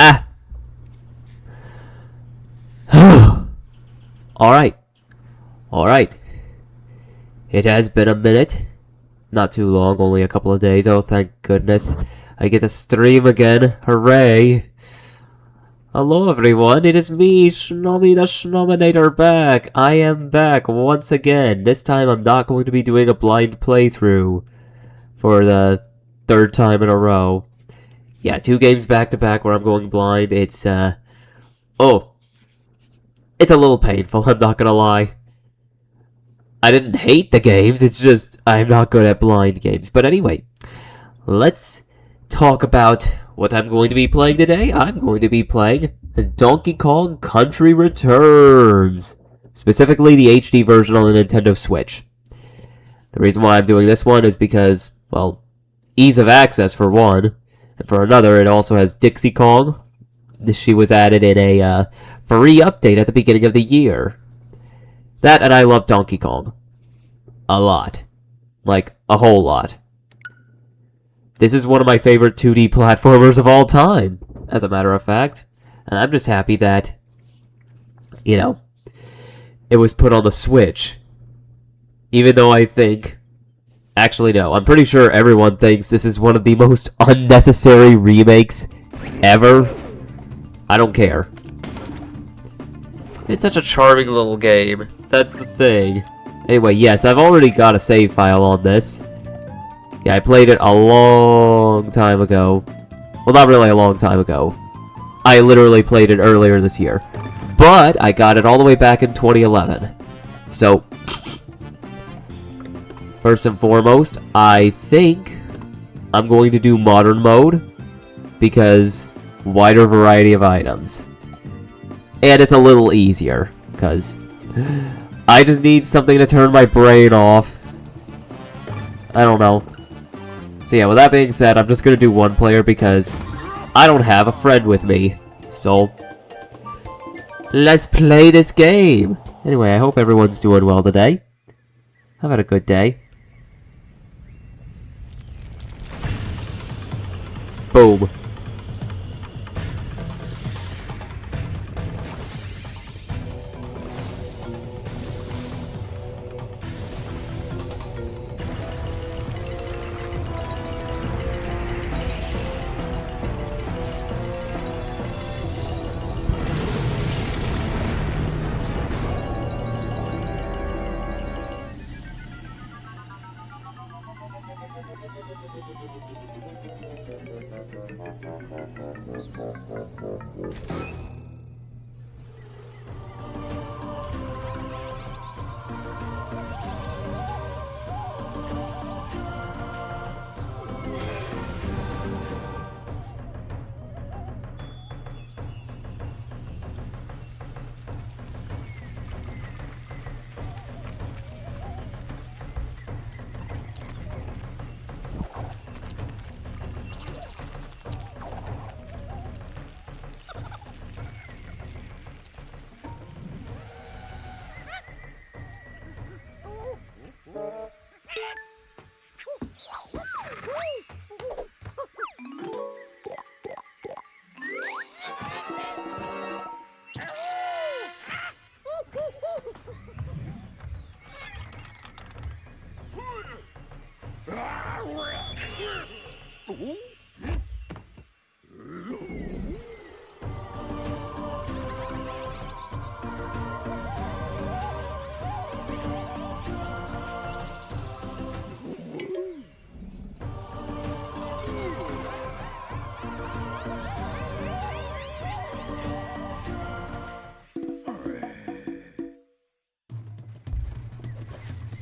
Ah! Alright. Alright. It has been a minute. Not too long, only a couple of days. Oh, thank goodness. I get to stream again. Hooray! Hello everyone, it is me, Shnomi the Shnominator back. I am back once again. This time I'm not going to be doing a blind playthrough for the third time in a row. Yeah, 2 games back to back where I'm going blind. It's a little painful, I'm not gonna lie. I didn't hate the games, it's just I'm not good at blind games. But anyway, let's talk about what I'm going to be playing today. I'm going to be playing Donkey Kong Country Returns. Specifically the HD version on the Nintendo Switch. The reason why I'm doing this one is because, well, ease of access for one. And for another, it also has Dixie Kong. She was added in a free update at the beginning of the year. That, and I love Donkey Kong. A lot. Like, a whole lot. This is one of my favorite 2D platformers of all time, as a matter of fact. And I'm just happy that, you know, it was put on the Switch. Even though I think... Actually, no. I'm pretty sure everyone thinks this is one of the most unnecessary remakes ever. I don't care. It's such a charming little game. That's the thing. Anyway, yes, I've already got a save file on this. Yeah, I played it a long time ago. Well, not really a long time ago. I literally played it earlier this year. But I got it all the way back in 2011. So, first and foremost, I think I'm going to do modern mode. Because wider variety of items. And it's a little easier. Because I just need something to turn my brain off. I don't know. So yeah, with that being said, I'm just going to do one player because I don't have a friend with me. So, let's play this game. Anyway, I hope everyone's doing well today. I've had a good day. Boom.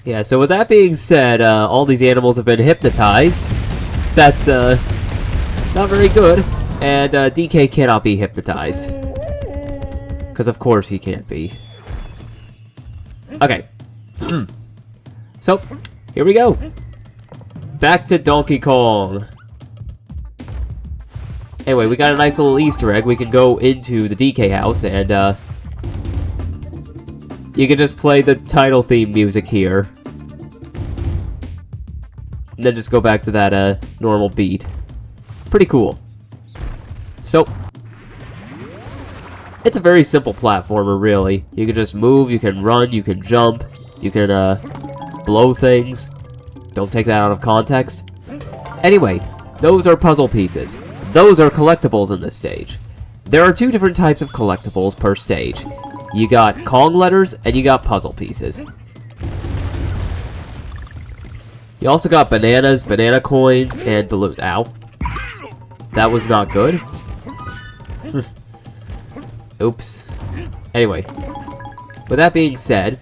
Yeah, so with that being said, all these animals have been hypnotized. That's, not very good. And, DK cannot be hypnotized. Because of course he can't be. Okay. So, here we go. Back to Donkey Kong. Anyway, we got a nice little Easter egg. We can go into the DK house and, you can just play the title theme music here. And then just go back to that, normal beat. Pretty cool. So, It's a very simple platformer, really. You can just move, you can run, you can jump, you can, blow things. Don't take that out of context. Anyway, those are puzzle pieces. Those are collectibles in this stage. There are 2 different types of collectibles per stage. You got Kong letters, and you got puzzle pieces. You also got bananas, banana coins, and balloons. Ow. That was not good. Oops. Anyway. With that being said,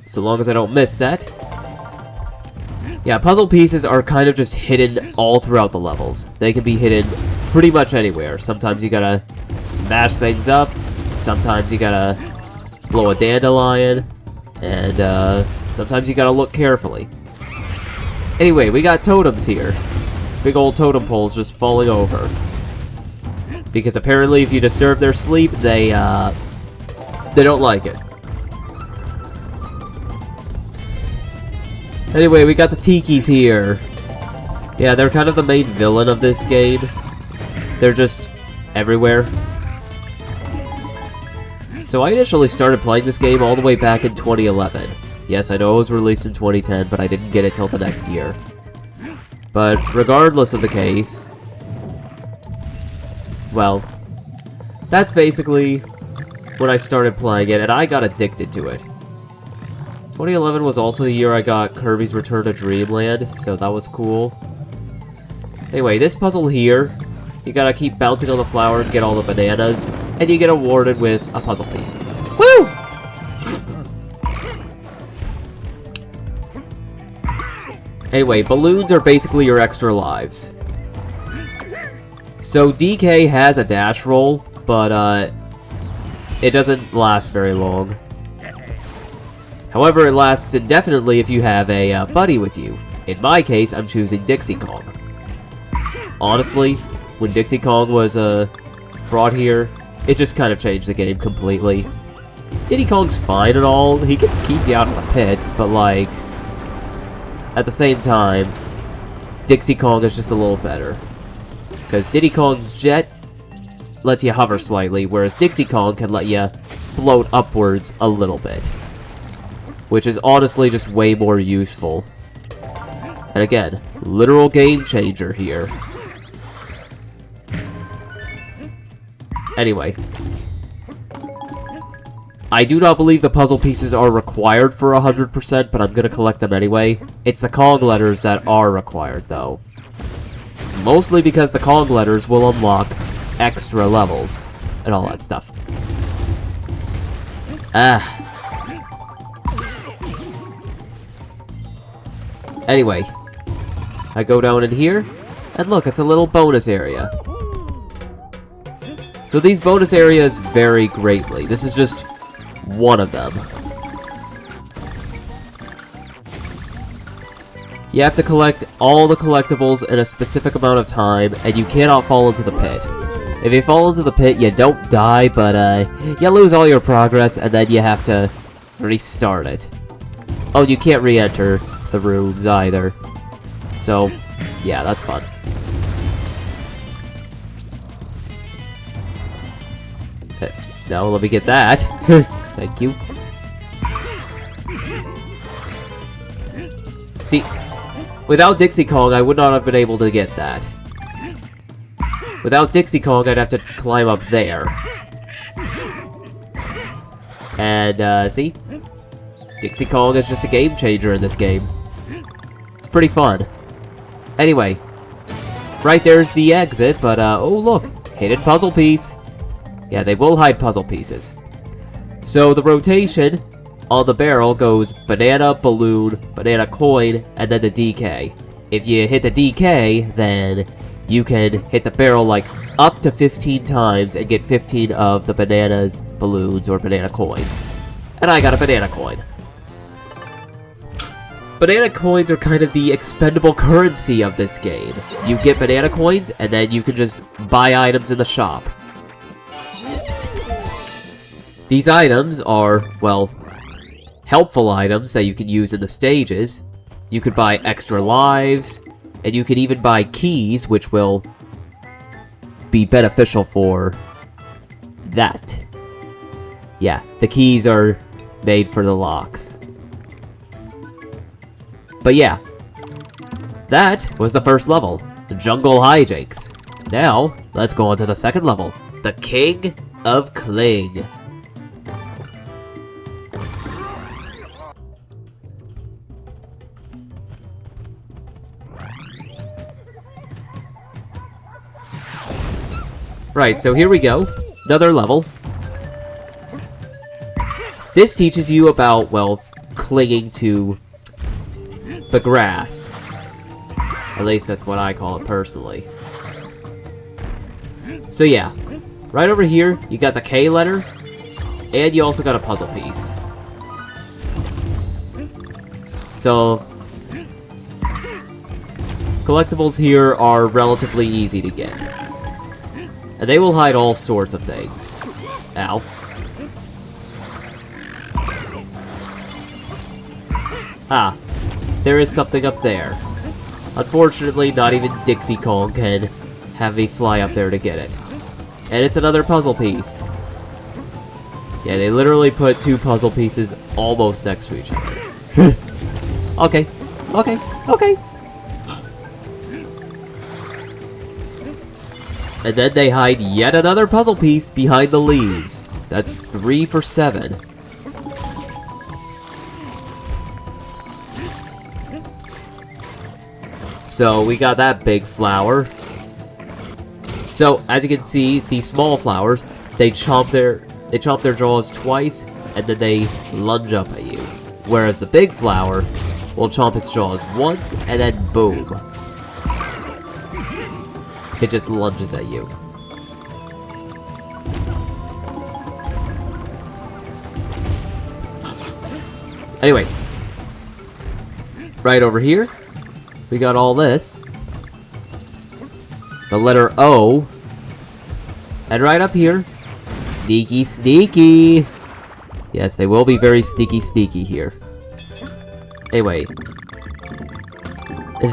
so long as I don't miss that. Yeah, puzzle pieces are kind of just hidden all throughout the levels. They can be hidden pretty much anywhere. Sometimes you gotta smash things up. Sometimes you gotta blow a dandelion. And, sometimes you gotta look carefully. Anyway, we got totems here. Big old totem poles just falling over. Because apparently if you disturb their sleep, they don't like it. Anyway, we got the Tikis here. Yeah, they're kind of the main villain of this game. They're just everywhere. So I initially started playing this game all the way back in 2011. Yes, I know it was released in 2010, but I didn't get it till the next year. But regardless of the case, well, that's basically when I started playing it, and I got addicted to it. 2011 was also the year I got Kirby's Return to Dreamland, so that was cool. Anyway, this puzzle here, you gotta keep bouncing on the flower and get all the bananas, and you get awarded with a puzzle piece. Woo! Anyway, balloons are basically your extra lives. So DK has a dash roll, but it doesn't last very long. However, it lasts indefinitely if you have a buddy with you. In my case, I'm choosing Dixie Kong. Honestly, when Dixie Kong was brought here, it just kind of changed the game completely. Diddy Kong's fine and all, he can keep you out of the pits, but like, at the same time, Dixie Kong is just a little better. Because Diddy Kong's jet lets you hover slightly, whereas Dixie Kong can let you float upwards a little bit. Which is honestly just way more useful. And again, literal game changer here. Anyway. I do not believe the puzzle pieces are required for 100%, but I'm gonna collect them anyway. It's the Kong letters that are required, though. Mostly because the Kong letters will unlock extra levels and all that stuff. Anyway, I go down in here, and look, it's a little bonus area. So these bonus areas vary greatly. This is just one of them. You have to collect all the collectibles in a specific amount of time, and you cannot fall into the pit. If you fall into the pit, you don't die, but you lose all your progress, and then you have to restart it. Oh, you can't re-enter the rooms either. So, yeah, that's fun. Now let me get that. Thank you. See, without Dixie Kong, I would not have been able to get that. Without Dixie Kong, I'd have to climb up there. And, see? Dixie Kong is just a game changer in this game. It's pretty fun. Anyway, right there's the exit, but, oh look, hidden puzzle piece. Yeah, they will hide puzzle pieces. So the rotation on the barrel goes banana, balloon, banana coin, and then the DK. If you hit the DK, then you can hit the barrel like up to 15 times and get 15 of the bananas, balloons, or banana coins. And I got a banana coin. Banana coins are kind of the expendable currency of this game. You get banana coins, and then you can just buy items in the shop. These items are, well, helpful items that you can use in the stages. You could buy extra lives, and you can even buy keys, which will be beneficial for that. Yeah, the keys are made for the locks. But yeah, that was the first level, the Jungle Hijinks. Now, let's go on to the second level, the King of Kling. Right, so here we go. Another level. This teaches you about, well, clinging to the grass. At least that's what I call it personally. So yeah, right over here, you got the K letter, and you also got a puzzle piece. So, collectibles here are relatively easy to get. And they will hide all sorts of things. Ow. Ah, there is something up there. Unfortunately, not even Dixie Kong can have me fly up there to get it. And it's another puzzle piece. Yeah, they literally put two puzzle pieces almost next to each other. Okay, okay, okay. And then they hide yet another puzzle piece behind the leaves. That's 3 for 7. So we got that big flower. So as you can see, these small flowers, they chomp their jaws twice, and then they lunge up at you. Whereas the big flower will chomp its jaws once, and then boom. It just lunges at you. Anyway. Right over here, we got all this. The letter O. And right up here, sneaky sneaky. Yes, they will be very sneaky sneaky here. Anyway.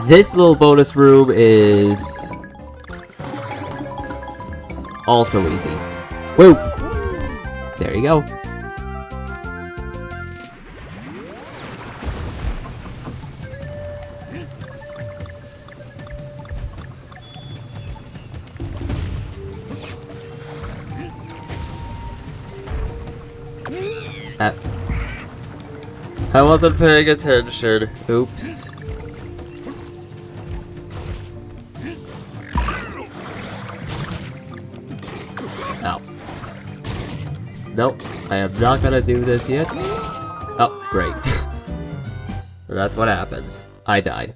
This little bonus room is also easy. Woo! There you go. I wasn't paying attention. Oops. Ow. Nope, I am not gonna do this yet. Oh, great. That's what happens. I died.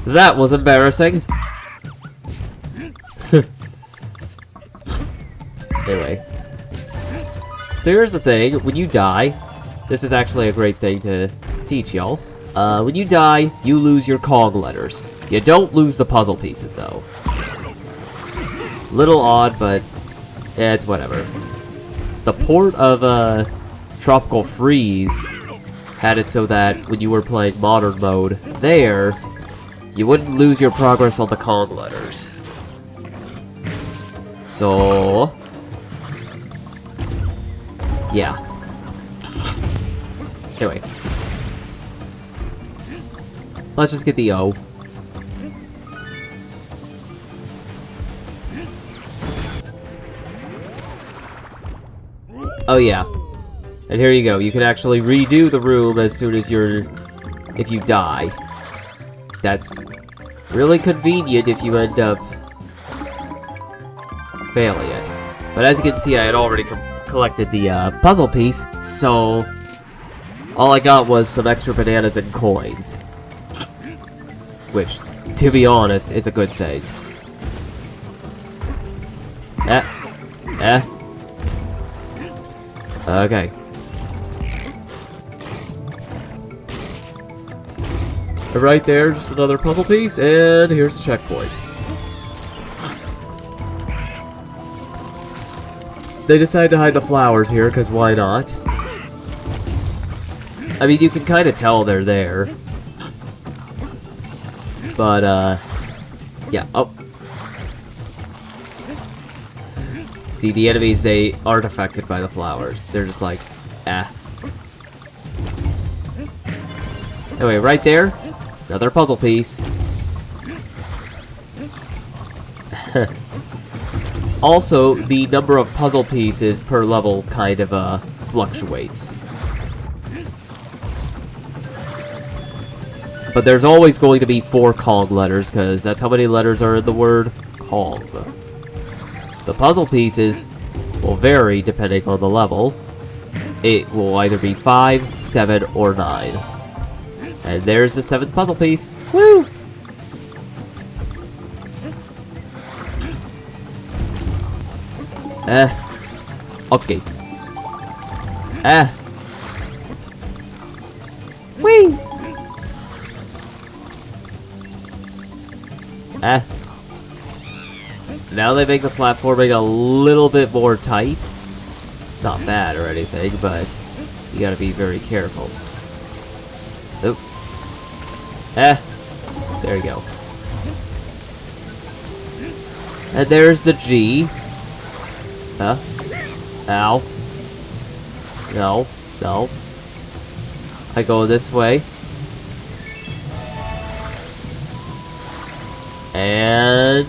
That was embarrassing. Anyway. So here's the thing, when you die, this is actually a great thing to teach y'all. When you die, you lose your Kong letters. You don't lose the puzzle pieces, though. Little odd, but it's whatever. The port of Tropical Freeze had it so that when you were playing Modern Mode there, you wouldn't lose your progress on the Kong letters. So yeah. Anyway. Let's just get the O. Oh yeah. And here you go. You can actually redo the room as soon as if you die. That's really convenient if you end up failing it. But as you can see, I had already collected the puzzle piece, so all I got was some extra bananas and coins. Which, to be honest, is a good thing. Okay. Right there, just another puzzle piece, and here's the checkpoint. They decided to hide the flowers here, because why not? I mean, you can kind of tell they're there. But, yeah, oh. See, the enemies, they aren't affected by the flowers. They're just like, eh. Anyway, right there, another puzzle piece. Also, the number of puzzle pieces per level kind of, fluctuates. But there's always going to be 4 Kong letters, because that's how many letters are in the word Kong. The puzzle pieces will vary depending on the level. It will either be 5, 7, or 9. And there's the 7th puzzle piece. Woo! Okay. Whee! Now they make the platforming a little bit more tight. Not bad or anything, but you gotta be very careful. Oop. There you go. And there's the G. Huh? Ow. No. No. I go this way. And...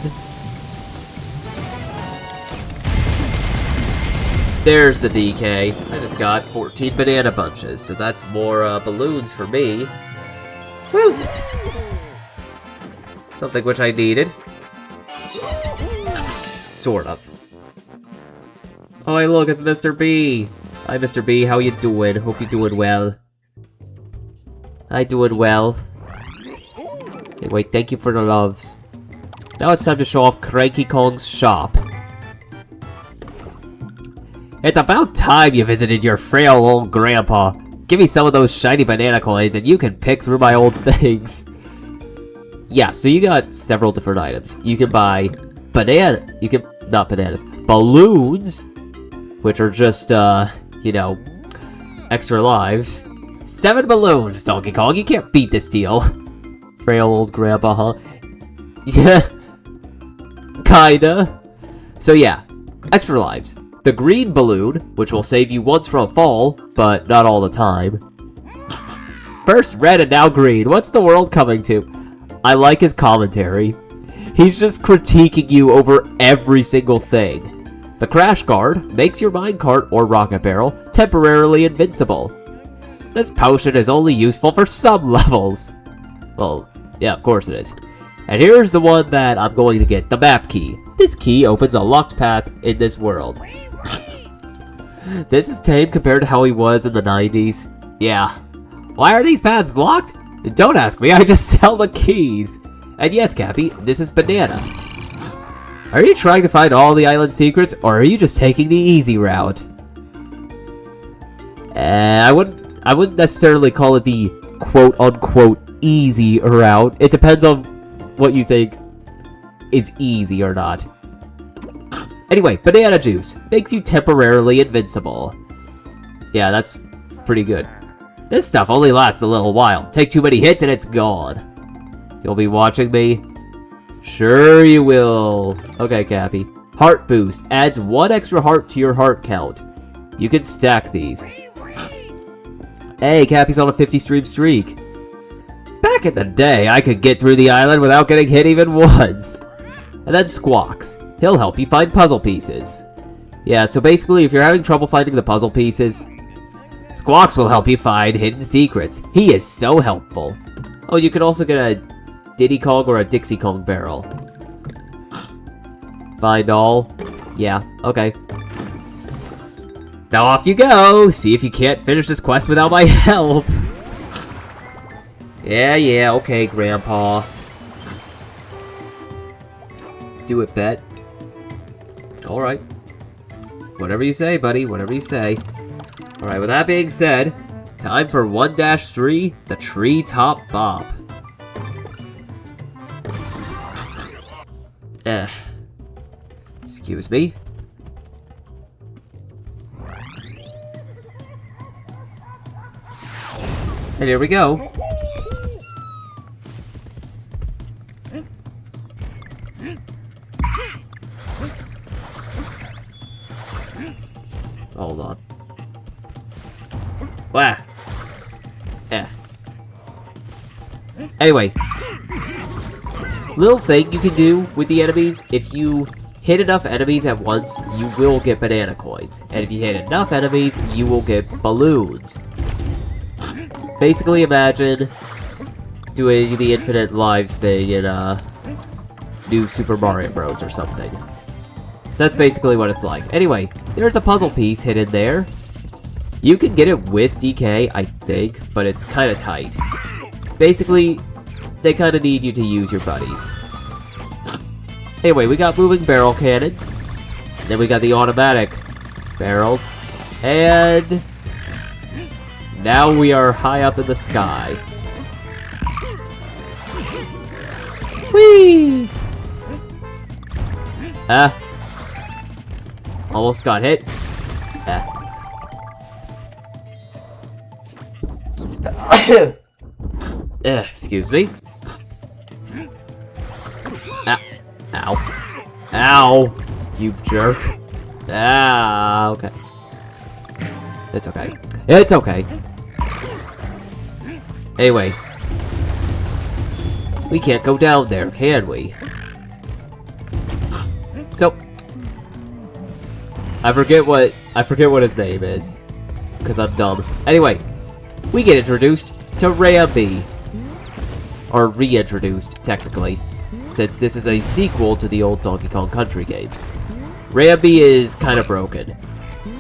there's the DK. I just got 14 banana bunches, so that's more balloons for me. Woo! Something which I needed. Sort of. Oh, hey, look, it's Mr. B. Hi, Mr. B. How you doing? Hope you're doing well. I doing well. Anyway, thank you for the loves. Now it's time to show off Cranky Kong's shop. It's about time you visited your frail old grandpa. Give me some of those shiny banana coins and you can pick through my old things. Yeah, so you got several different items. You can buy not bananas, balloons, which are just, you know, extra lives. 7 balloons, Donkey Kong, you can't beat this deal. Frail old grandpa, huh? Yeah, kinda. So yeah, extra lives. The green balloon, which will save you once from a fall, but not all the time. First red and now green, what's the world coming to? I like his commentary. He's just critiquing you over every single thing. The Crash Guard makes your minecart or rocket barrel temporarily invincible. This potion is only useful for some levels. Well, yeah, of course it is. And here's the one that I'm going to get, the map key. This key opens a locked path in this world. This is tame compared to how he was in the 90s. Yeah. Why are these paths locked? Don't ask me, I just sell the keys. And yes, Cappy, this is Banana. Are you trying to find all the island secrets, or are you just taking the easy route? I wouldn't necessarily call it the quote-unquote easy route. It depends on what you think is easy or not. Anyway, banana juice makes you temporarily invincible. Yeah, that's pretty good. This stuff only lasts a little while. Take too many hits and it's gone. You'll be watching me? Sure you will. Okay, Cappy. Heart boost adds 1 extra heart to your heart count. You can stack these. Hey, Cappy's on a 50 stream streak. Back in the day, I could get through the island without getting hit even once. And then Squawks. He'll help you find puzzle pieces. Yeah, so basically, if you're having trouble finding the puzzle pieces, Squawks will help you find hidden secrets. He is so helpful. Oh, you can also get a Diddy Kong or a Dixie Kong barrel. Find all? Yeah, okay. Now off you go! See if you can't finish this quest without my help! Yeah, okay, Grandpa. Do it, bet. Alright. Whatever you say, buddy, whatever you say. Alright, with that being said, time for 1-3, the Treetop Bop. Excuse me. And here we go. Wah. Yeah. Anyway. Little thing you can do with the enemies, if you hit enough enemies at once, you will get banana coins. And if you hit enough enemies, you will get balloons. Basically imagine doing the infinite lives thing in New Super Mario Bros. Or something. That's basically what it's like. Anyway, there's a puzzle piece hidden there. You can get it with DK, I think, but it's kind of tight. Basically, they kind of need you to use your buddies. Anyway, we got moving barrel cannons. Then we got the automatic barrels. And now we are high up in the sky. Whee! Almost got hit. Excuse me. Ow. Ow! You jerk. Okay. It's okay. It's okay. Anyway. We can't go down there, can we? So I forget what his name is. Because I'm dumb. Anyway, we get introduced to Rambi. Or reintroduced, technically, since this is a sequel to the old Donkey Kong Country games. Rambi is kind of broken.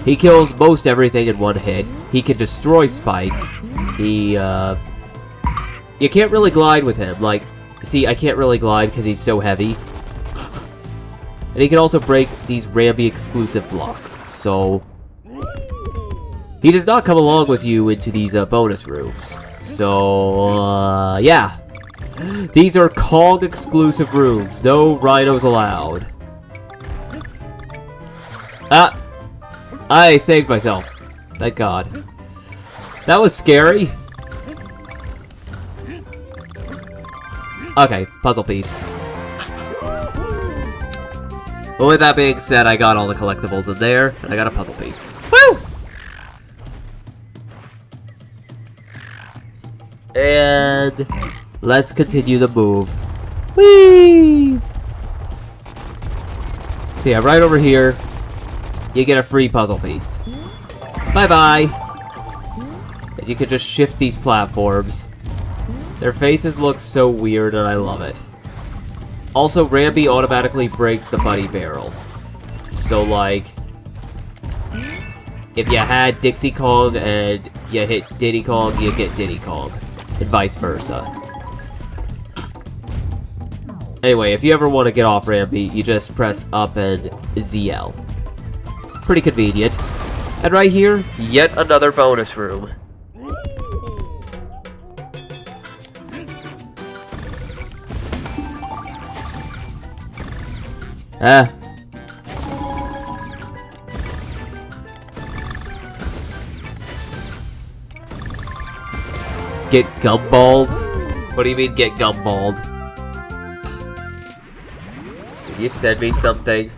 He kills most everything in one hit. He can destroy spikes. You can't really glide with him. Like, see, I can't really glide because he's so heavy. And he can also break these Rambi exclusive blocks. So he does not come along with you into these bonus rooms. So, yeah. These are Kong exclusive rooms. No rhinos allowed. I saved myself. Thank God. That was scary. Okay, puzzle piece. But with that being said, I got all the collectibles in there, and I got a puzzle piece. Woo! And let's continue the move. Whee! So yeah, right over here, you get a free puzzle piece. Bye-bye! And you can just shift these platforms. Their faces look so weird, and I love it. Also, Rambi automatically breaks the buddy barrels. So, like, if you had Dixie Kong and you hit Diddy Kong, you get Diddy Kong. And vice versa. Anyway, if you ever want to get off Rambi, you just press up and ZL. Pretty convenient. And right here, yet another bonus room. Get gumballed? What do you mean get gumballed? Did you send me something?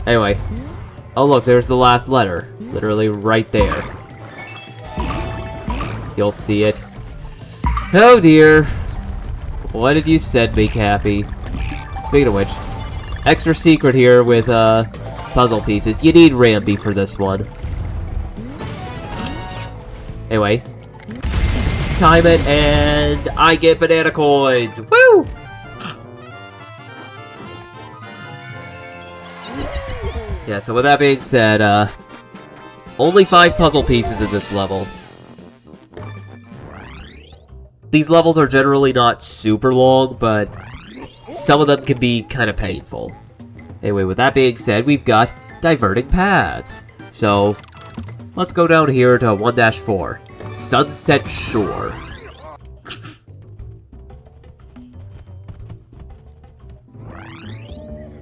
Anyway. Oh look, there's the last letter. Literally right there. You'll see it. Oh dear. What did you send me, Cappy? Speaking of which, extra secret here with puzzle pieces. You need Rambi for this one. Anyway, time it, and I get banana coins. Woo! Yeah, so with that being said, only 5 puzzle pieces in this level. These levels are generally not super long, but some of them can be kind of painful. Anyway, with that being said, we've got diverting paths. So, let's go down here to 1-4. Sunset Shore.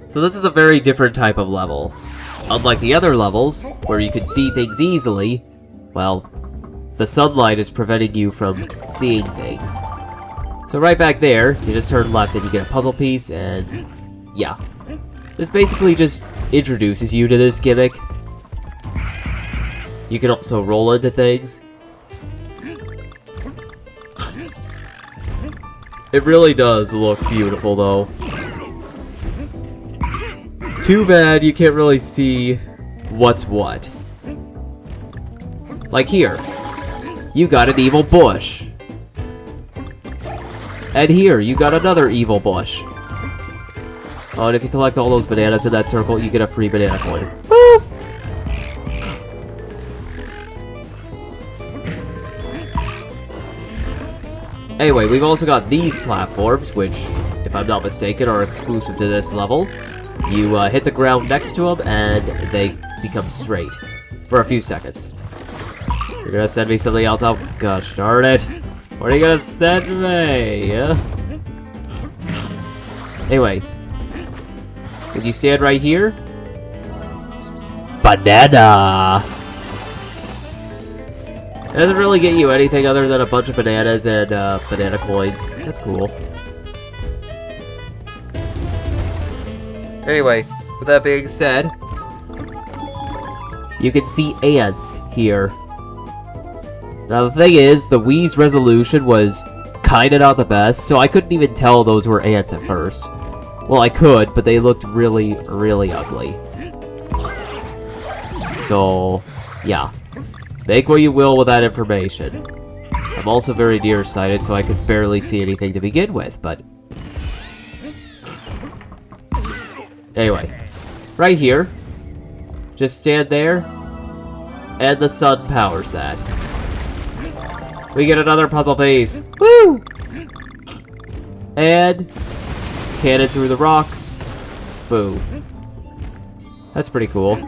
So this is a very different type of level. Unlike the other levels, where you can see things easily, well, the sunlight is preventing you from seeing things. So right back there, you just turn left and you get a puzzle piece, and yeah. This basically just introduces you to this gimmick. You can also roll into things. It really does look beautiful, though. Too bad you can't really see what's what. Like here. You got an evil bush. And here, you got another evil bush. Oh, and if you collect all those bananas in that circle, you get a free banana coin. Woo! Anyway, we've also got these platforms, which, if I'm not mistaken, are exclusive to this level. You hit the ground next to them, and they become straight. For a few seconds. You're gonna send me something else? Oh, gosh darn it. What are you gonna send me? Anyway. When you stand right here... Banana! It doesn't really get you anything other than a bunch of bananas and banana coins. That's cool. Anyway, with that being said... You can see ants here. Now the thing is, the Wii's resolution was kinda not the best, so I couldn't even tell those were ants at first. Well, I could, but they looked really, really ugly. So, yeah. Make what you will with that information. I'm also very nearsighted, so I could barely see anything to begin with, but... Anyway. Right here. Just stand there. And the sun powers that. We get another puzzle piece. Woo! And cannon through the rocks. Boo. That's pretty cool.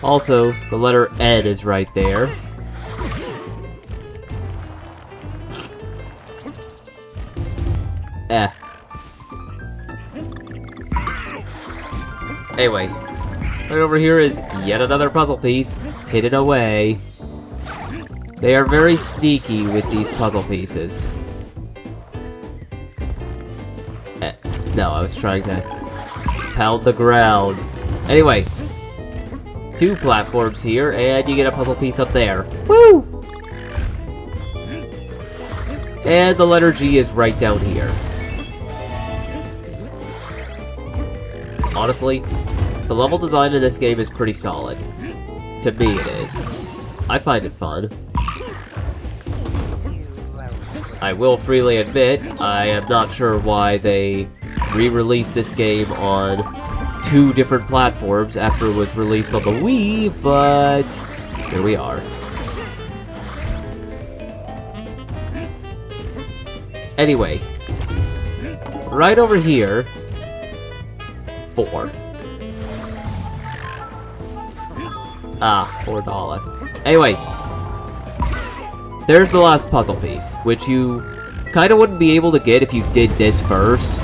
Also, the letter N is right there. Eh. Anyway, right over here is yet another puzzle piece hidden away. They are very sneaky with these puzzle pieces. No, I was trying to pound the ground. Anyway, 2 platforms here, and you get a puzzle piece up there. Woo! And the letter G is right down here. Honestly, the level design in this game is pretty solid. To me, it is. I find it fun. I will freely admit, I am not sure why they re-released this game on 2 different platforms after it was released on the Wii, but here we are. Anyway, right over here, 4. Ah, $4. Anyway, there's the last puzzle piece, which you kind of wouldn't be able to get if you did this first.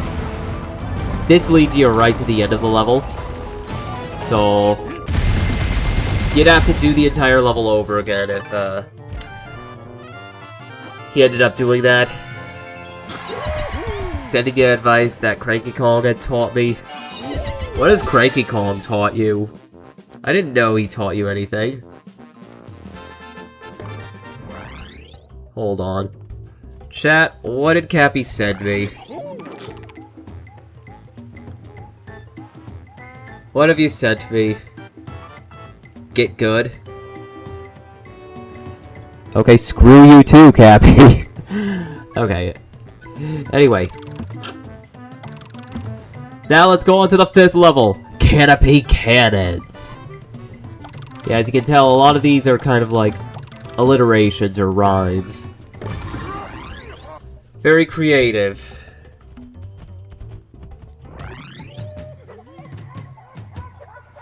This leads you right to the end of the level. So, you'd have to do the entire level over again if he ended up doing that. Sending you advice that Cranky Kong had taught me. What has Cranky Kong taught you? I didn't know he taught you anything. Hold on. Chat, what did Cappy send me? What have you sent me? Get good? Okay, screw you too, Cappy. Okay. Anyway. Now let's go on to the 5th level. Canopy Cannons. Yeah, as you can tell, a lot of these are kind of like alliterations or rhymes. Very creative.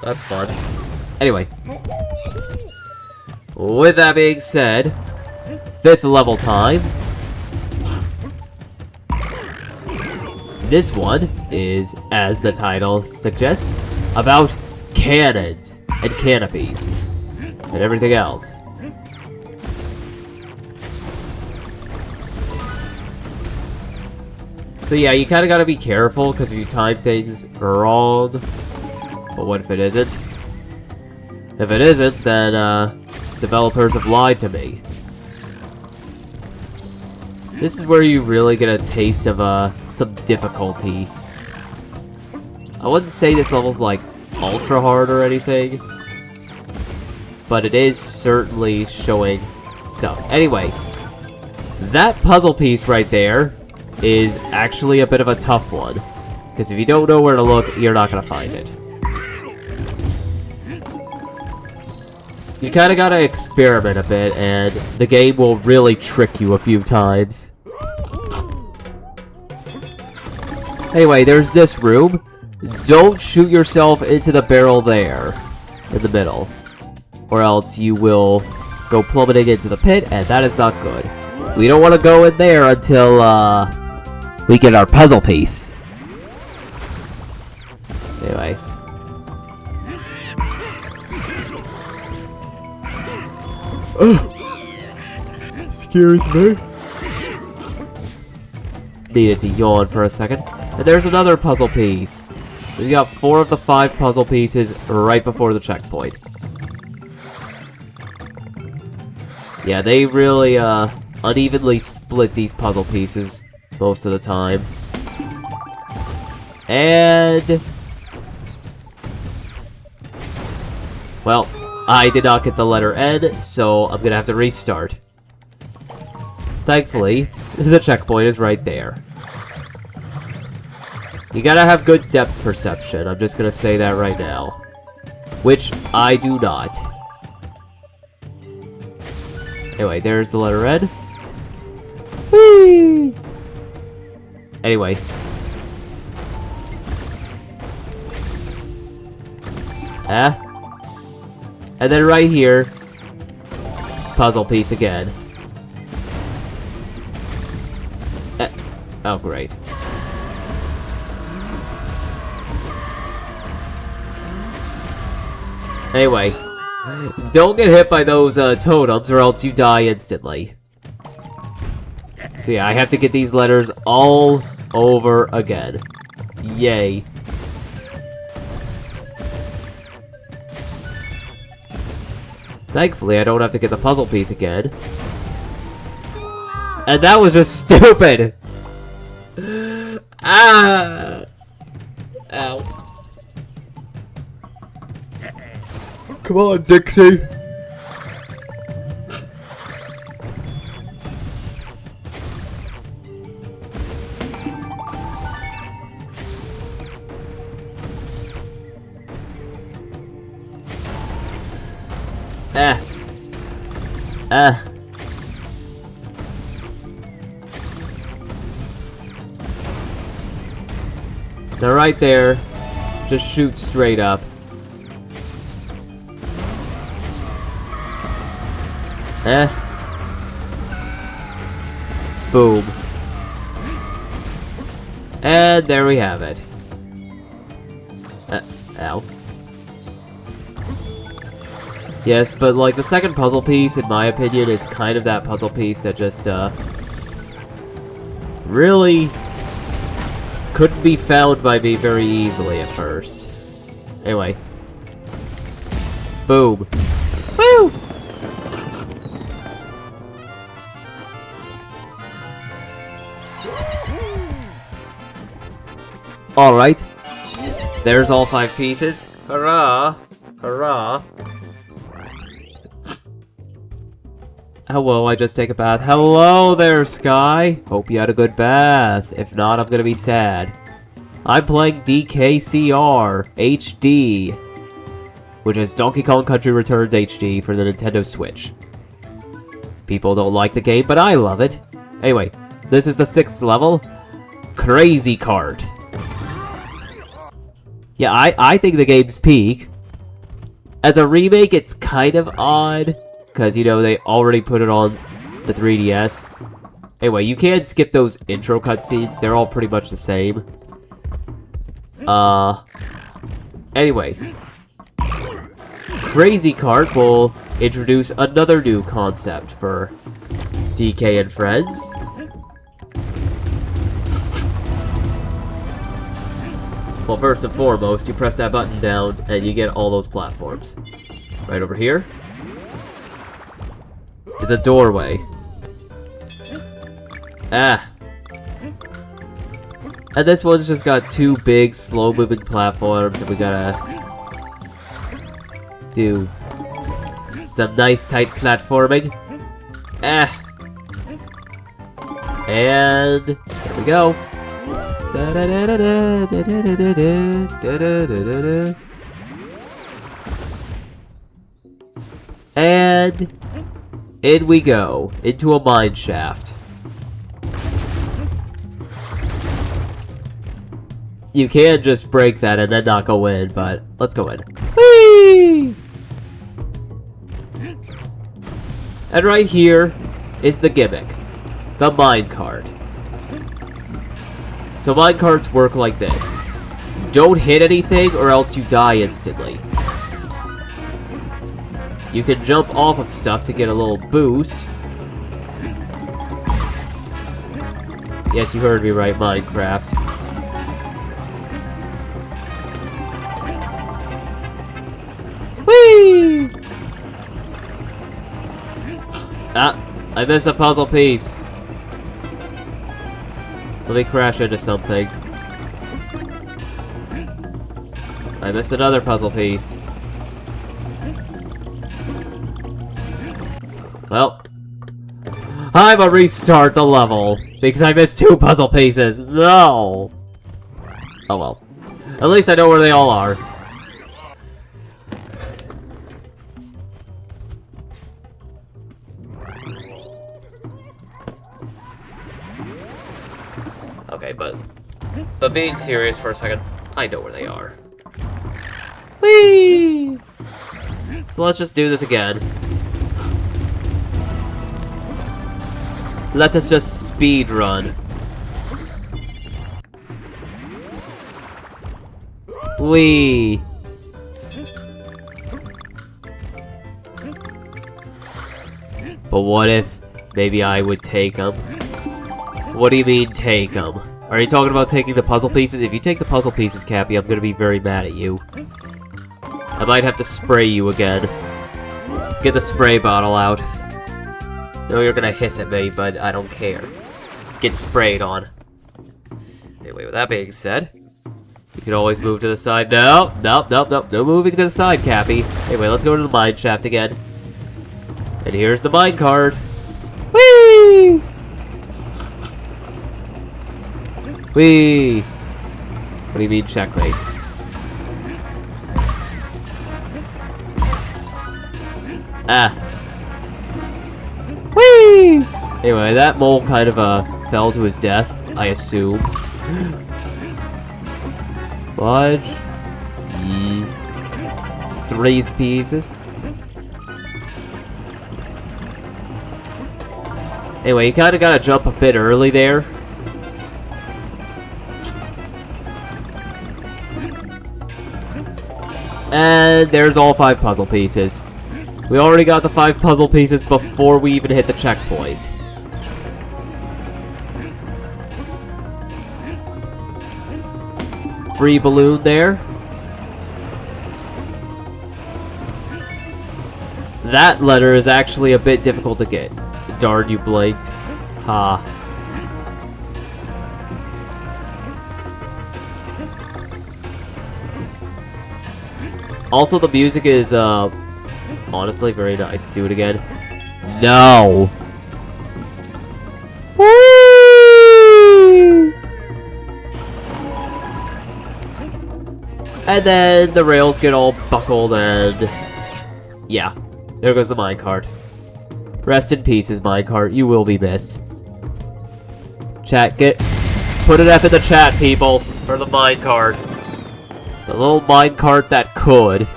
That's fun. Anyway. With that being said, 5th level time. This one is, as the title suggests, about cannons and canopies and everything else. So yeah, you kind of gotta be careful because if you time things wrong, but what if it isn't? If it isn't, then, developers have lied to me. This is where you really get a taste of, some difficulty. I wouldn't say this level's, like, ultra hard or anything, but it is certainly showing stuff. Anyway, that puzzle piece right there is actually a bit of a tough one, because if you don't know where to look, you're not gonna find it. You kinda gotta experiment a bit, and the game will really trick you a few times. Anyway, there's this room. Don't shoot yourself into the barrel there, in the middle, or else you will go plummeting into the pit, and that is not good. We don't want to go in there until, we get our puzzle piece. Anyway. Scares me. Needed to yawn for a second. And there's another puzzle piece. We got 4 of the 5 puzzle pieces right before the checkpoint. Yeah, they really, unevenly split these puzzle pieces most of the time. And... well, I did not get the letter N, so I'm gonna have to restart. Thankfully, the checkpoint is right there. You gotta have good depth perception, I'm just gonna say that right now. Which I do not. Anyway, there's the letter N. Whee! Anyway. And then right here, puzzle piece again. Oh, great. Anyway, don't get hit by those totems or else you die instantly. So yeah, I have to get these letters all over again. Yay. Thankfully, I don't have to get the puzzle piece again. And that was just stupid! Ah! Ow. Come on, Dixie! They're right there. Just shoot straight up. Boom. And there we have it. Ow. Yes, but like the second puzzle piece, in my opinion, is kind of that puzzle piece that just, really couldn't be found by me very easily at first. Anyway. Boom. Woo! Alright. There's all 5 pieces. Hurrah! Hurrah! Hello, I just take a bath. Hello there, Sky! Hope you had a good bath. If not, I'm gonna be sad. I'm playing DKCR HD, which is Donkey Kong Country Returns HD for the Nintendo Switch. People don't like the game, but I love it. Anyway, this is the 6th level. Crazy Kart. Yeah, I think the game's peak. As a remake, it's kind of odd. Because, you know, they already put it on the 3DS. Anyway, you can skip those intro cutscenes. They're all pretty much the same. Anyway. Crazy Kart will introduce another new concept for DK and friends. Well, first and foremost, you press that button down and you get all those platforms. Right over here is a doorway. Ah. And this one's just got two big, slow-moving platforms, and we gotta do some nice, tight platforming. Ah. And there we go. And in we go into a mine shaft. You can just break that and then not go in, but let's go in. Whee! And right here is the gimmick, the minecart. So minecarts work like this. Don't hit anything or else you die instantly. You can jump off of stuff to get a little boost. Yes, you heard me right, Minecraft. Whee! Ah, I missed a puzzle piece. Let me crash into something. I missed another puzzle piece. Well, I'm gonna restart the level because I missed two puzzle pieces. No! Oh well. At least I know where they all are. Okay, but being serious for a second, I know where they are. Whee! So let's just do this again. Let us just speed run. Whee! But what if maybe I would take them? What do you mean, take them? Are you talking about taking the puzzle pieces? If you take the puzzle pieces, Cappy, I'm gonna be very mad at you. I might have to spray you again. Get the spray bottle out. No, you're gonna hiss at me, but I don't care. Get sprayed on. Anyway, with that being said, you can always move to the side. No, no, no, no, no moving to the side, Cappy. Anyway, let's go to the mine shaft again. And here's the minecart. Whee! Whee! What do you mean, checkmate? Ah. Whee! Anyway, that mole kind of, fell to his death, I assume. Fudge. Yee. 3 pieces. Anyway, you kinda gotta jump a bit early there. And there's all 5 puzzle pieces. We already got the 5 puzzle pieces before we even hit the checkpoint. Free balloon there. That letter is actually a bit difficult to get. Darn, you blinked. Ha. Also, the music is, honestly very nice. Do it again. No! Whee! And then the rails get all buckled and... yeah. There goes the minecart. Rest in pieces, minecart. You will be missed. Chat, put an F in the chat, people, for the minecart. The little minecart that could.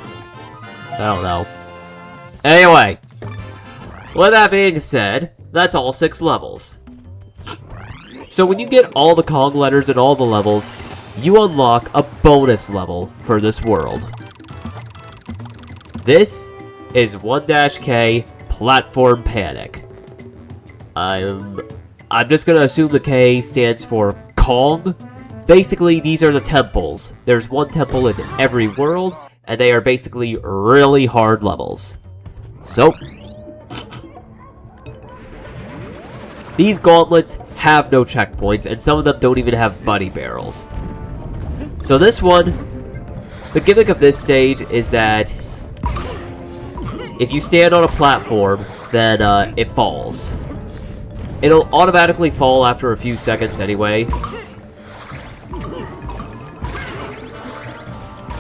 I don't know. Anyway, with that being said, that's all 6 levels. So when you get all the Kong letters in all the levels, you unlock a bonus level for this world. This is 1-K Platform Panic. I'm just gonna assume the K stands for Kong. Basically, these are the temples. There's one temple in every world, and they are basically really hard levels. So, these gauntlets have no checkpoints, and some of them don't even have buddy barrels. So this one, the gimmick of this stage is that if you stand on a platform, then it falls. It'll automatically fall after a few seconds anyway.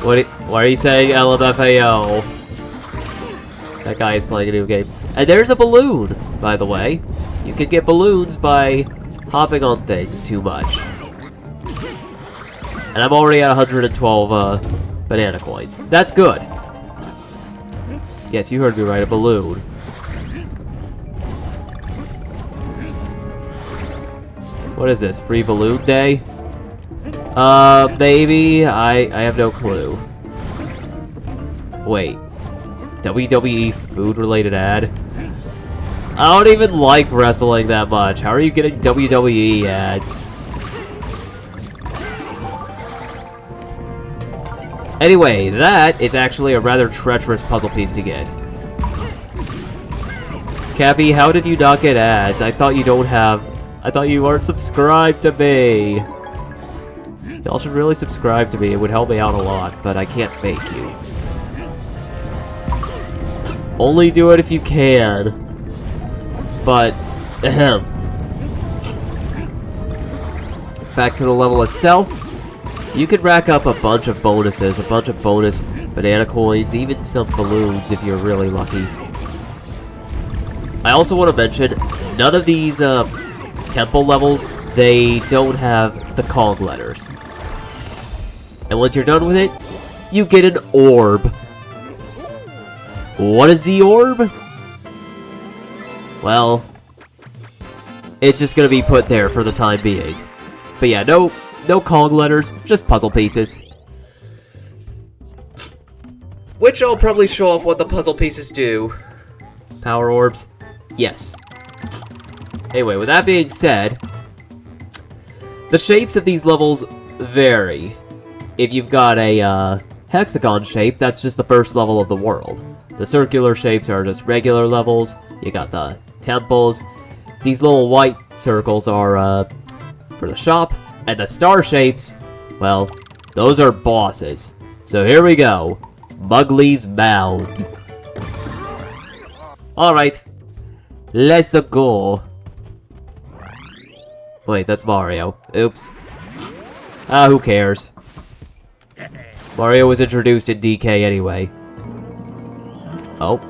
Why are you saying LMFAO? That guy is playing a new game. And there's a balloon, by the way. You can get balloons by hopping on things too much. And I'm already at 112 banana coins. That's good. Yes, you heard me right, a balloon. What is this, free balloon day? Maybe? I have no clue. Wait. WWE food-related ad? I don't even like wrestling that much. How are you getting WWE ads? Anyway, that is actually a rather treacherous puzzle piece to get. Cappy, how did you not get ads? I thought you weren't subscribed to me. Y'all should really subscribe to me. It would help me out a lot, but I can't make you. Only do it if you can. But, back to the level itself. You can rack up a bunch of bonuses, a bunch of bonus banana coins, even some balloons if you're really lucky. I also want to mention, none of these temple levels, they don't have the Kong letters. And once you're done with it, you get an orb. What is the orb? Well, it's just gonna be put there for the time being. But yeah, no Kong letters, just puzzle pieces. Which I'll probably show off what the puzzle pieces do. Power orbs? Yes. Anyway, with that being said, the shapes of these levels vary. If you've got a hexagon shape, that's just the first level of the world. The circular shapes are just regular levels. You got the temples. These little white circles are for the shop. And the star shapes, well, those are bosses. So here we go. Mugly's Mound. Alright. Let's go. Wait, that's Mario. Oops. Who cares? Mario was introduced in DK anyway. Oh.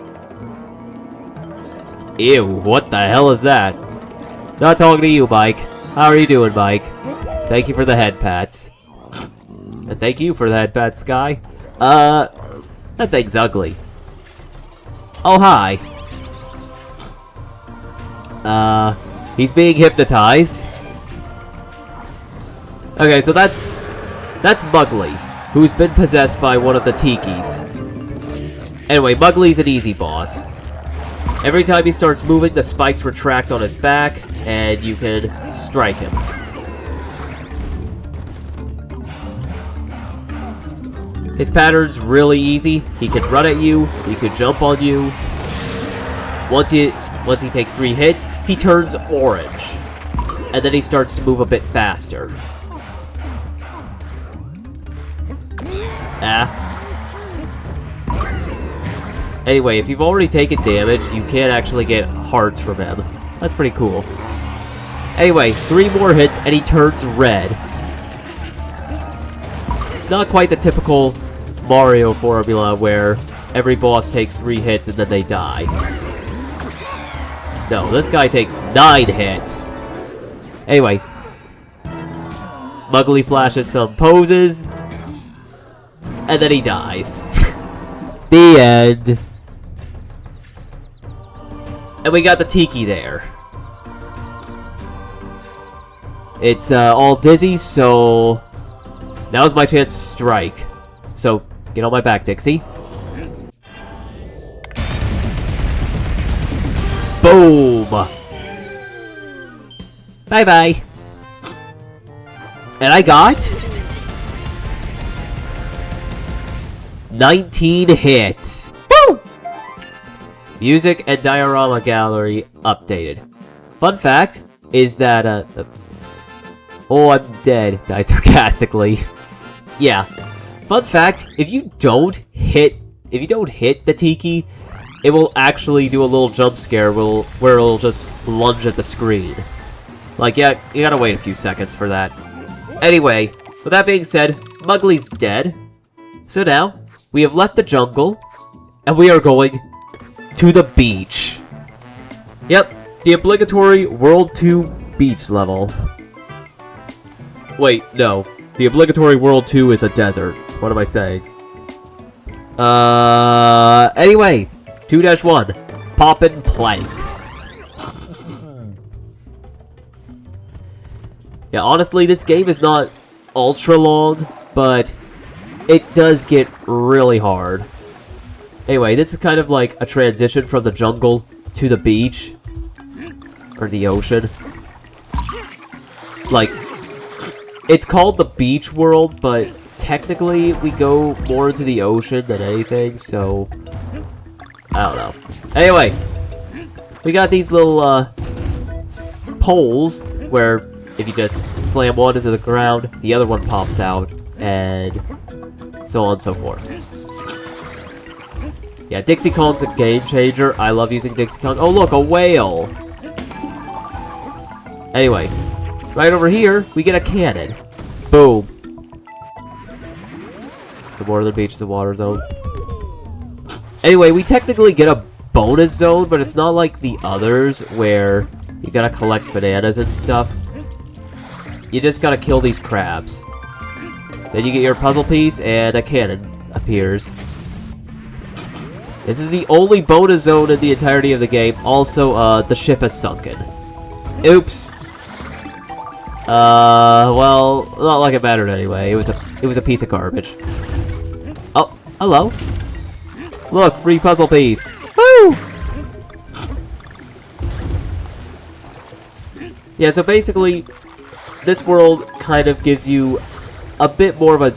Ew, what the hell is that? Not talking to you, Mike. How are you doing, Mike? Thank you for the head pats. And thank you for the head pats, Sky. That thing's ugly. Oh, hi. He's being hypnotized. Okay, so that's Mugly, who's been possessed by one of the Tikis. Anyway, Mugly's an easy boss. Every time he starts moving, the spikes retract on his back, and you can strike him. His pattern's really easy. He can run at you, he can jump on you. Once he takes 3 hits, he turns orange. And then he starts to move a bit faster. Anyway, if you've already taken damage, you can't actually get hearts from him. That's pretty cool. Anyway, 3 more hits and he turns red. It's not quite the typical Mario formula where every boss takes 3 hits and then they die. No, this guy takes 9 hits. Anyway, Mugly flashes some poses, and then he dies. The end. And we got the Tiki there. It's all dizzy, so now's my chance to strike. So, get on my back, Dixie. Boom! Bye-bye. And I got 19 hits. Woo! Music and diorama gallery updated. Fun fact is that, oh, I'm dead. Die sarcastically. Yeah. Fun fact, if you don't hit the Tiki, it will actually do a little jump scare where it'll just lunge at the screen. Like, yeah, you gotta wait a few seconds for that. Anyway, with that being said, Mugly's dead. So now, we have left the jungle, and we are going to the beach. Yep, the obligatory World 2 beach level. Wait, no. The obligatory World 2 is a desert. What am I saying? Anyway, 2-1. Poppin' planks. Yeah, honestly, this game is not ultra long, but it does get really hard. Anyway, this is kind of like a transition from the jungle to the beach. Or the ocean. Like, it's called the beach world, but technically we go more into the ocean than anything, so I don't know. Anyway, we got these little poles where if you just slam one into the ground, the other one pops out, and so on and so forth. Yeah, Dixie Kong's a game changer. I love using Dixie Kong. Oh look, a whale! Anyway, right over here, we get a cannon. Boom. So more of the beach is a water zone. Anyway, we technically get a bonus zone, but it's not like the others where you gotta collect bananas and stuff. You just gotta kill these crabs. Then you get your puzzle piece and a cannon appears. This is the only bonus zone in the entirety of the game. Also, the ship has sunken. Oops. Well, not like it mattered anyway. It was a piece of garbage. Oh, hello. Look, free puzzle piece. Woo! Yeah, so basically, this world kind of gives you a bit more of a...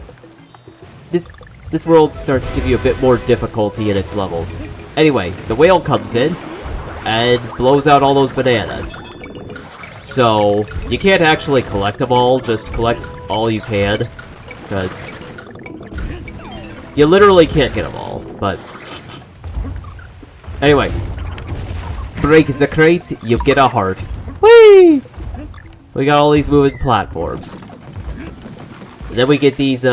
This world starts to give you a bit more difficulty in its levels. Anyway, the whale comes in and blows out all those bananas. So, you can't actually collect them all, just collect all you can, because you literally can't get them all, but... Anyway, break the crate, you get a heart. Whee! We got all these moving platforms. And then we get these,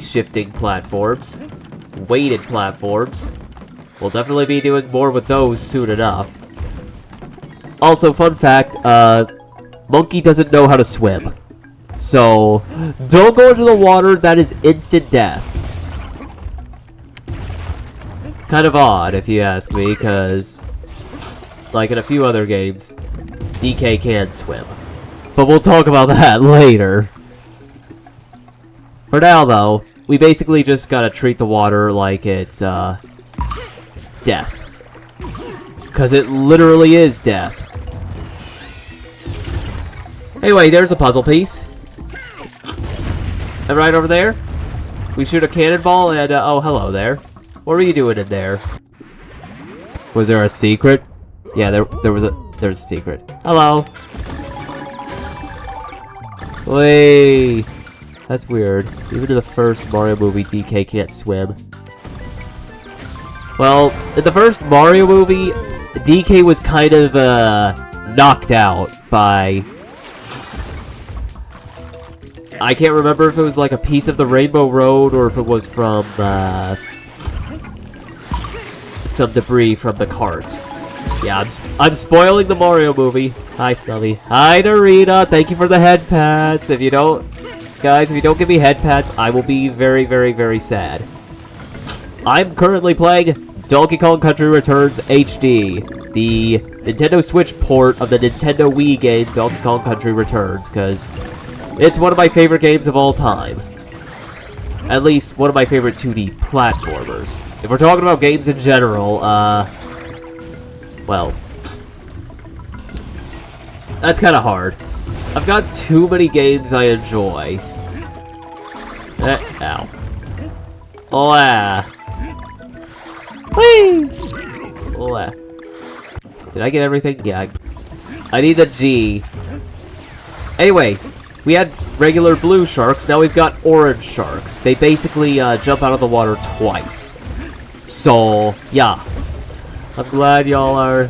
shifting platforms. Weighted platforms. We'll definitely be doing more with those soon enough. Also, fun fact, Monkey doesn't know how to swim. So, don't go into the water, that is instant death. Kind of odd, if you ask me, because, like in a few other games, DK can swim. But we'll talk about that later. For now, though, we basically just gotta treat the water like it's, death. Because it literally is death. Anyway, there's a puzzle piece. And right over there, we shoot a cannonball and, oh, hello there. What were you doing in there? Was there a secret? Yeah, there's a secret. Hello. Wait. That's weird. Even in the first Mario movie, DK can't swim. Well, in the first Mario movie, DK was kind of, knocked out by... I can't remember if it was like a piece of the Rainbow Road or if it was from, some debris from the carts. Yeah, I'm spoiling the Mario movie. Hi, Snubby. Hi, Narita. Thank you for the head pats. If you don't... Guys, if you don't give me head pats, I will be very, very, very sad. I'm currently playing Donkey Kong Country Returns HD, the Nintendo Switch port of the Nintendo Wii game Donkey Kong Country Returns, because it's one of my favorite games of all time. At least, one of my favorite 2D platformers. If we're talking about games in general, well, that's kind of hard. I've got too many games I enjoy. Ow. Oh yeah. Whee! Oh yeah. Did I get everything? Yeah. I need the G. Anyway, we had regular blue sharks, now we've got orange sharks. They basically jump out of the water twice. So, yeah. I'm glad y'all are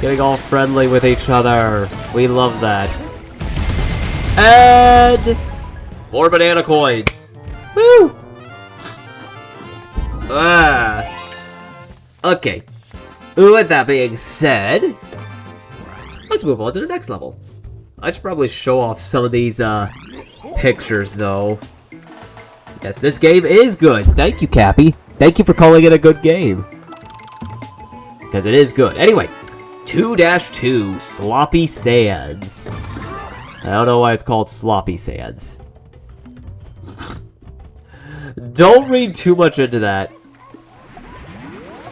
getting all friendly with each other. We love that. And more banana coins. Woo! Okay. With that being said, let's move on to the next level. I should probably show off some of these pictures, though. Yes, this game is good. Thank you, Cappy. Thank you for calling it a good game. Because it is good. Anyway, 2-2, Sloppy Sands. I don't know why it's called Sloppy Sands. Don't read too much into that.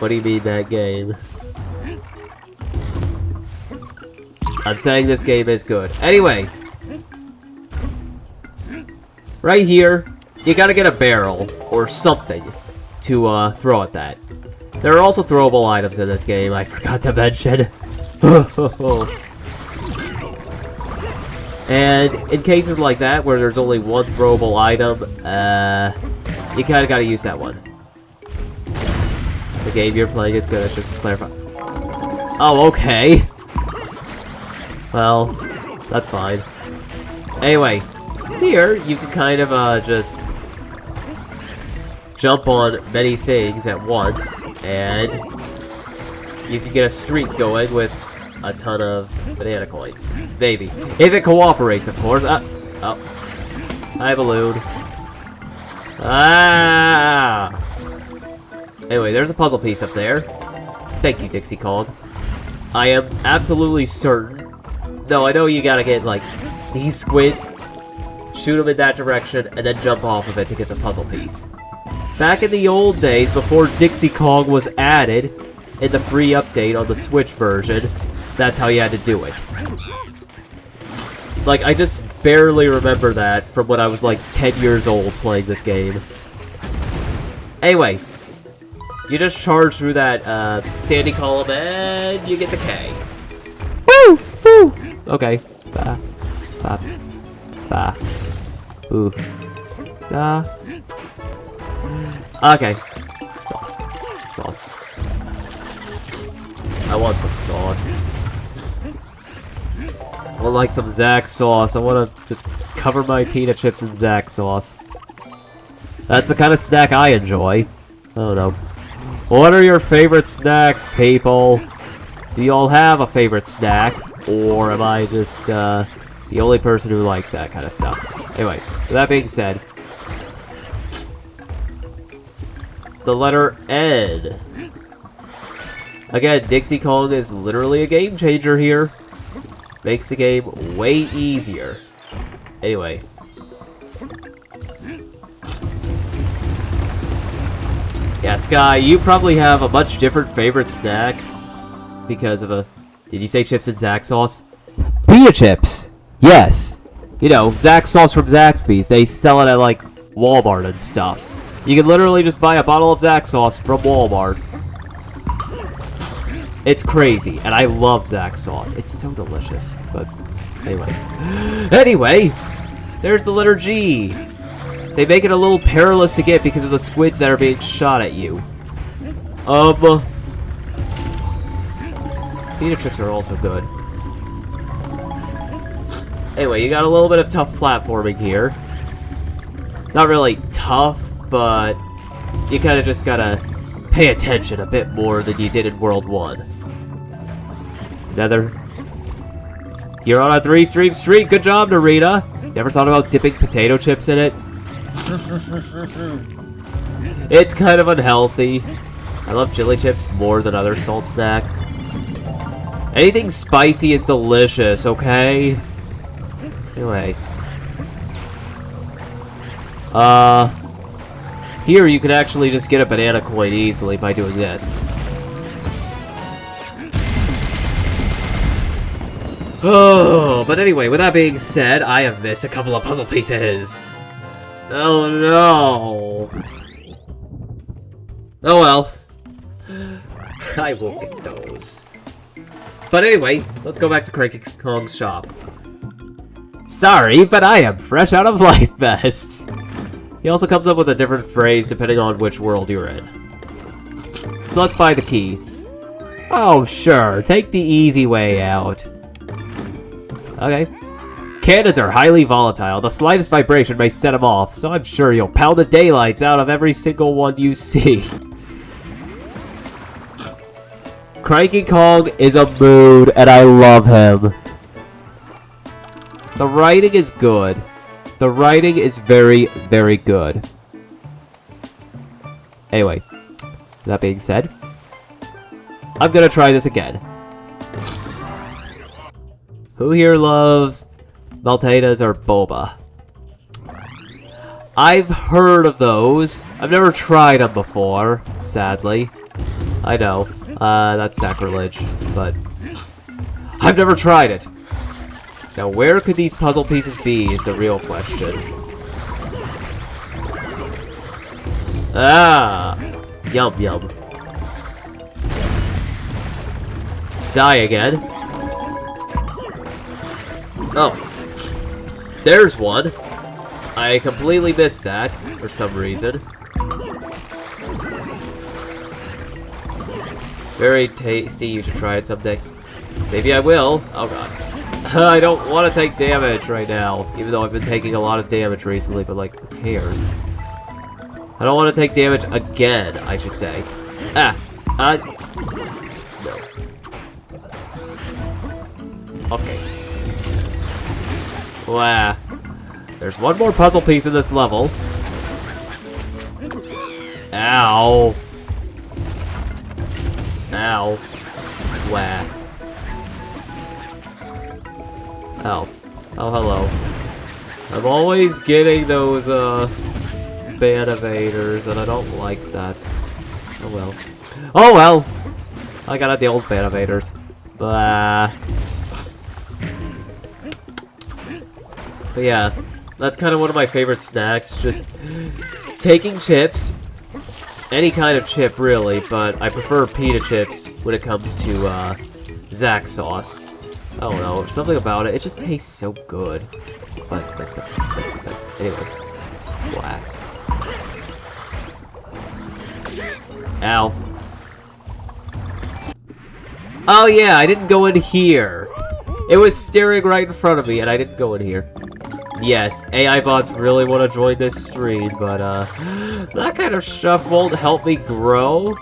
What do you mean, that game? I'm saying this game is good. Anyway. Right here, you gotta get a barrel, or something, to throw at that. There are also throwable items in this game, I forgot to mention. And in cases like that, where there's only one throwable item, you kinda gotta use that one. The game you're playing is good, I should clarify. Oh, okay. Well, that's fine. Anyway, here, you can kind of, just jump on many things at once, and you can get a streak going with a ton of banana coins. Maybe. If it cooperates, of course. Oh. Hi, balloon. Ah! Anyway, there's a puzzle piece up there. Thank you, Dixie Kong. I am absolutely certain. No, I know you gotta get, like, these squids, shoot them in that direction, and then jump off of it to get the puzzle piece. Back in the old days, before Dixie Kong was added in the free update on the Switch version, that's how you had to do it. Like, I just barely remember that from when I was, like, 10 years old playing this game. Anyway, you just charge through that, sandy column, and you get the K. Woo! Woo! Okay. Ba. Ba. Ba. Ooh. Sa. Okay. Sauce. Sauce. I want some sauce. I want like some Zack sauce. I want to just cover my pita chips in Zack sauce. That's the kind of snack I enjoy. I don't know. What are your favorite snacks, people? Do you all have a favorite snack? Or am I just, the only person who likes that kind of stuff? Anyway, with that being said, the letter N. Again, Dixie Kong is literally a game changer here. Makes the game way easier. Anyway. Yeah, Sky, you probably have a much different favorite snack because of a... Did you say chips and Zack sauce? Pita chips! Yes! You know, Zack sauce from Zaxby's. They sell it at, like, Walmart and stuff. You can literally just buy a bottle of Zack sauce from Walmart. It's crazy, and I love Zack sauce. It's so delicious. But, anyway. Anyway! There's the letter G. They make it a little perilous to get because of the squids that are being shot at you. Pita chips are also good. Anyway, you got a little bit of tough platforming here. Not really tough, but you kind of just gotta pay attention a bit more than you did in World 1. Another... You're on a 3-stream streak. Good job, Narita. Never thought about dipping potato chips in it? It's kind of unhealthy. I love chili chips more than other salt snacks. Anything spicy is delicious, okay? Anyway. Here you can actually just get a banana coin easily by doing this. Oh, but anyway, with that being said, I have missed a couple of puzzle pieces. Oh no! Oh well. I will get those. But anyway, let's go back to Cranky Kong's shop. Sorry, but I am fresh out of Life Vest. He also comes up with a different phrase depending on which world you're in. So let's buy the key. Oh, sure. Take the easy way out. Okay. Cannons are highly volatile. The slightest vibration may set them off, so I'm sure you'll pound the daylights out of every single one you see. Cranky Kong is a mood, and I love him. The writing is good. The writing is very, very good. Anyway, that being said, I'm gonna try this again. Who here loves Maltesers or boba? I've heard of those. I've never tried them before, sadly. I know, that's sacrilege, but I've never tried it. Now, where could these puzzle pieces be is the real question. Ah! Yum, yum. Die again. Oh. There's one. I completely missed that, for some reason. Very tasty, you should try it someday. Maybe I will. Oh god. I don't want to take damage right now, even though I've been taking a lot of damage recently, but like, who cares? I don't want to take damage again, I should say. No. Okay. Wow. There's one more puzzle piece in this level. Ow. Ow. Wow. Oh. Oh, hello. I'm always getting those, ban evaders, and I don't like that. Oh well. Oh well! I got the old ban evaders. Blah. But yeah, that's kind of one of my favorite snacks, just taking chips, any kind of chip really, but I prefer pita chips when it comes to, Zack sauce. I don't know, something about it, it just tastes so good. But anyway. Wow. Ow. Oh yeah, I didn't go in here. It was staring right in front of me and I didn't go in here. Yes, AI bots really want to join this stream, but that kind of stuff won't help me grow.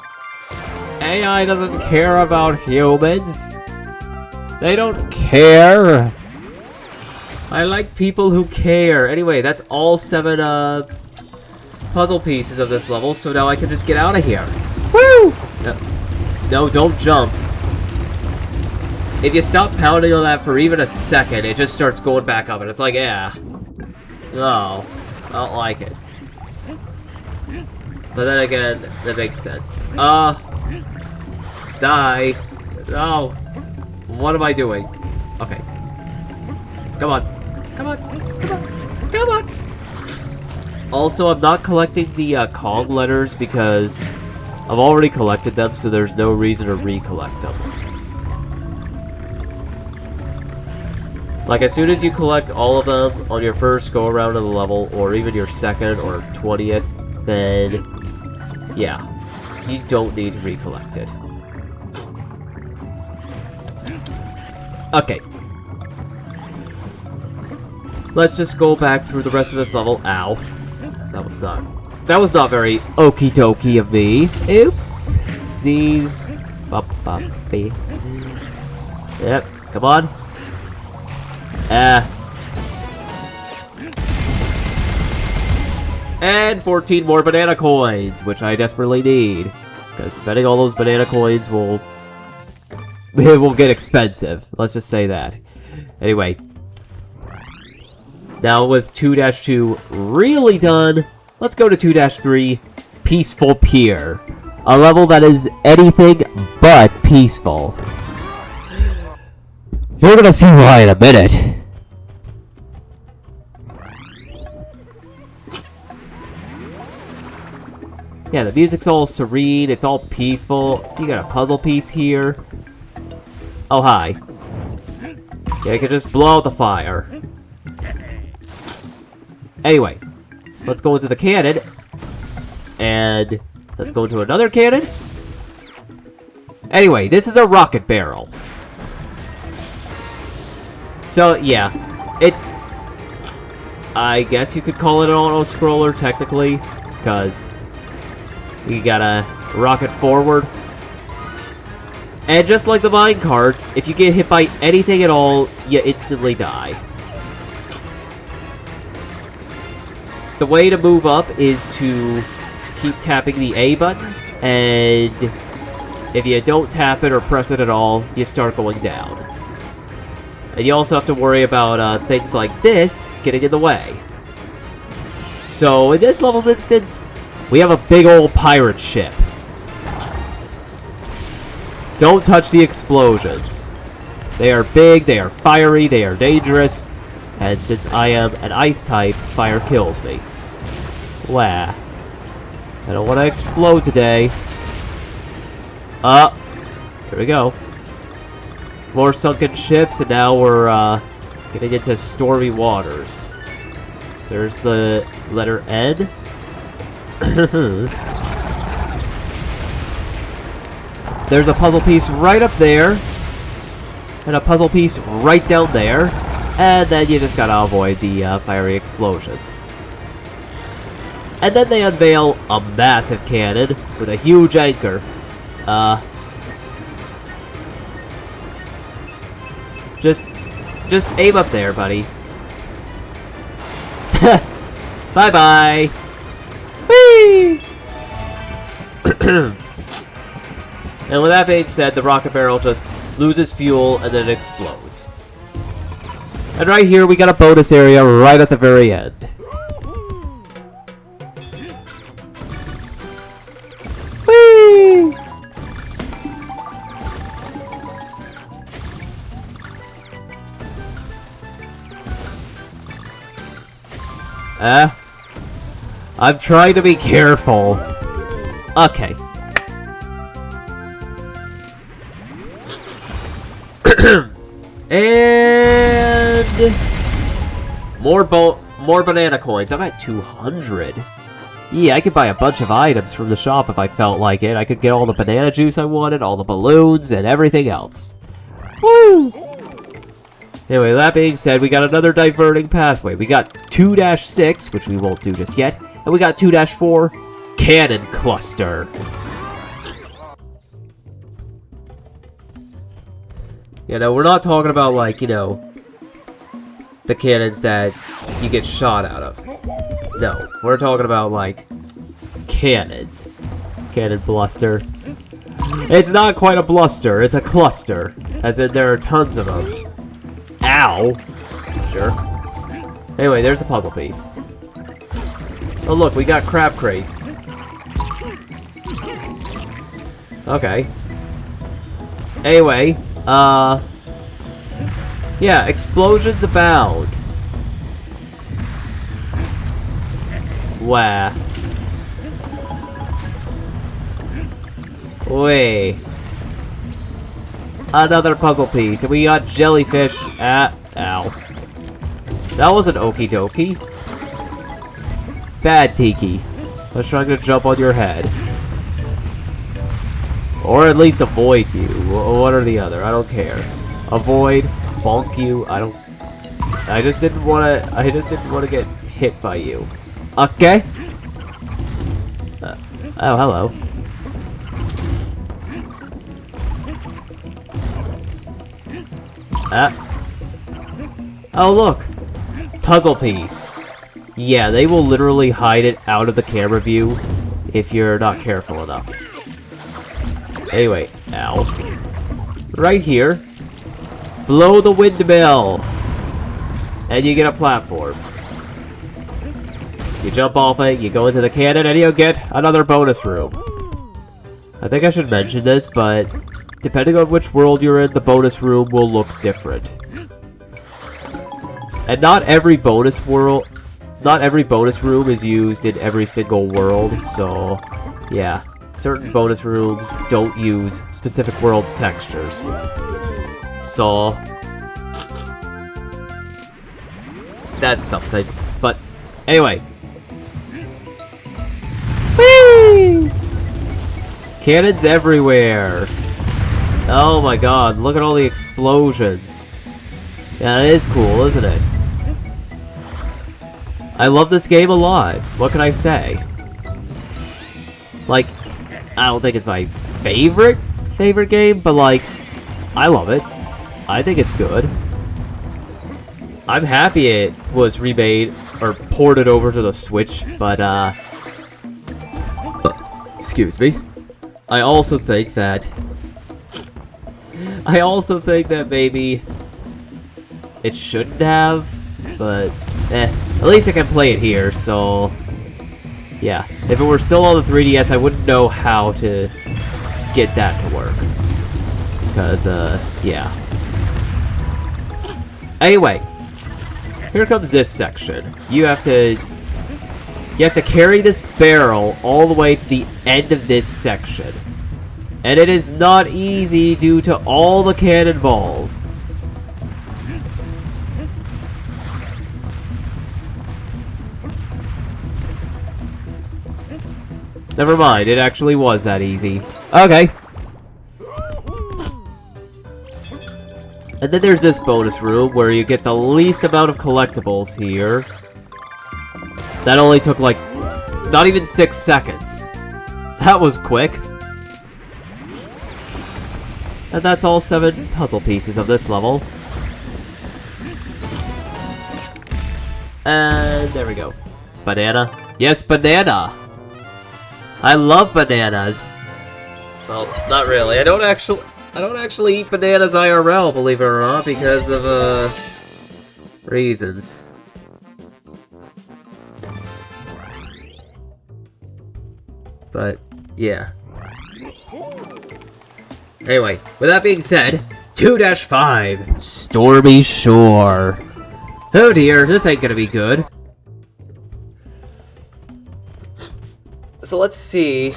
AI doesn't care about humans. They don't care. I like people who care. Anyway, that's all 7 puzzle pieces of this level, so now I can just get out of here. Woo! No, don't jump. If you stop pounding on that for even a second, it just starts going back up, and it's like, yeah. No, I don't like it. But then again, that makes sense. Die. No. What am I doing? Okay. Come on. Come on. Come on. Come on. Also, I'm not collecting the Kong letters because I've already collected them, so there's no reason to recollect them. Like, as soon as you collect all of them on your first go-around of the level, or even your second or 20th, then, yeah, you don't need to recollect it. Okay. Let's just go back through the rest of this level. Ow. That was not very okie dokie of me. Oopsies. Ba-ba-bee. Yep, come on. And 14 more banana coins, which I desperately need. Because spending all those banana coins will get expensive. Let's just say that. Anyway. Now with 2-2 really done, let's go to 2-3, Peaceful Pier. A level that is anything but peaceful. You're gonna see why in a minute. Yeah, the music's all serene, it's all peaceful. You got a puzzle piece here. Oh, hi. Yeah, I could just blow out the fire. Anyway, let's go into the cannon. And let's go into another cannon. Anyway, this is a rocket barrel. So, yeah. It's... I guess you could call it an auto-scroller, technically. Because you gotta rocket forward. And just like the mine carts, if you get hit by anything at all, you instantly die. The way to move up is to keep tapping the A button, and if you don't tap it or press it at all, you start going down. And you also have to worry about things like this getting in the way. So in this level's instance, we have a big old pirate ship. Don't touch the explosions. They are big, they are fiery, they are dangerous, and since I am an ice type, fire kills me. Wah. I don't want to explode today. Here we go. More sunken ships, and now we're getting into stormy waters. There's the letter N. There's a puzzle piece right up there, and a puzzle piece right down there, and then you just gotta avoid the fiery explosions. And then they unveil a massive cannon with a huge anchor. Just aim up there, buddy. Bye-bye! Whee! And with that being said, the rocket barrel just loses fuel and then explodes. And right here, we got a bonus area right at the very end. Whee! I'm trying to be careful. Okay. And more banana coins. I'm at 200. Yeah, I could buy a bunch of items from the shop if I felt like it. I could get all the banana juice I wanted, all the balloons, and everything else. Woo! Anyway, that being said, we got another diverting pathway. We got 2-6, which we won't do just yet, and we got 2-4, Cannon Cluster. You know, we're not talking about, like, you know, the cannons that you get shot out of. No, we're talking about, like, cannons. Cannon bluster. It's not quite a bluster, it's a cluster. As in, there are tons of them. Ow! Sure. Anyway, there's a puzzle piece. Oh look, we got crab crates. Okay. Anyway, yeah, explosions abound. Wah. Wait. Another puzzle piece, and we got jellyfish at... Ow. That wasn't okie dokie. Bad Tiki. I was trying to jump on your head. Or at least avoid you. One or the other, I don't care. Avoid, bonk you, I just didn't want to get hit by you. Okay? Oh, hello. Oh, look! Puzzle piece. Yeah, they will literally hide it out of the camera view if you're not careful enough. Anyway, ow. Right here, blow the windmill, and you get a platform. You jump off it, you go into the cannon, and you get another bonus room. I think I should mention this, but depending on which world you're in, the bonus room will look different. And not every bonus room is used in every single world, so Yeah, certain bonus rooms don't use specific world's textures. So that's something. But anyway. Whee! Cannons everywhere. Oh my god, look at all the explosions. Yeah, it is cool, isn't it? I love this game a lot. What can I say? Like, I don't think it's my favorite game, but like, I love it. I think it's good. I'm happy it was remade or ported over to the Switch, but excuse me. I also think that maybe it shouldn't have, but at least I can play it here, so yeah. If it were still on the 3DS, I wouldn't know how to get that to work. Because, yeah. Anyway, here comes this section. You have to carry this barrel all the way to the end of this section. And it is not easy due to all the cannonballs. Never mind, it actually was that easy. Okay. And then there's this bonus room where you get the least amount of collectibles here. That only took like, not even 6 seconds. That was quick. And that's all 7 puzzle pieces of this level. And there we go. Banana. Yes, banana! I love bananas. Well, not really. I don't actually eat bananas IRL, believe it or not, because of reasons. But yeah. Anyway, with that being said, 2-5 Stormy Shore. Oh dear, this ain't gonna be good. So let's see.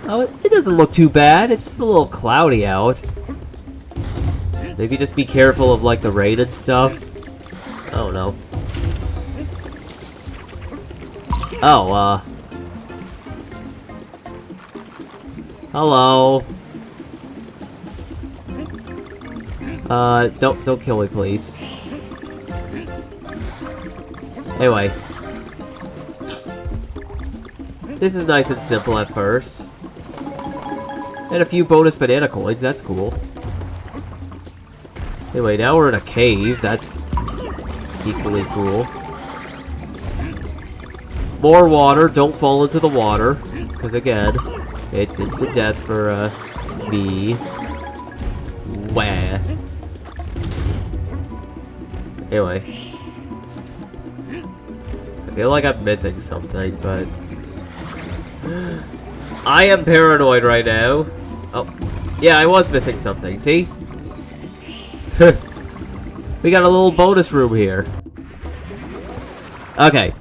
Oh, it doesn't look too bad. It's just a little cloudy out. Maybe just be careful of like the rain and stuff. I don't know. Oh, hello. Don't kill me, please. Anyway. This is nice and simple at first. And a few bonus banana coins, that's cool. Anyway, now we're in a cave, that's equally cool. More water, don't fall into the water. Because again, it's instant death for, me. Wah. Anyway. I feel like I'm missing something, but... I am paranoid right now. Oh, yeah, I was missing something, see? We got a little bonus room here. Okay.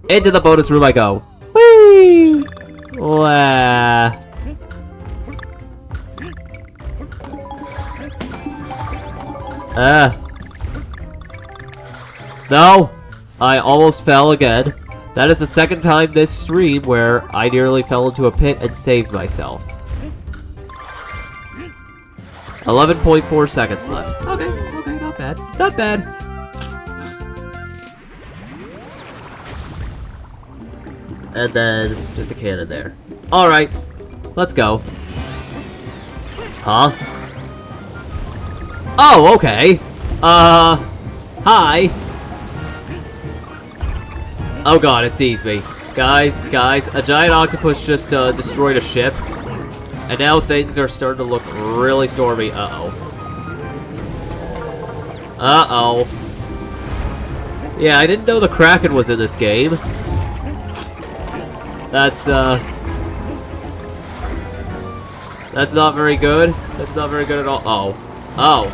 Into the bonus room I go. Whee! Wah. No! I almost fell again. That is the second time this stream where I nearly fell into a pit and saved myself. 11.4 seconds left. Okay, not bad. Not bad. And then just a cannon there. Alright, let's go. Huh? Oh, okay. Hi. Oh god, it sees me. Guys, a giant octopus just destroyed a ship. And now things are starting to look really stormy. Uh-oh. Uh-oh. Yeah, I didn't know the Kraken was in this game. That's not very good. That's not very good at all. Oh. Oh.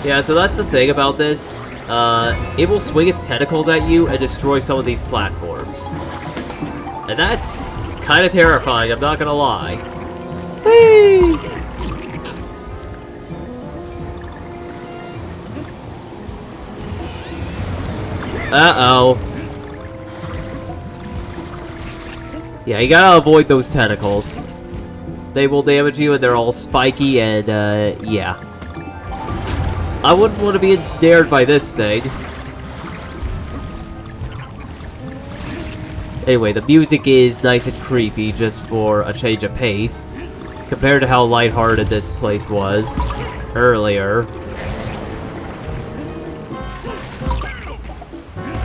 Yeah, so that's the thing about this. it will swing its tentacles at you and destroy some of these platforms. And that's kind of terrifying, I'm not gonna lie. Whee! Uh-oh. Yeah, you gotta avoid those tentacles. They will damage you and they're all spiky and, yeah. I wouldn't want to be ensnared by this thing. Anyway, the music is nice and creepy just for a change of pace, compared to how lighthearted this place was earlier.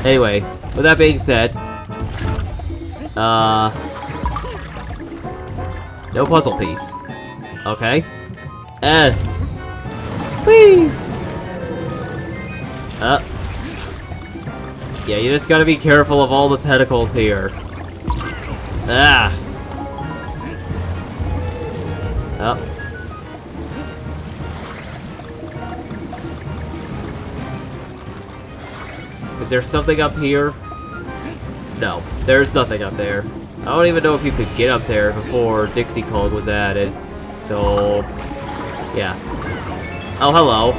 Anyway, with that being said, no puzzle piece. Okay. Whee! Yeah, you just gotta be careful of all the tentacles here. Ah! Oh. Is there something up here? No, there's nothing up there. I don't even know if you could get up there before Dixie Kong was added. So, yeah. Oh, hello.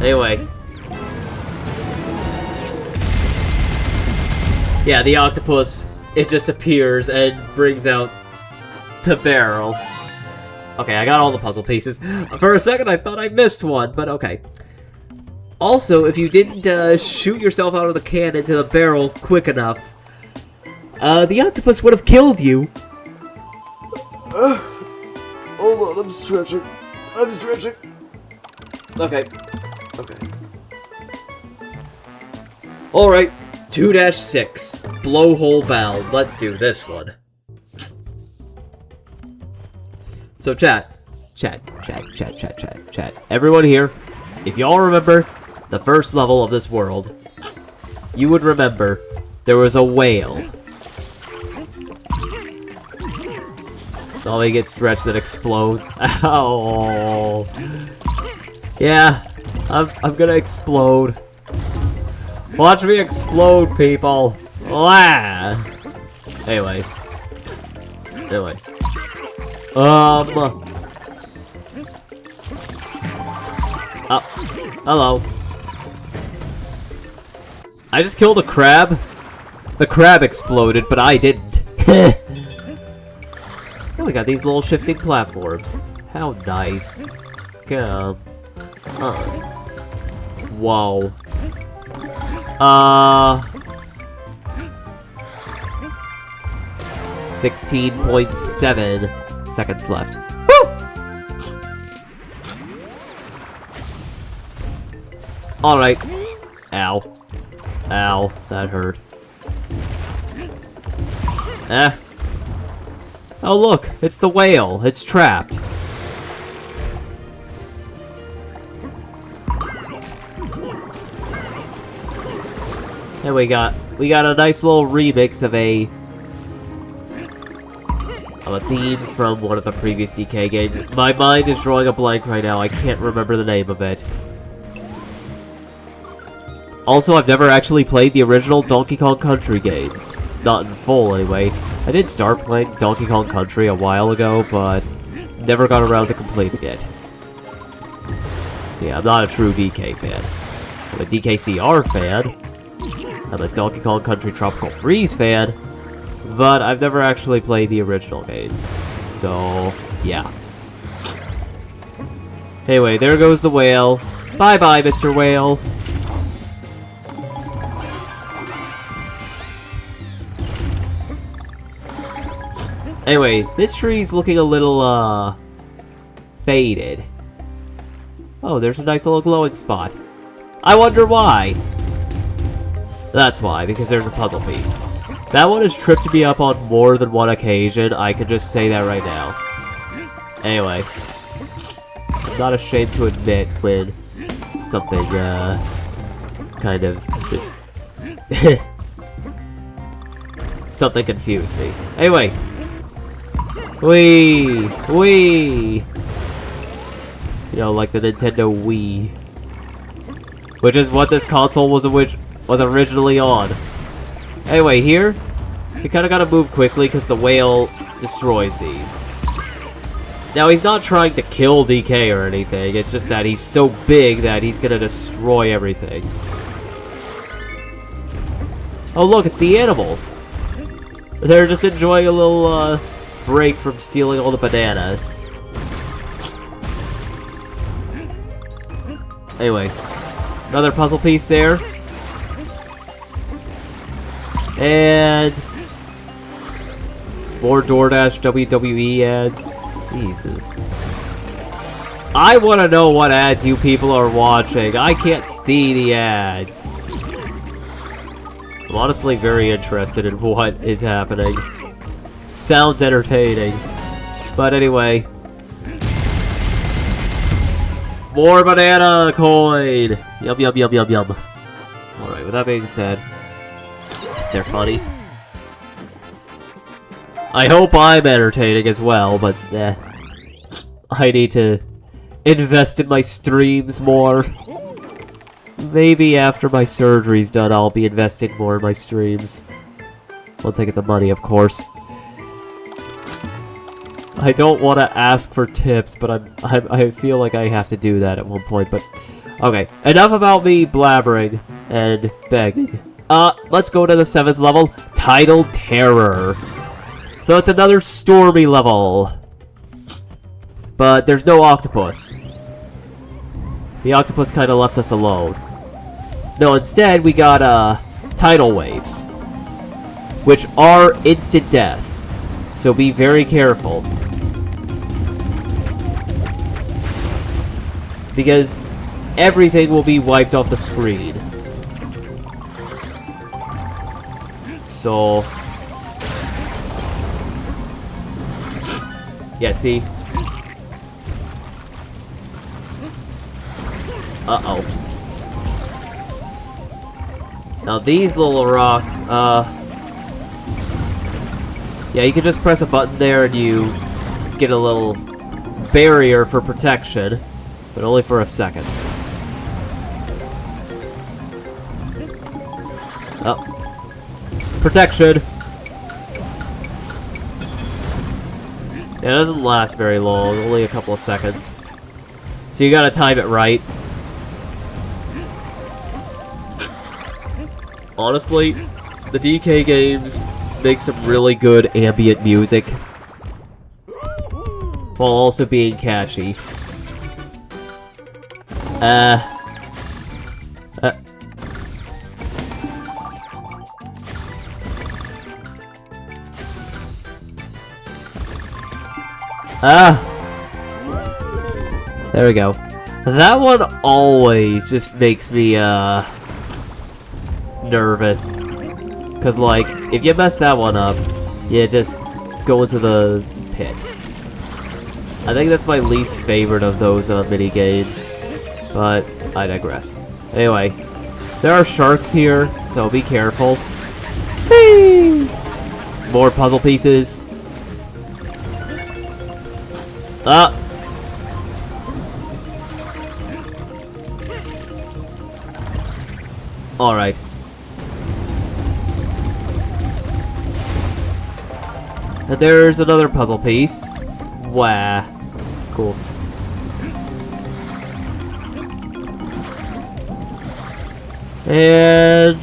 Anyway. Yeah, the octopus, it just appears and brings out the barrel. Okay, I got all the puzzle pieces. For a second, I thought I missed one, but okay. Also, if you didn't shoot yourself out of the can into the barrel quick enough, the octopus would have killed you. Hold on, I'm stretching. I'm stretching. Okay. Okay. Alright, 2-6. Blowhole bound. Let's do this one. So chat. Everyone here, if y'all remember the first level of this world, you would remember there was a whale. Stomach gets stretched and explodes. Ow. Yeah, I'm gonna explode. Watch me explode, people. Wah. Anyway. Oh, hello. I just killed a crab. The crab exploded, but I didn't. Oh, we got these little shifting platforms. How nice. Come. Whoa. 16.7 seconds left. Woo! Alright. Ow. Ow. That hurt. Oh look, it's the whale. It's trapped. And we got a nice little remix of a theme from one of the previous DK games. My mind is drawing a blank right now. I can't remember the name of it. Also, I've never actually played the original Donkey Kong Country games. Not in full, anyway. I did start playing Donkey Kong Country a while ago, but never got around to completing it. So yeah, I'm not a true DK fan. I'm a DKCR fan. I'm a Donkey Kong Country Tropical Freeze fan. But I've never actually played the original games. So, yeah. Anyway, there goes the whale. Bye-bye, Mr. Whale. Anyway, this tree's looking a little, faded. Oh, there's a nice little glowing spot. I wonder why. That's why, because there's a puzzle piece. That one has tripped me up on more than one occasion, I can just say that right now. Anyway. I'm not ashamed to admit when something, kind of just... something confused me. Anyway. Whee! Whee! You know, like the Nintendo Wii. Which is what this console was originally on. Anyway, here, you kind of gotta move quickly because the whale destroys these. Now, he's not trying to kill DK or anything, it's just that he's so big that he's gonna destroy everything. Oh look, it's the animals! They're just enjoying a little, break from stealing all the bananas. Anyway, another puzzle piece there. And more DoorDash WWE ads. Jesus. I want to know what ads you people are watching. I can't see the ads. I'm honestly very interested in what is happening. Sounds entertaining. But anyway. More banana coin! Yum yum yum yum yum. Alright, with that being said, they're funny. I hope I'm entertaining as well, but I need to invest in my streams more. Maybe after my surgery's done, I'll be investing more in my streams. Once I get the money, of course. I don't want to ask for tips, but I feel like I have to do that at one point, but... Okay, enough about me blabbering and begging. Let's go to the 7th level, titled Terror. So it's another stormy level. But there's no octopus. The octopus kind of left us alone. No, instead we got, tidal waves. Which are instant death. So be very careful. Because everything will be wiped off the screen. So... yeah, see? Uh-oh. Now these little rocks, yeah, you can just press a button there and you get a little barrier for protection, but only for a second. Oh. Protection! Yeah, it doesn't last very long, only a couple of seconds. So you gotta time it right. Honestly, the DK games make some really good ambient music, while also being catchy. There we go. That one always just makes me, nervous. Cause, like, if you mess that one up, you just go into the pit. I think that's my least favorite of those, mini games. But, I digress. Anyway, there are sharks here, so be careful. Whee! More puzzle pieces. Alright. And there's another puzzle piece. Wow. Cool. And...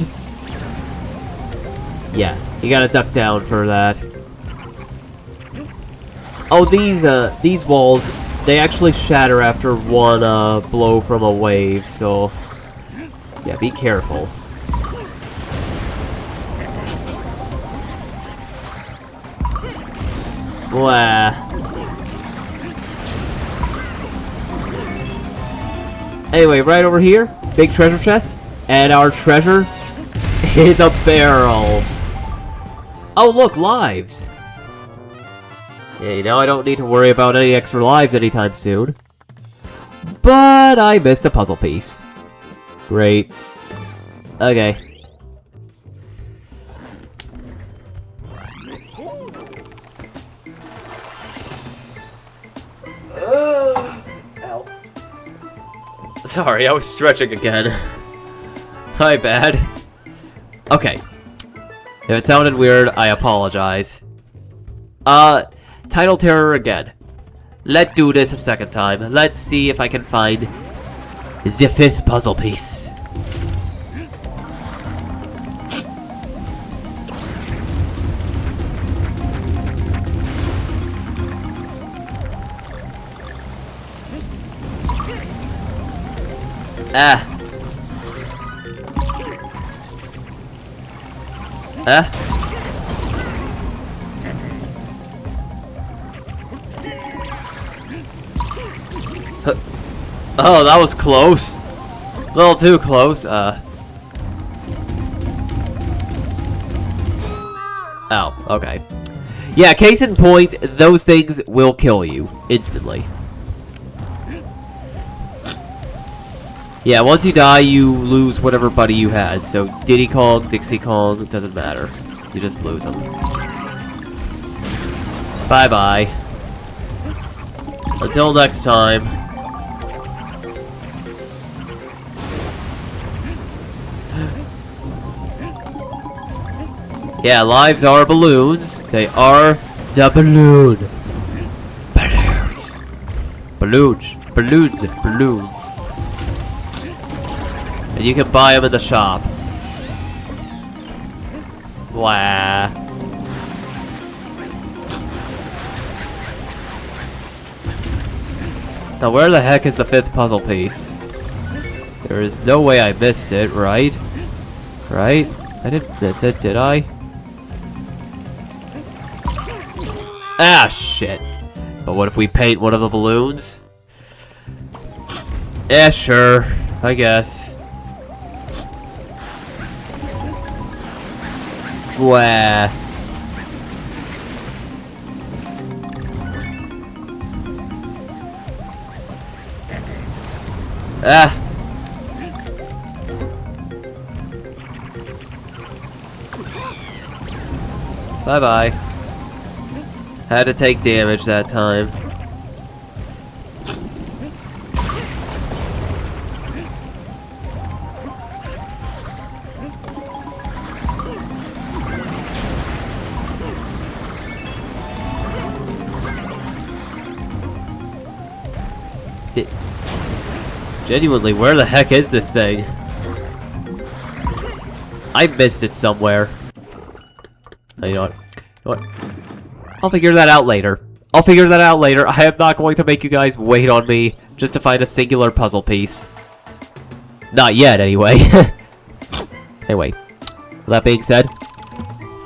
yeah, you gotta duck down for that. Oh, these walls, they actually shatter after one, blow from a wave, so... yeah, be careful. Wow. Anyway, right over here, big treasure chest, and our treasure is a barrel. Oh, look, lives. Yeah, you know, I don't need to worry about any extra lives anytime soon. But I missed a puzzle piece. Great. Okay. Ow. Sorry, I was stretching again. My bad. Okay. If it sounded weird, I apologize. Title terror again. Let's do this a second time. Let's see if I can find the 5th puzzle piece. Ah. Oh, that was close. A little too close. Oh, okay. Yeah, case in point, those things will kill you instantly. Yeah, once you die, you lose whatever buddy you had. So Diddy Kong, Dixie Kong, doesn't matter. You just lose them. Bye-bye. Until next time. Yeah, lives are balloons. They are the balloon. Balloons. Balloons. Balloons. Balloons. And you can buy them in the shop. Wah. Now where the heck is the 5th puzzle piece? There is no way I missed it, right? Right? I didn't miss it, did I? Ah, shit. But what if we paint one of the balloons? Yeah, sure. I guess. Wah. Ah. Bye-bye. Had to take damage that time. Genuinely, where the heck is this thing? I missed it somewhere. Oh, you know what? I'll figure that out later. I am not going to make you guys wait on me just to find a singular puzzle piece. Not yet, anyway. Anyway, with that being said,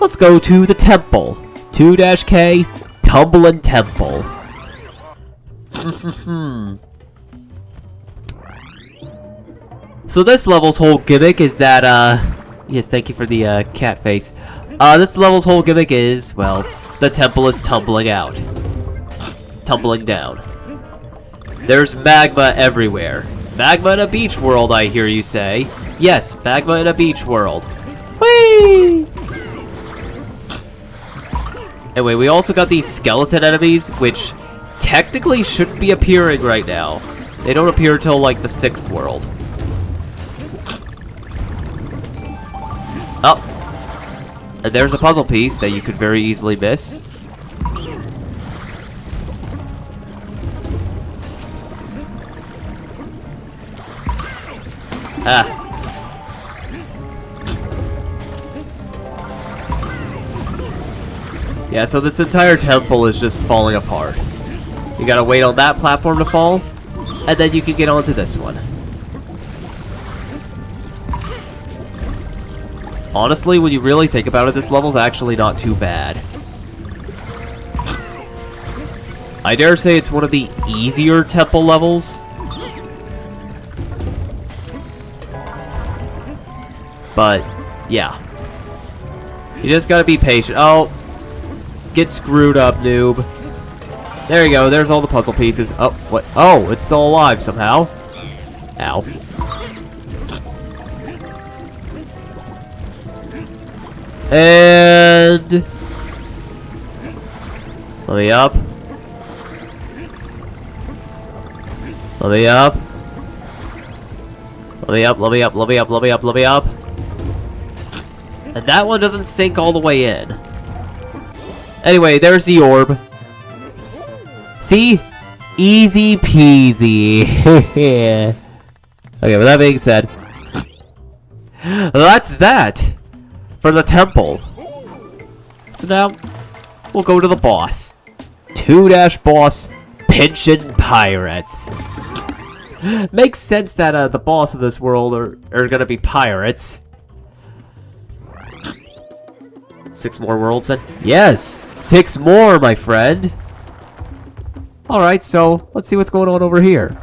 let's go to the temple. 2-K, Tumbling Temple. So this level's whole gimmick is that, yes, thank you for the, cat face. This level's whole gimmick is, well, the temple is tumbling out. Tumbling down. There's magma everywhere. Magma in a beach world, I hear you say. Yes, magma in a beach world. Whee! Anyway, we also got these skeleton enemies, which technically shouldn't be appearing right now. They don't appear until, like, the 6th world. Oh! And there's a puzzle piece that you could very easily miss. Ah. Yeah, so this entire temple is just falling apart. You gotta wait on that platform to fall, and then you can get onto this one. Honestly, when you really think about it, this level's actually not too bad. I dare say it's one of the easier temple levels. But, yeah. You just gotta be patient. Oh! Get screwed up, noob. There you go, there's all the puzzle pieces. Oh, what? Oh, it's still alive somehow. Ow. And... let me up. Let me up. Let me up, let me up, let me up, let me up, let me up. And that one doesn't sink all the way in. Anyway, there's the orb. See? Easy peasy. Okay, with that being said, that's that for the temple. So now, we'll go to the boss. 2-boss, Pinchin' Pirates. Makes sense that the boss of this world are gonna be pirates. 6 more worlds then? Yes! 6 more, my friend! Alright, so let's see what's going on over here.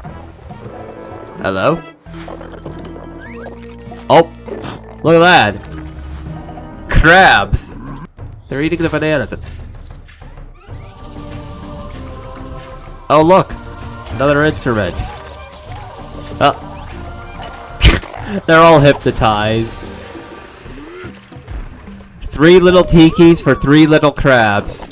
Hello? Oh! Look at that! Crabs! They're eating the bananas. Oh, look! Another instrument. Oh. They're all hypnotized. 3 little tikis for 3 little crabs.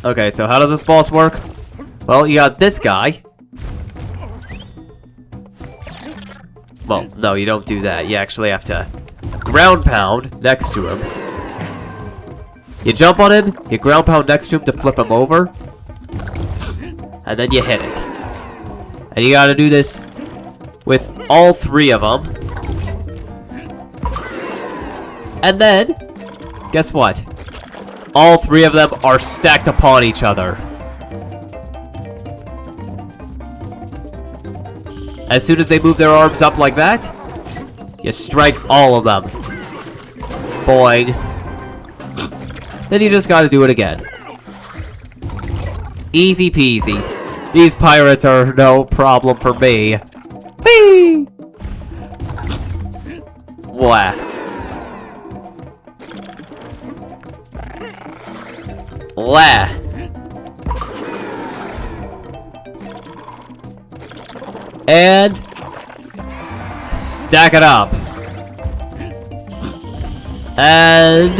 Okay, so how does this boss work? Well, you got this guy. Well, no, you don't do that. You actually have to ground pound next to him. You jump on him, you ground pound next to him to flip him over. And then you hit it. And you gotta do this with all 3 of them. And then, guess what? All 3 of them are stacked upon each other. As soon as they move their arms up like that, you strike all of them. Boing. Then you just gotta do it again. Easy peasy. These pirates are no problem for me. Whee! Wah. Wah. And stack it up. And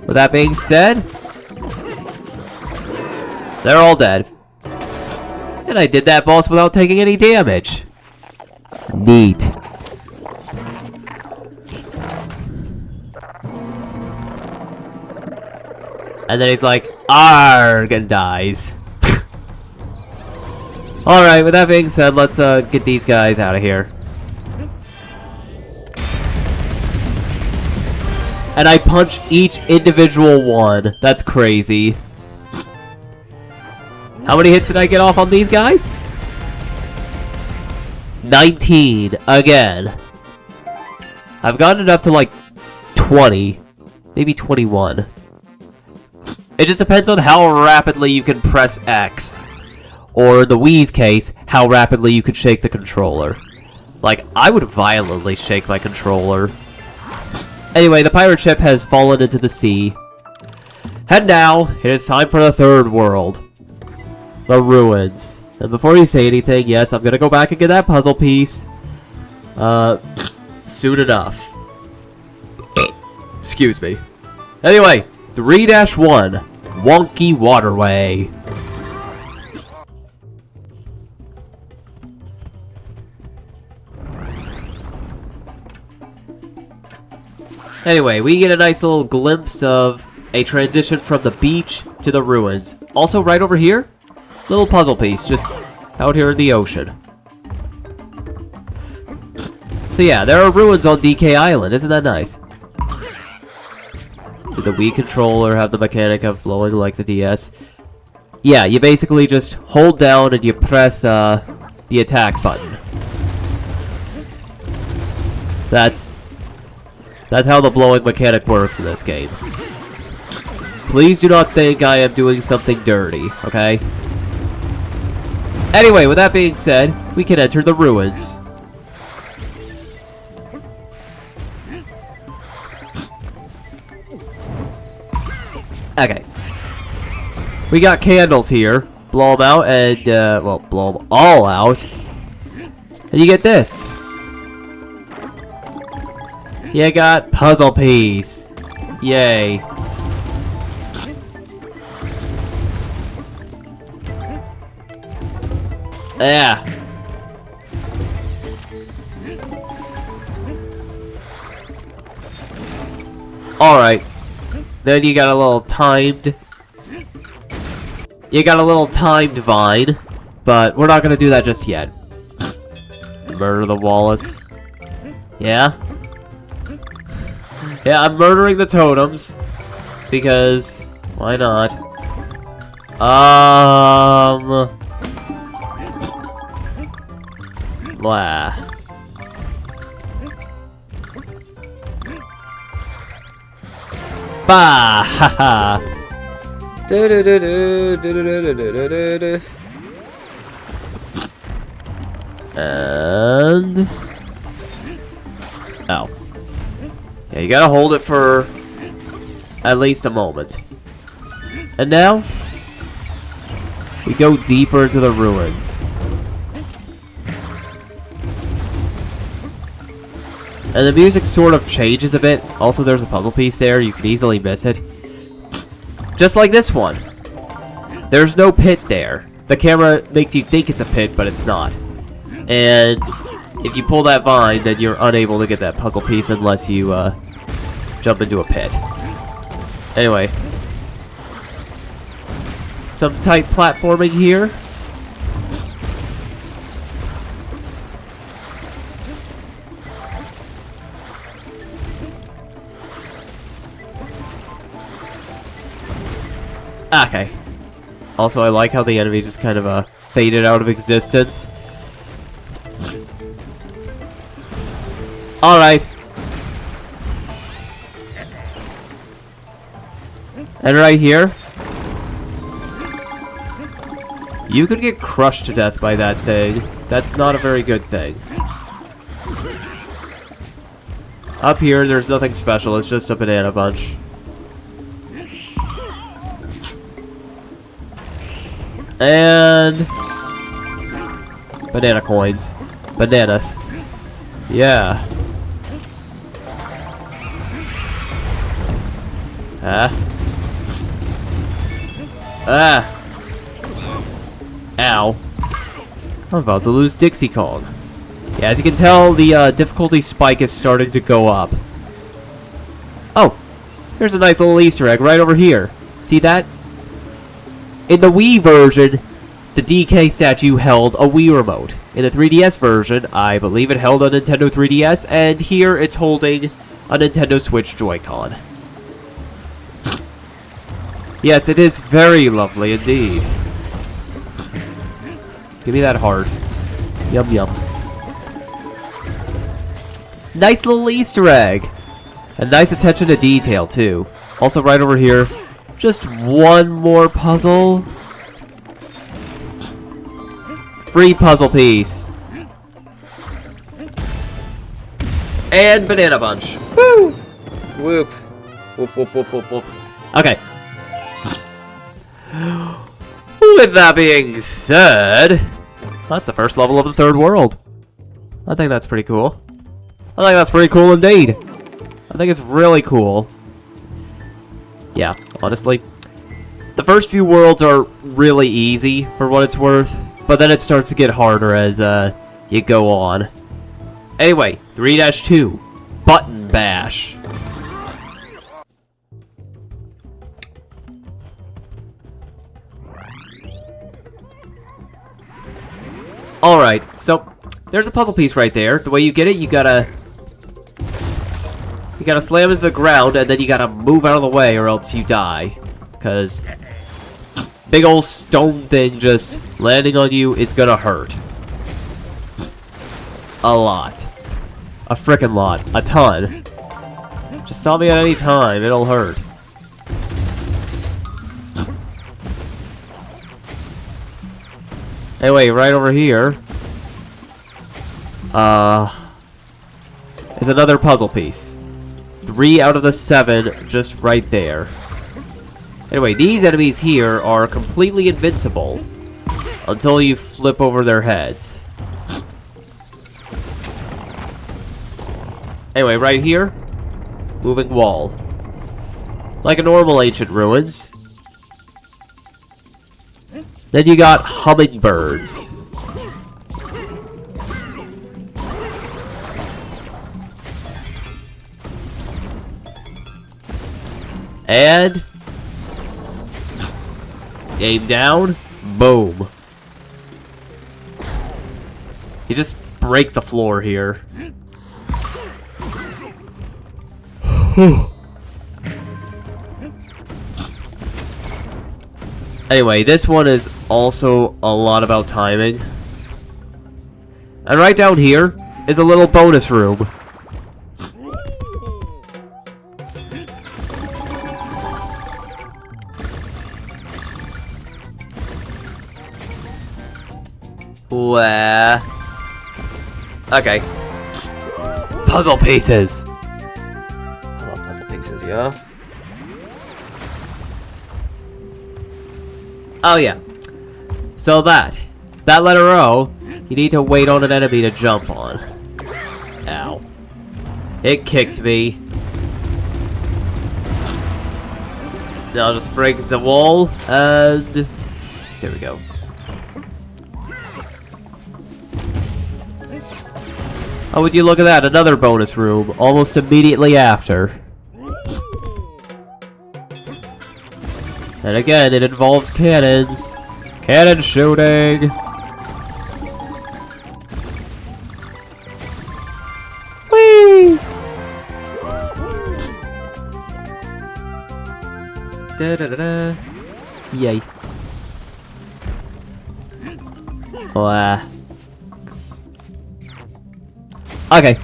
with that being said, they're all dead. And I did that boss without taking any damage. Neat. And then he's like, arg, and dies. Alright, with that being said, let's get these guys out of here. And I punch each individual one. That's crazy. How many hits did I get off on these guys? 19, again. I've gotten it up to like 20, maybe 21. It just depends on how rapidly you can press X. Or in the Wii's case, how rapidly you can shake the controller. Like, I would violently shake my controller. Anyway, the pirate ship has fallen into the sea. And now, it is time for the 3rd world. The ruins. And before you say anything, yes, I'm gonna go back and get that puzzle piece. Soon enough. Excuse me. Anyway, 3-1, Wonky Waterway. Anyway, we get a nice little glimpse of a transition from the beach to the ruins. Also, right over here, little puzzle piece, just out here in the ocean. So yeah, there are ruins on DK Island. Isn't that nice? Did the Wii controller have the mechanic of blowing like the DS? Yeah, you basically just hold down and you press the attack button. That's how the blowing mechanic works in this game. Please do not think I am doing something dirty, okay? Anyway, with that being said, we can enter the ruins. Okay. We got candles here. Blow them out and, well, blow them all out. And you get this. You got puzzle piece. Yay. Yeah. Alright. Then you got a little timed... You got a little timed vine. But we're not gonna do that just yet. Murder the Wallace. Yeah? Yeah, I'm murdering the totems. Because... why not? Blah. Bah! Haha! And... oh. Yeah, you gotta hold it for at least a moment. And now, we go deeper into the ruins. And the music sort of changes a bit. Also, there's a puzzle piece there. You can easily miss it. Just like this one. There's no pit there. The camera makes you think it's a pit, but it's not. And if you pull that vine, then you're unable to get that puzzle piece unless you jump into a pit. Anyway. Some tight platforming here. Okay. Also, I like how the enemies just kind of faded out of existence. Alright. And right here, you could get crushed to death by that thing. That's not a very good thing. Up here, there's nothing special. It's just a banana bunch. And... banana coins. Bananas. Yeah. Ah. Ow. I'm about to lose Dixie Kong. Yeah, as you can tell, the difficulty spike is starting to go up. Oh, there's a nice little Easter egg right over here. See that? In the Wii version, the DK statue held a Wii remote. In the 3DS version, I believe it held a Nintendo 3DS, and here it's holding a Nintendo Switch Joy-Con. Yes, it is very lovely indeed. Give me that heart. Yum yum. Nice little Easter egg! And nice attention to detail, too. Also, right over here, just one more puzzle. Free puzzle piece. And banana bunch. Woo! Whoop. Whoop, whoop, whoop, whoop, whoop. Okay. With that being said, that's the first level of the third world. I think that's pretty cool. I think that's pretty cool indeed. I think it's really cool. Yeah, honestly. The first few worlds are really easy for what it's worth, but then it starts to get harder as you go on. Anyway, 3-2, Button Bash. Alright, so there's a puzzle piece right there. The way you get it, you gotta slam into the ground, and then you gotta move out of the way or else you die. Because big old stone thing just landing on you is gonna hurt. A lot. A frickin' lot. A ton. Just stop me at any time, it'll hurt. Anyway, right over here, is another puzzle piece. 3 out of the 7 just right there. Anyway, these enemies here are completely invincible until you flip over their heads. Anyway, right here, moving wall. Like a normal ancient ruins. Then you got hummingbirds. And aim down. Boom. You just break the floor here. Anyway, this one is also a lot about timing. And right down here is a little bonus room. Okay. Puzzle pieces. I love puzzle pieces, yeah. Oh yeah. So that letter O, you need to wait on an enemy to jump on. Ow. It kicked me. Now just break the wall, and there we go. Oh, would you look at that? Another bonus room, almost immediately after. And again, it involves cannons. Cannon shooting! Whee! Da-da-da-da. Yay. Wow. Okay.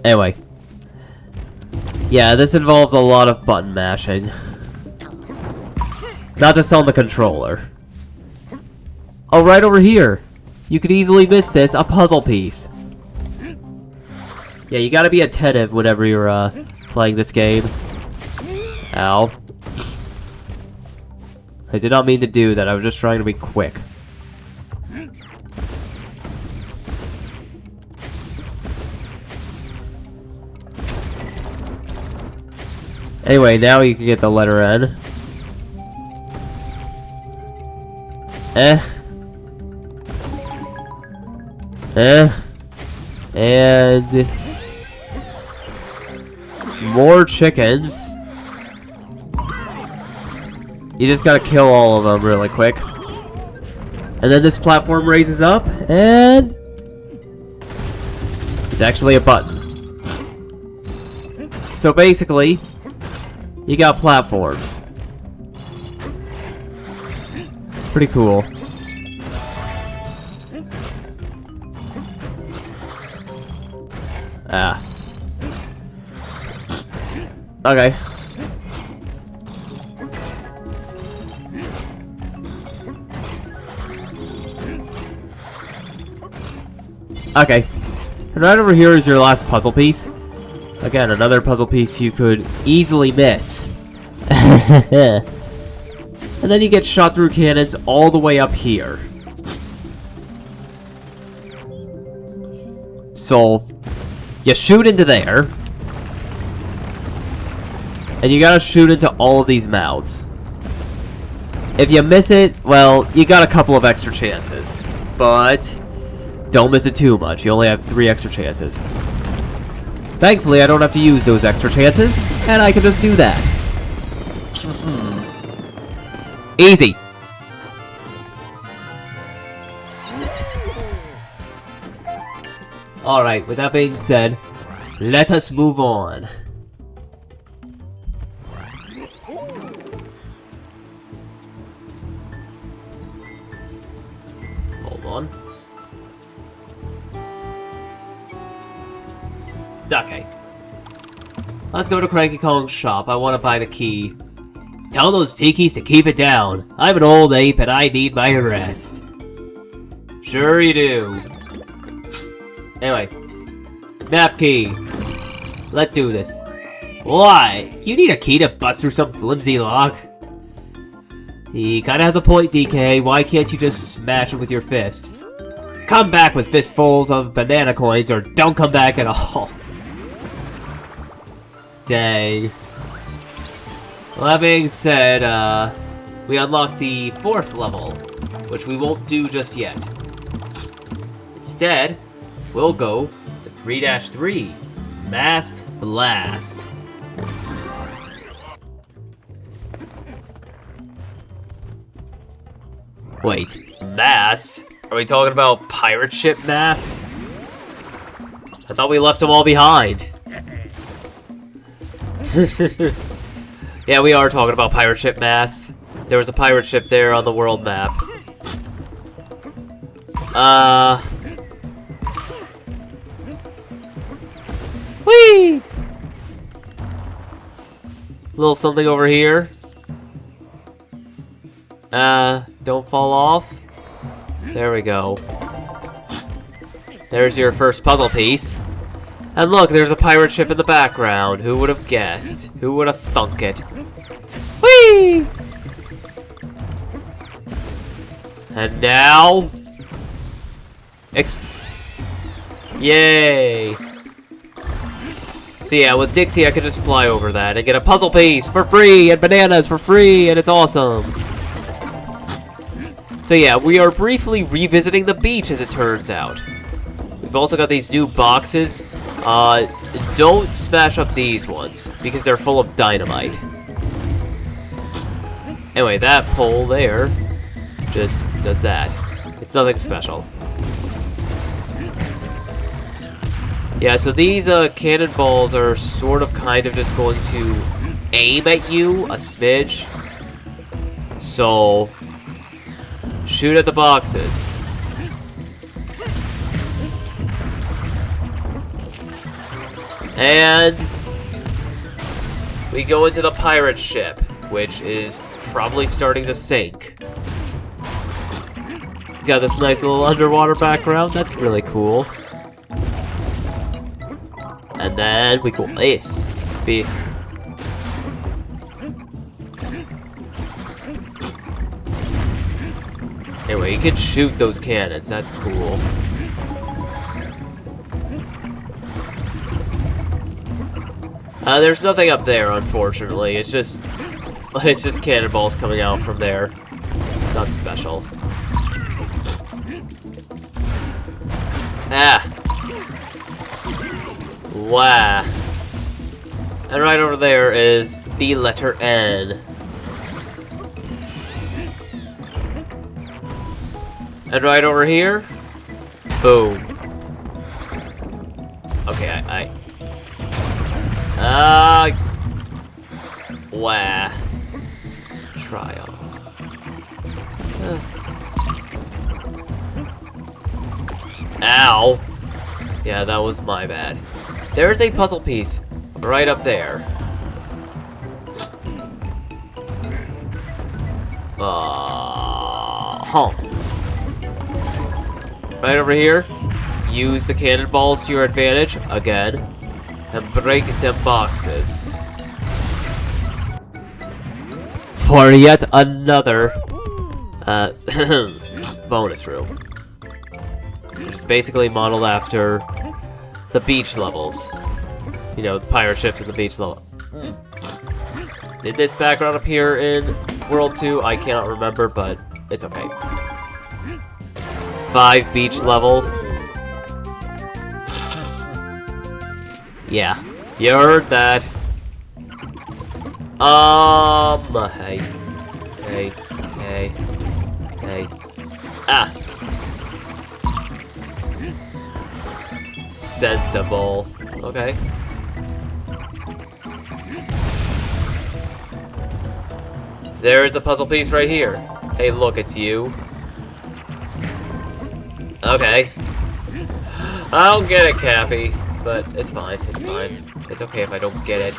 Anyway. Yeah, this involves a lot of button mashing. Not just on the controller. Oh, right over here. You could easily miss this, a puzzle piece. Yeah, you gotta be attentive whenever you're, playing this game. Ow. I did not mean to do that, I was just trying to be quick. Anyway, now you can get the letter N. And more chickens. You just gotta kill all of them really quick. And then this platform raises up, and it's actually a button. So basically, you got platforms. Pretty cool. Ah. Okay. Okay. And right over here is your last puzzle piece. Again, another puzzle piece you could easily miss. And then you get shot through cannons all the way up here. So, you shoot into there. And you gotta shoot into all of these mouths. If you miss it, well, you got a couple of extra chances. But don't miss it too much. You only have 3 extra chances. Thankfully, I don't have to use those extra chances, and I can just do that. Easy. Alright, with that being said, let us move on. Hold on. Okay. Let's go to Cranky Kong's shop. I want to buy the key. Tell those tikis to keep it down. I'm an old ape and I need my rest. Sure you do. Anyway. Map key. Let's do this. Why? You need a key to bust through some flimsy lock? He kinda has a point, DK. Why can't you just smash it with your fist? Come back with fistfuls of banana coins or don't come back at all. Dang. Well, that being said, we unlocked the 4th level, which we won't do just yet. Instead, we'll go to 3-3. Mast Blast. Wait, masts? Are we talking about pirate ship masts? I thought we left them all behind. Yeah, we are talking about pirate ship masts. There was a pirate ship there on the world map. Whee! Little something over here. Don't fall off. There we go. There's your first puzzle piece. And look, there's a pirate ship in the background. Who would have guessed? Who would have thunk it? Whee! And now... Yay! So yeah, with Dixie I could just fly over that and get a puzzle piece for free and bananas for free, and it's awesome! So yeah, we are briefly revisiting the beach, as it turns out. We've also got these new boxes. Don't smash up these ones, because they're full of dynamite. Anyway, that pole there just does that. It's nothing special. Yeah, so these cannonballs are sort of kind of just going to aim at you a smidge. So, shoot at the boxes. And we go into the pirate ship, which is probably starting to sink. Got this nice little underwater background. That's really cool. And then we go ace. B. Anyway, you can shoot those cannons. That's cool. There's nothing up there, unfortunately. It's just cannonballs coming out from there. Not special. Ah. Wow. And right over there is the letter N. And right over here, boom. Okay, wow. Trial. Ow. Yeah, that was my bad. There's a puzzle piece right up there. Right over here. Use the cannonballs to your advantage again. And break them boxes. For yet another bonus room. It's basically modeled after the beach levels. You know, the pirate ships at the beach level. Did this background appear in World 2? I cannot remember, but it's okay. 5 beach level. Yeah, you heard that. Hey. Ah. Sensible. Okay. There is a puzzle piece right here. Hey, look, it's you. Okay. I don't get it, Cappy, but it's fine. It's fine. It's okay if I don't get it.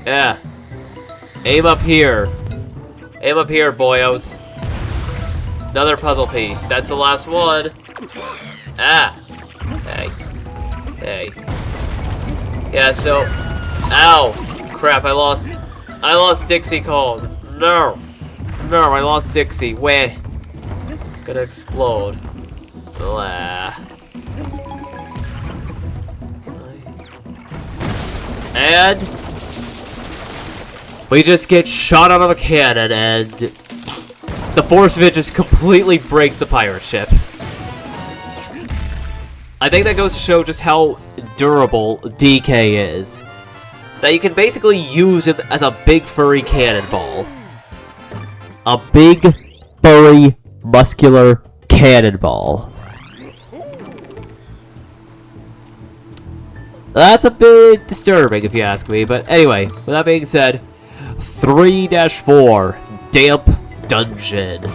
Yeah. Aim up here. Aim up here, boyos. Another puzzle piece. That's the last one. Ah. Hey. Yeah, so... Ow. Crap, I lost Dixie Kong. No, I lost Dixie. Where? Gonna explode. Blah. And... we just get shot out of a cannon, and the force of it just completely breaks the pirate ship. I think that goes to show just how durable DK is. That you can basically use him as a big furry cannonball. A big, furry, muscular cannonball. That's a bit disturbing if you ask me, but anyway, with that being said, 3-4, Damp Dungeon.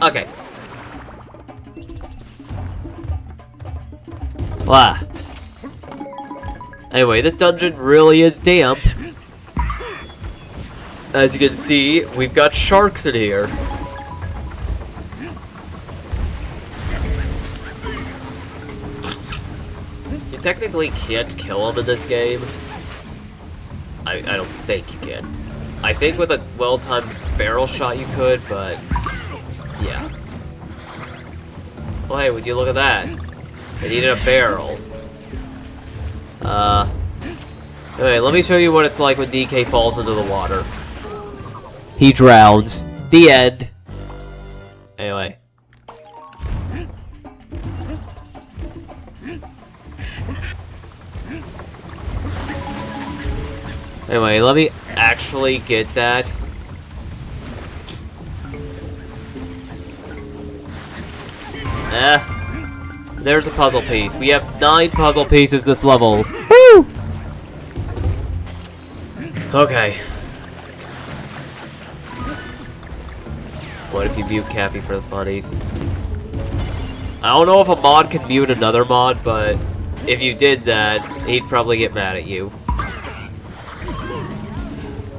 Okay. Wow. Anyway, this dungeon really is damp. As you can see, we've got sharks in here. You technically can't kill them in this game. I don't think you can. I think with a well-timed barrel shot you could, but yeah. Oh hey, would you look at that? I needed a barrel. Anyway, let me show you what it's like when DK falls into the water. He drowns. The end. Anyway. Anyway, let me actually get that. There's a puzzle piece. We have 9 puzzle pieces this level. Woo! Okay. What if you mute Cappy for the funnies? I don't know if a mod can mute another mod, but if you did that, he'd probably get mad at you.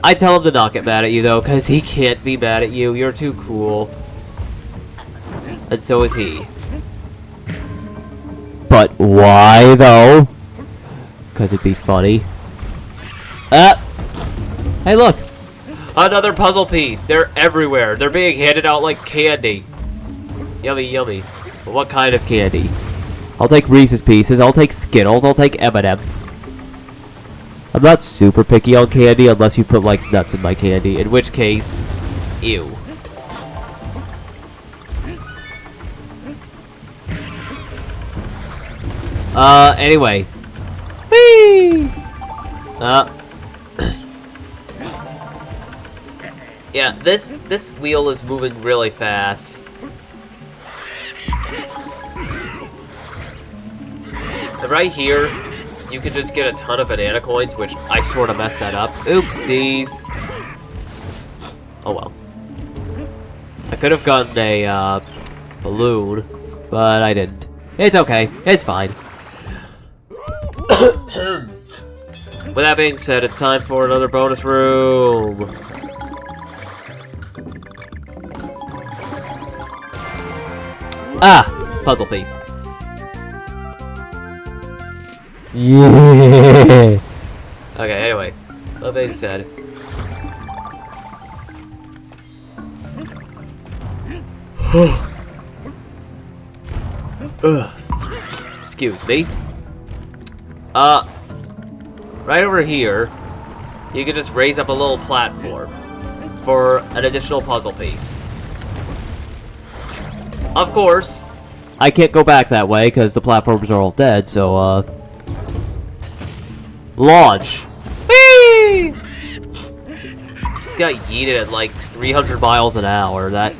I tell him to not get mad at you, though, because he can't be mad at you. You're too cool. And so is he. But why, though? Because it'd be funny. Hey, look! Another puzzle piece! They're everywhere! They're being handed out like candy! Yummy, yummy. But what kind of candy? I'll take Reese's Pieces, I'll take Skittles, I'll take M&M's. I'm not super picky on candy unless you put, like, nuts in my candy, in which case, ew. Anyway. Whee! Yeah, this wheel is moving really fast. And right here, you can just get a ton of banana coins, which I sort of messed that up. Oopsies. Oh well. I could have gotten a, balloon, but I didn't. It's okay. It's fine. With that being said, it's time for another bonus room. Ah! Puzzle piece. Yeah! Okay, anyway. That being said. Excuse me. Right over here, you can just raise up a little platform for an additional puzzle piece. Of course, I can't go back that way because the platforms are all dead, so, launch! Whee! Just got yeeted at like 300 miles an hour. That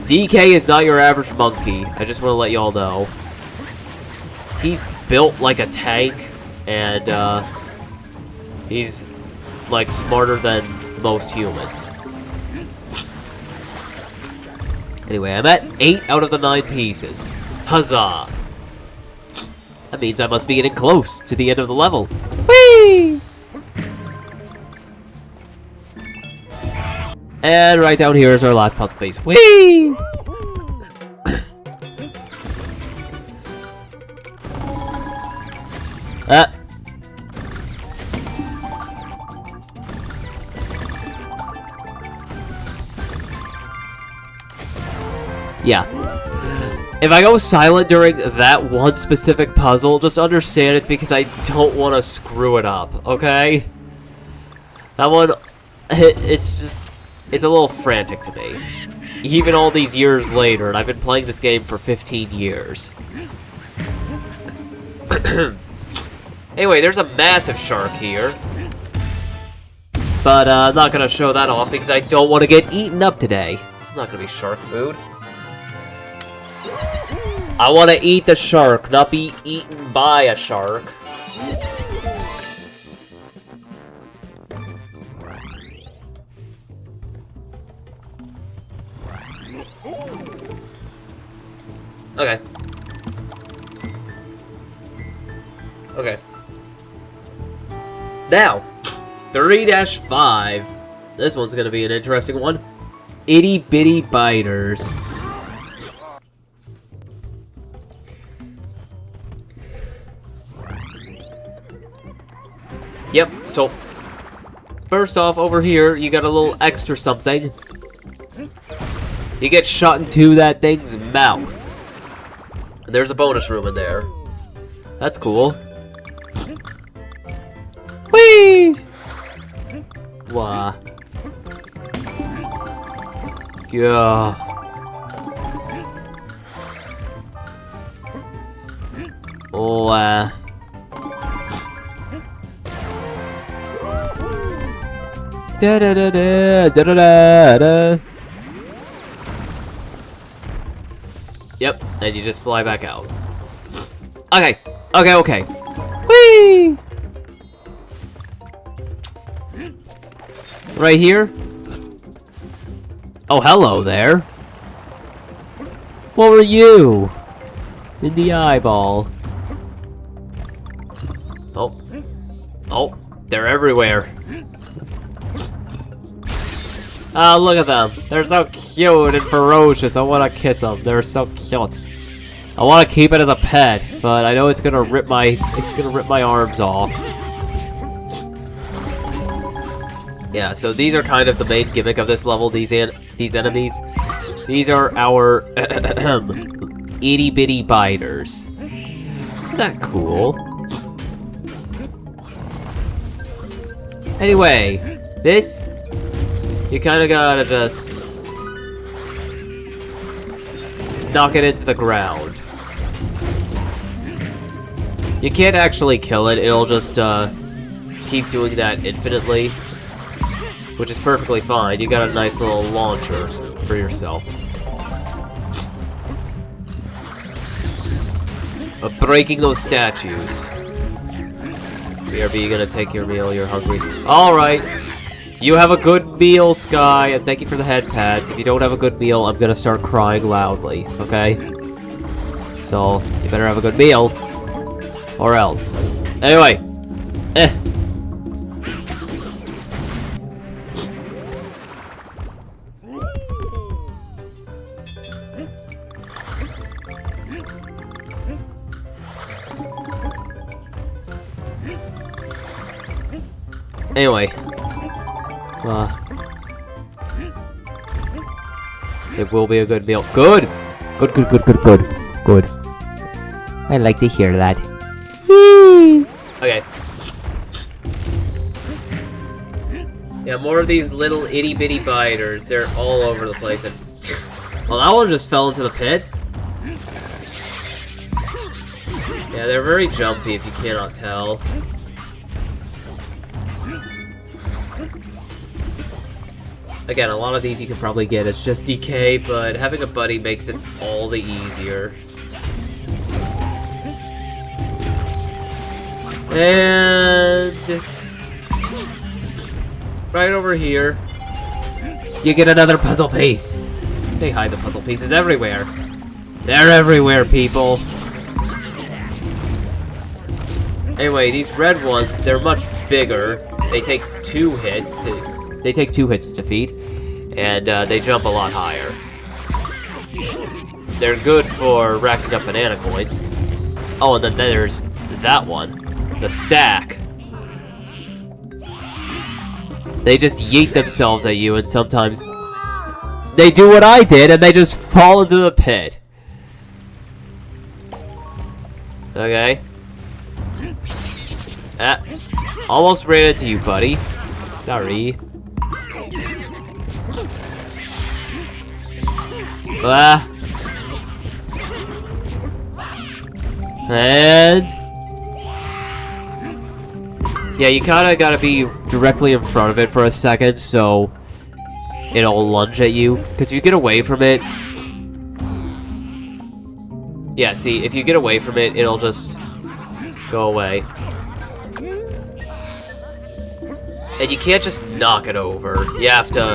DK is not your average monkey. I just want to let y'all know. He's built like a tank, and, he's, like, smarter than most humans. Anyway, I'm at 8 out of the 9 pieces. Huzzah! That means I must be getting close to the end of the level. Whee! And right down here is our last puzzle piece. Whee! Yeah. If I go silent during that one specific puzzle, just understand it's because I don't want to screw it up, okay? That one, it's a little frantic to me. Even all these years later, and I've been playing this game for 15 years. Anyway, there's a massive shark here. But I'm not gonna show that off because I don't want to get eaten up today. It's not gonna be shark food. I want to eat the shark, not be eaten by a shark. Okay. Okay. Now, 3-5. This one's gonna be an interesting one. Itty bitty biters. Yep, so first off, over here, you got a little extra something. You get shot into that thing's mouth. And there's a bonus room in there. That's cool. Whee! Wah. Yeah. Oh, da da da da da da da. Yep, and you just fly back out. Okay, okay, okay. Whee! Right here. Oh, hello there. What were you? In the eyeball. Oh. Oh, they're everywhere. Oh, look at them. They're so cute and ferocious. I want to kiss them. They're so cute. I want to keep it as a pet, but I know it's gonna rip my arms off. Yeah, so these are kind of the main gimmick of this level. These enemies. These are our itty bitty biters. Isn't that cool? Anyway, this. You kind of gotta just knock it into the ground. You can't actually kill it, it'll just keep doing that infinitely, which is perfectly fine. You got a nice little launcher for yourself. But breaking those statues. BRB, you gonna take your meal, you're hungry. Alright. You have a good meal, Sky, and thank you for the head pads. If you don't have a good meal, I'm gonna start crying loudly, okay? So, you better have a good meal, or else. Anyway, Anyway. It will be a good meal. Good! Good, good, good, good, good. Good. I like to hear that. Okay. Yeah, more of these little itty bitty biters. They're all over the place. And well, that one just fell into the pit. Yeah, they're very jumpy if you cannot tell. Again, a lot of these you can probably get as just DK, but having a buddy makes it all the easier. And right over here, you get another puzzle piece. They hide the puzzle pieces everywhere. They're everywhere, people. Anyway, these red ones, they're much bigger. They take 2 hits to defeat, and they jump a lot higher. They're good for racking up banana coins. Oh, and then there's that one, the stack. They just yeet themselves at you, and sometimes they do what I did, and they just fall into the pit. Okay. Almost ran into you, buddy. Sorry. Ah. And... yeah, you kinda gotta be directly in front of it for a second, so it'll lunge at you. Because if you get away from it... yeah, see, if you get away from it, it'll just go away. And you can't just knock it over. You have to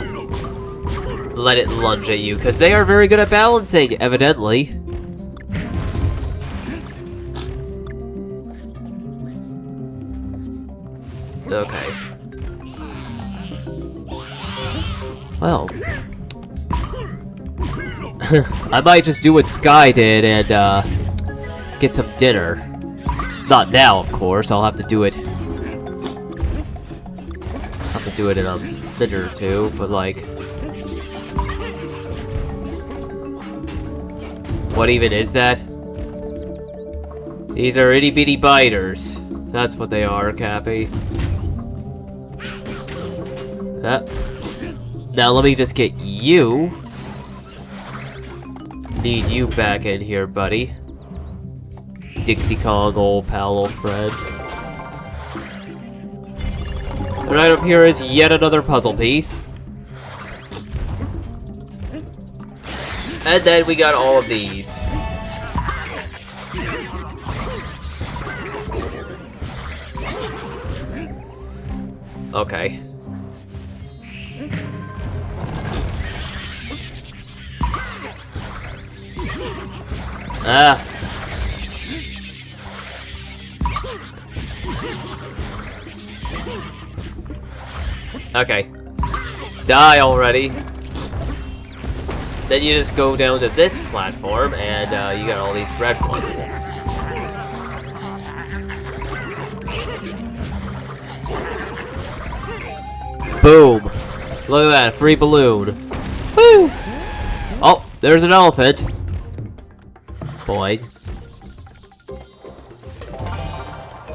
let it lunge at you, because they are very good at balancing, evidently. Okay. Well. I might just do what Sky did and, get some dinner. Not now, of course. I'll have to do it. I'll have to do it in a minute or two, but like... what even is that? These are itty-bitty biters. That's what they are, Cappy. Now let me just get you. Need you back in here, buddy. Dixie Kong, old pal, old friend. And right up here is yet another puzzle piece. And then we got all of these. Okay. Ah. Okay. Die already. Then you just go down to this platform, and you got all these red ones. Boom! Look at that, free balloon. Woo! Oh, there's an elephant. Boy.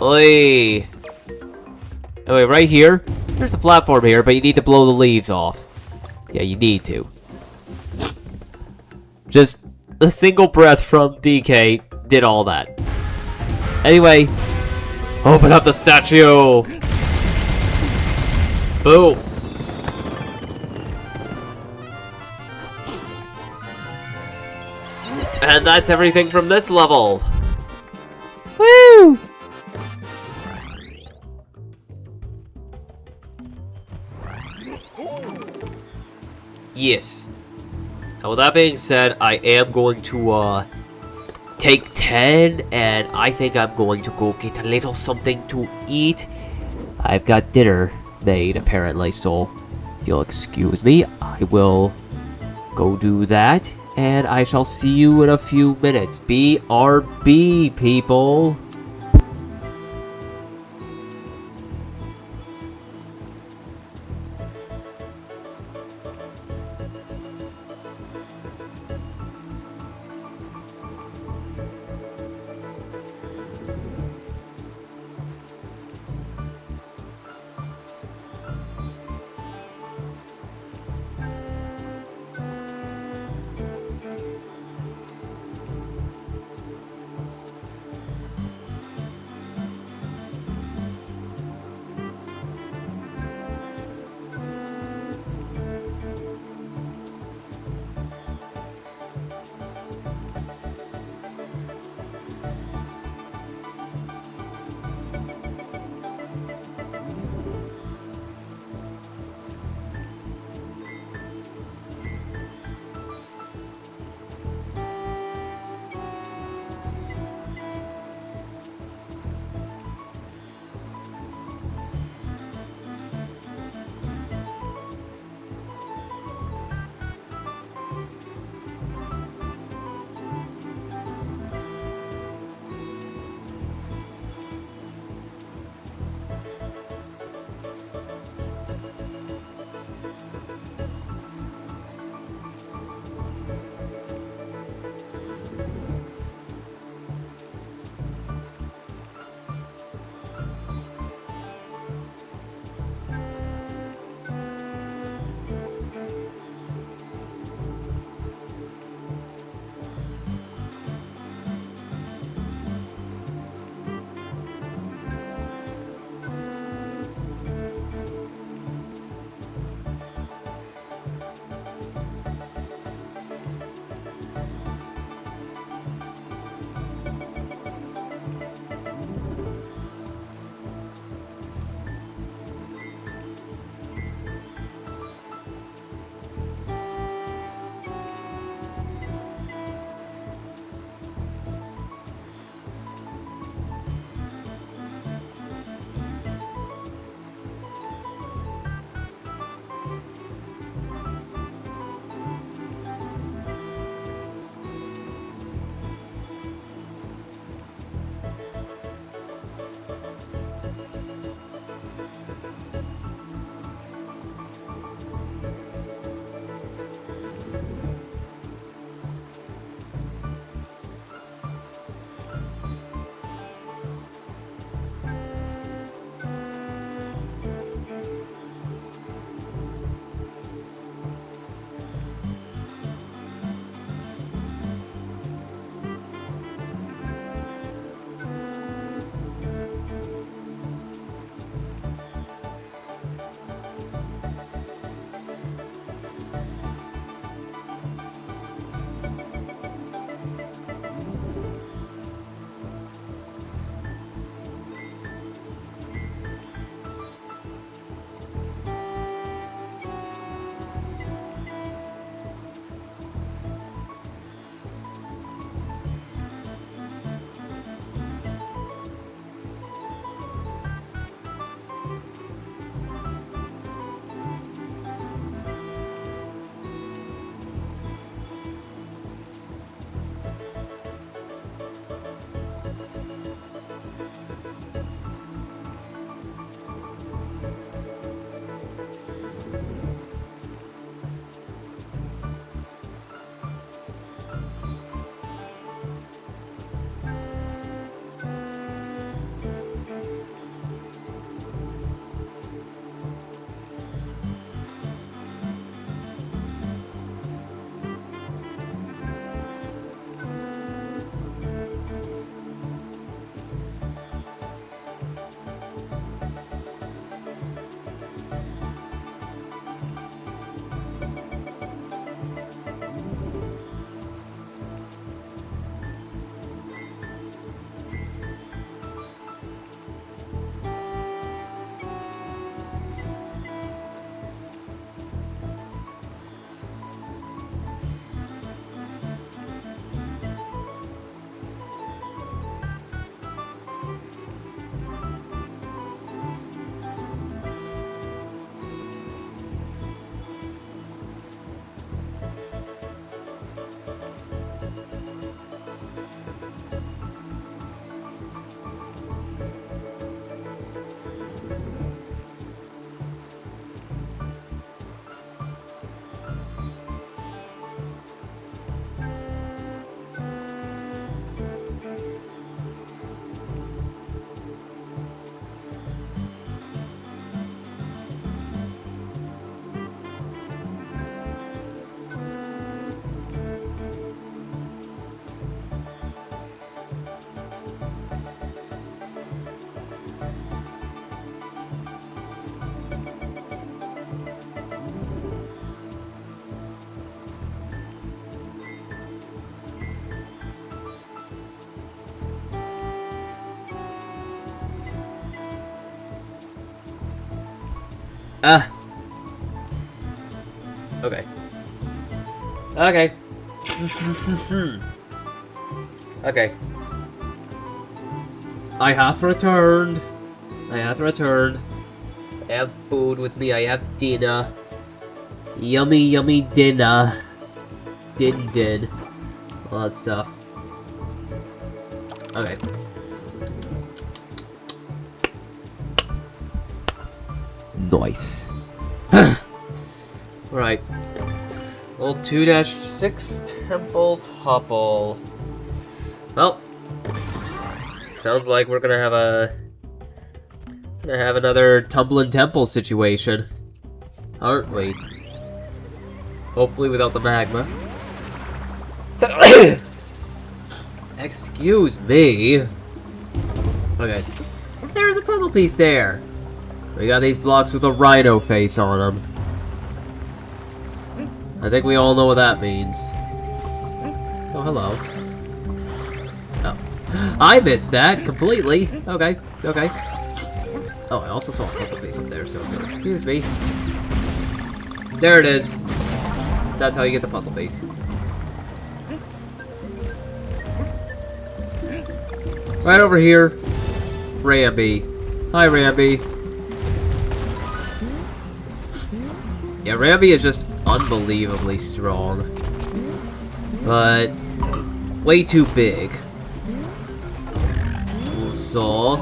Oi! Anyway, right here, there's a platform here, but you need to blow the leaves off. Yeah, you need to. Just a single breath from DK did all that. Anyway, open up the statue! Boom! And that's everything from this level! Woo! Yes. Now with that being said, I am going to take 10, and I think I'm going to go get a little something to eat. I've got dinner made, apparently, so if you'll excuse me, I will go do that, and I shall see you in a few minutes. BRB, people! Okay. Okay. Okay. I have returned. I have returned. I have food with me. I have dinner. Yummy, yummy dinner. Din. All that stuff. Okay. Nice. Right. Old 2-6 Temple Topple. Well, sounds like we're gonna have another Tumbling Temple situation, aren't we? Hopefully without the magma. Excuse me. Okay. There's a puzzle piece there. We got these blocks with a rhino face on them. I think we all know what that means. Oh, hello. Oh. I missed that completely. Okay. Oh, I also saw a puzzle piece up there, so excuse me. There it is. That's how you get the puzzle piece. Right over here, Rambi. Hi, Rambi. Yeah, Rambi is just unbelievably strong. But way too big. So...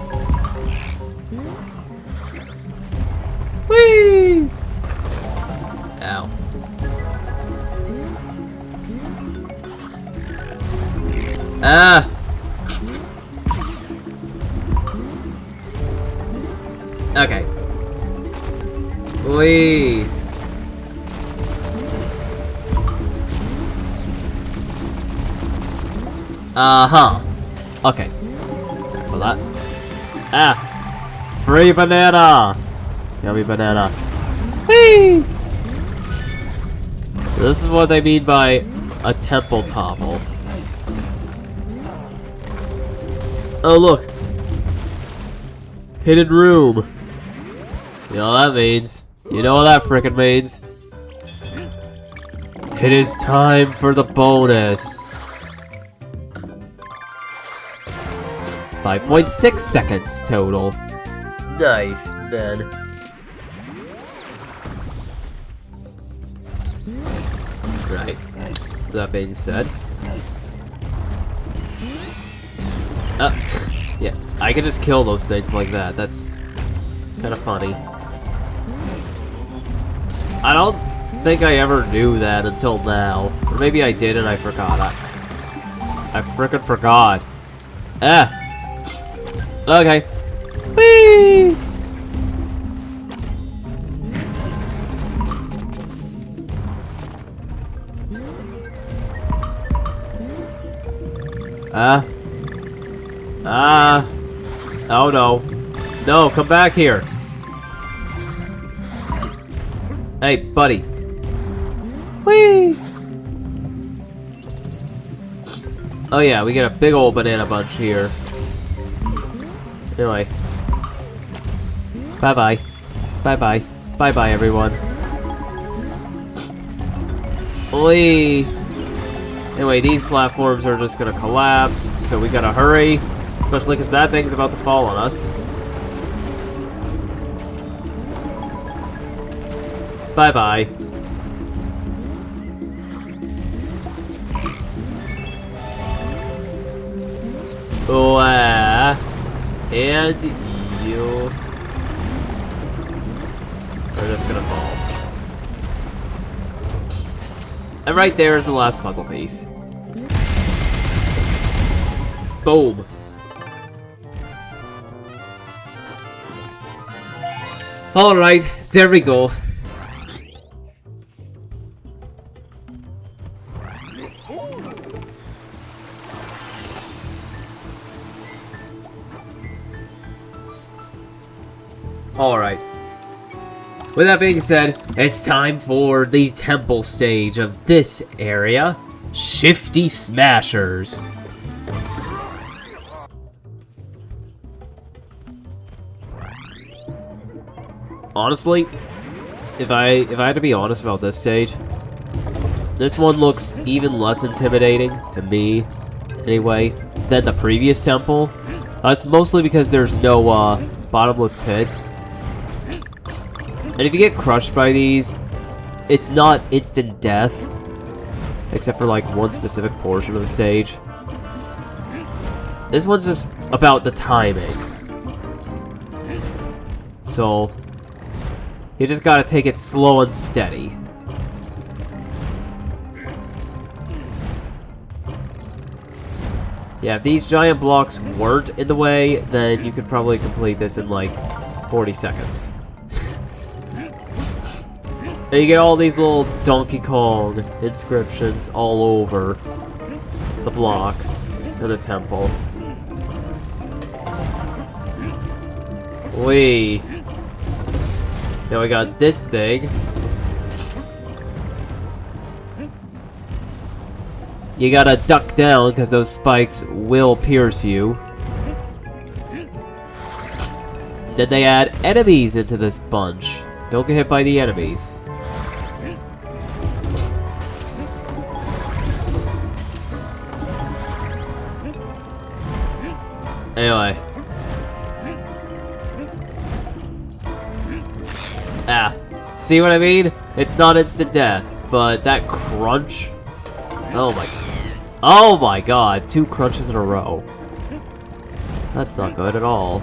Whee! Ow. Ah! Okay. Whee! Uh-huh. Okay. Sorry for that. Ah! Free banana! Yummy banana. Whee! This is what they mean by a temple topple. Oh, look! Hidden room! You know what that means. You know what that frickin' means. It is time for the bonus. 5.6 seconds total. Nice, man. Right. That being said. Yeah, I can just kill those things like that. That's kind of funny. I don't think I ever knew that until now. Or maybe I did and I forgot. I frickin' forgot. Ah! Okay. Whee! Oh no. No, come back here. Hey, buddy. Whee! Oh yeah, we get a big old banana bunch here. Anyway. Bye-bye. Bye-bye. Bye-bye, everyone. Whee! Anyway, these platforms are just gonna collapse, so we gotta hurry. Especially because that thing's about to fall on us. Bye-bye. And you are just gonna fall. And right there is the last puzzle piece. Boom. Alright, there we go. Alright. With that being said, it's time for the temple stage of this area. Shifty Smashers. Honestly, if I had to be honest about this stage, this one looks even less intimidating to me, anyway, than the previous temple. It's mostly because there's no bottomless pits, and if you get crushed by these, it's not instant death, except for like one specific portion of the stage. This one's just about the timing. So, you just gotta take it slow and steady. Yeah, if these giant blocks weren't in the way, then you could probably complete this in like 40 seconds. And you get all these little Donkey Kong inscriptions all over the blocks in the temple. Whee! Now we got this thing. You gotta duck down because those spikes will pierce you. Then they add enemies into this bunch. Don't get hit by the enemies. Anyway. Ah. See what I mean? It's not instant death, but that crunch... Oh my... Oh my god, 2 crunches in a row. That's not good at all.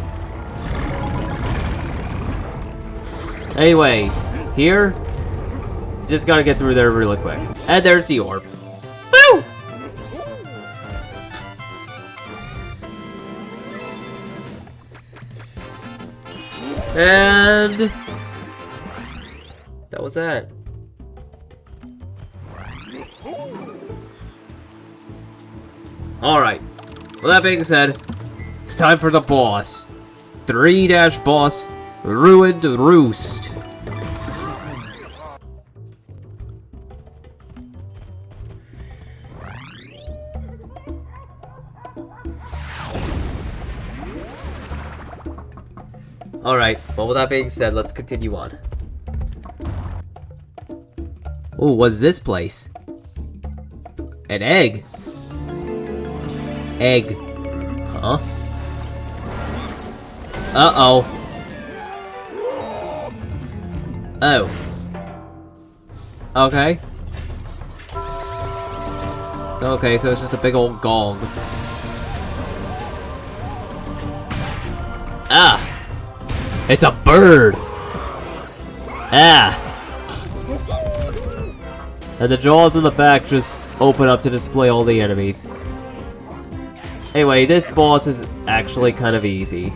Anyway, here, just gotta get through there really quick. And there's the orb. Woo! And... that was that. Alright. Well, that being said, it's time for the boss. 3-boss Ruined Roost. Alright, well with that being said, let's continue on. Oh, what's this place? An egg? Egg. Huh? Uh-oh. Oh. Okay. Okay, so it's just a big old gong. Ah! It's a bird! Ah! And the jaws in the back just open up to display all the enemies. Anyway, this boss is actually kind of easy.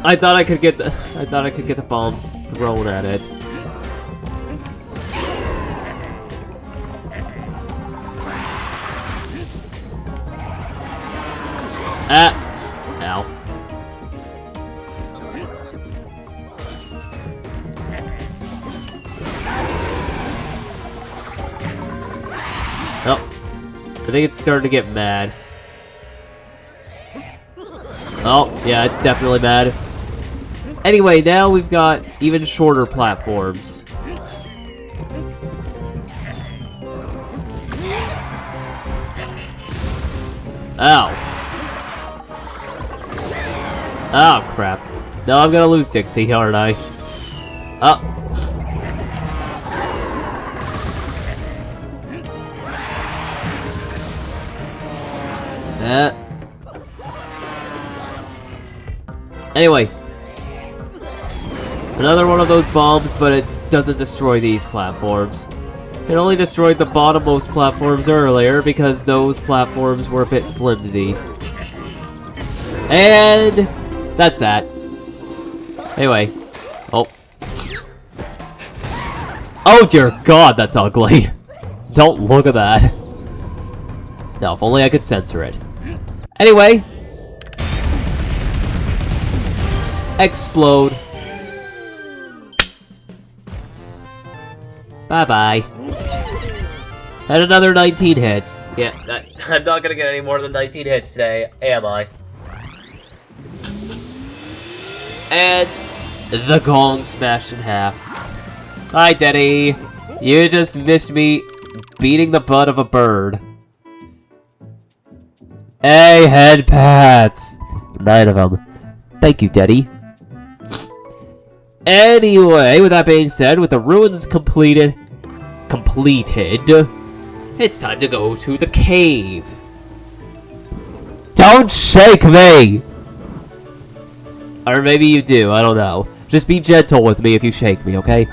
I thought I could get the bombs thrown at it. Ow. Oh, I think it's starting to get mad. Oh, yeah, it's definitely mad. Anyway, now we've got even shorter platforms. Ow. Oh, crap. No, I'm gonna lose Dixie, aren't I? Oh. Anyway. Another one of those bombs, but it doesn't destroy these platforms. It only destroyed the bottommost platforms earlier because those platforms were a bit flimsy. And that's that. Anyway. Oh. Oh dear god, that's ugly. Don't look at that. No, if only I could censor it. Anyway. Explode. Bye-bye. And another 19 hits. Yeah, I'm not gonna get any more than 19 hits today, am I? And the gong smashed in half. Hi, Denny. You just missed me beating the butt of a bird. Hey, head pats! 9 of them. Thank you, Denny. Anyway, with that being said, with the ruins completed, it's time to go to the cave. Don't shake me! Or maybe you do, I don't know. Just be gentle with me if you shake me, okay?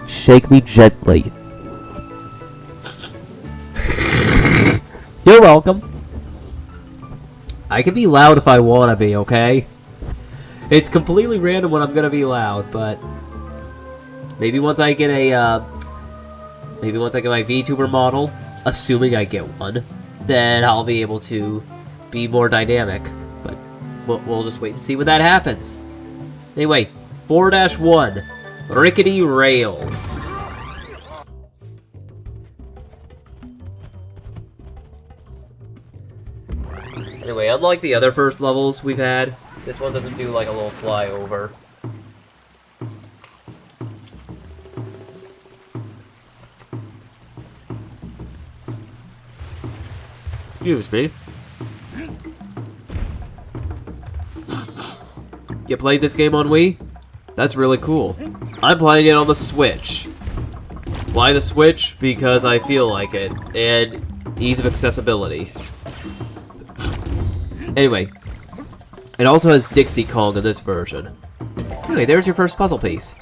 Shake me gently. You're welcome. I can be loud if I want to be, okay? It's completely random when I'm gonna be loud, but maybe once I get a, maybe once I get my VTuber model, assuming I get one, then I'll be able to be more dynamic. But we'll just wait and see when that happens. Anyway, 4-1, Rickety Rails. Anyway, unlike the other first levels we've had, this one doesn't do like a little flyover. Excuse me. You played this game on Wii? That's really cool. I'm playing it on the Switch. Why the Switch? Because I feel like it, and ease of accessibility. Anyway, it also has Dixie Kong in this version. Okay, there's your first puzzle piece.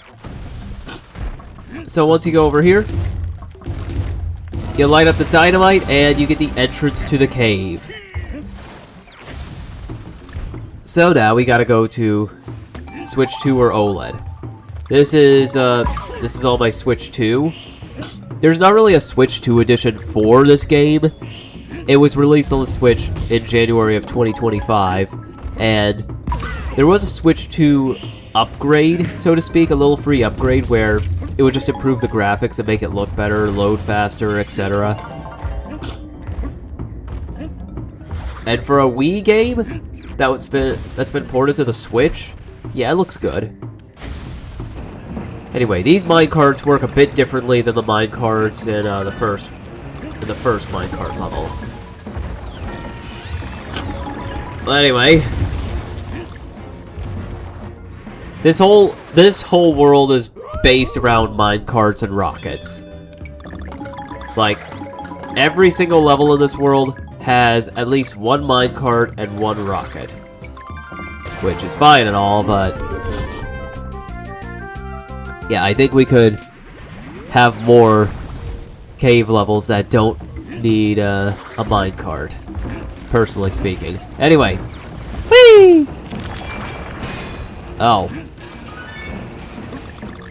So once you go over here, you light up the dynamite, and you get the entrance to the cave. So now we gotta go to Switch 2 or OLED. This is on my Switch 2. There's not really a Switch 2 edition for this game. It was released on the Switch in January of 2025, and there was a Switch 2 upgrade, so to speak, a little free upgrade where it would just improve the graphics and make it look better, load faster, etc. And for a Wii game that's been ported to the Switch, yeah, it looks good. Anyway, these minecarts work a bit differently than the minecarts in the first minecart level. But anyway, this whole world is based around minecarts and rockets. Like, every single level in this world has at least one minecart and one rocket. Which is fine and all, but yeah, I think we could have more cave levels that don't need a minecart, personally speaking. Anyway, whee! Oh.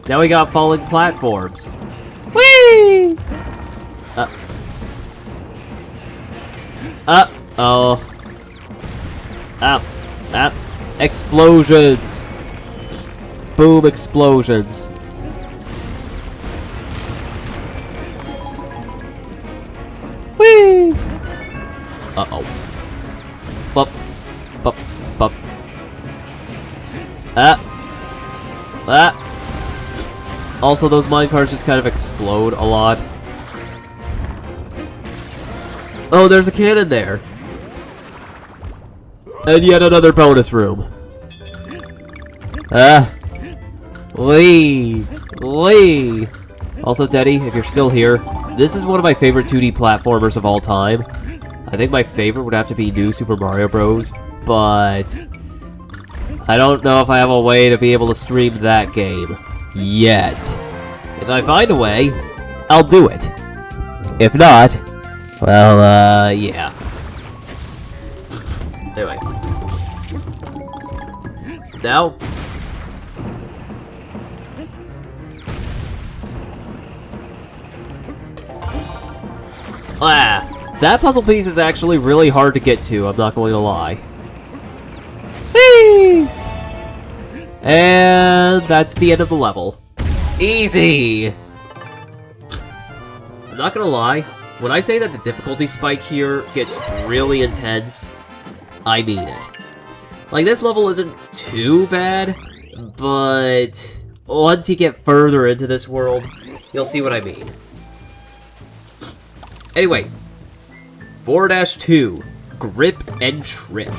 Now we got falling platforms. Whee! Oh. Up. Explosions! Boom, explosions. Whee! Uh-oh. Bup. Bup. Bup. Also, those minecarts just kind of explode a lot. Oh, there's a cannon there. And yet another bonus room. Wee! Also, Denny, if you're still here, this is one of my favorite 2D platformers of all time. I think my favorite would have to be New Super Mario Bros., but I don't know if I have a way to be able to stream that game yet. If I find a way, I'll do it. If not, well, yeah. Anyway. Now, that puzzle piece is actually really hard to get to, I'm not going to lie. Whee! And that's the end of the level. Easy! I'm not gonna lie, When I say that the difficulty spike here gets really intense, I mean it. Like, this level isn't too bad, but once you get further into this world, you'll see what I mean. Anyway, 4-2, Grip and Trip.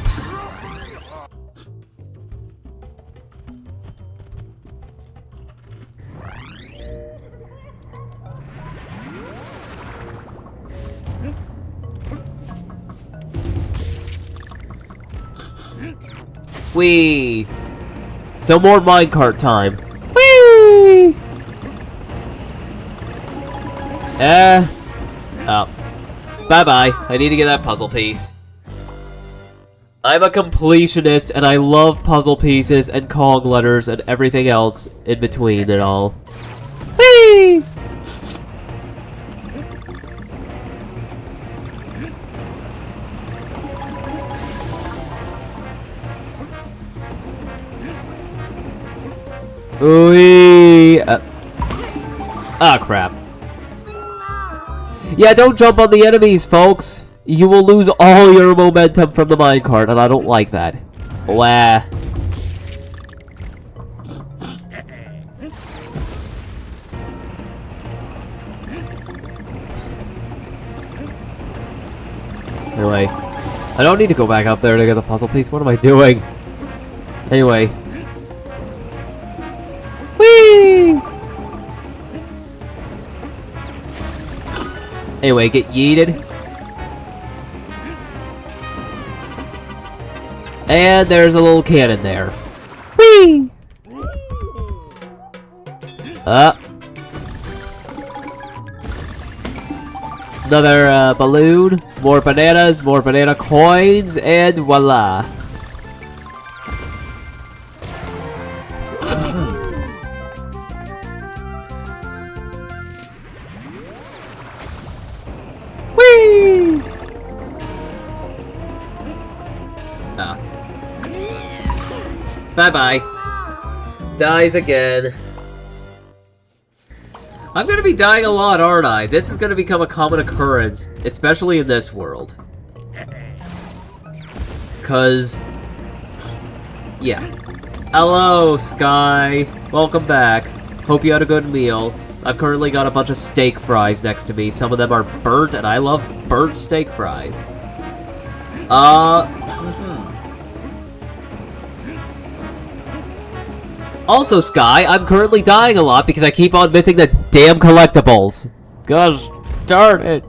Whee! So more minecart time. Whee! Oh. Bye-bye. I need to get that puzzle piece. I'm a completionist, and I love puzzle pieces and Kong letters and everything else in between it all. Whee! Whee! Ah, crap. Yeah, don't jump on the enemies, folks! You will lose all your momentum from the minecart, and I don't like that. Wah. Anyway, I don't need to go back up there to get the puzzle piece. What am I doing? Anyway. Whee! Anyway, get yeeted. And there's a little cannon there. Whee! Another balloon, more bananas, more banana coins, and voila. Whee! Bye-bye. Dies again. I'm gonna be dying a lot, aren't I? This is gonna become a common occurrence, especially in this world. 'Cause... yeah. Hello, Sky. Welcome back. Hope you had a good meal. I've currently got a bunch of steak fries next to me. Some of them are burnt, and I love burnt steak fries. Also, Sky, I'm currently dying a lot because I keep on missing the damn collectibles. Gosh darn it.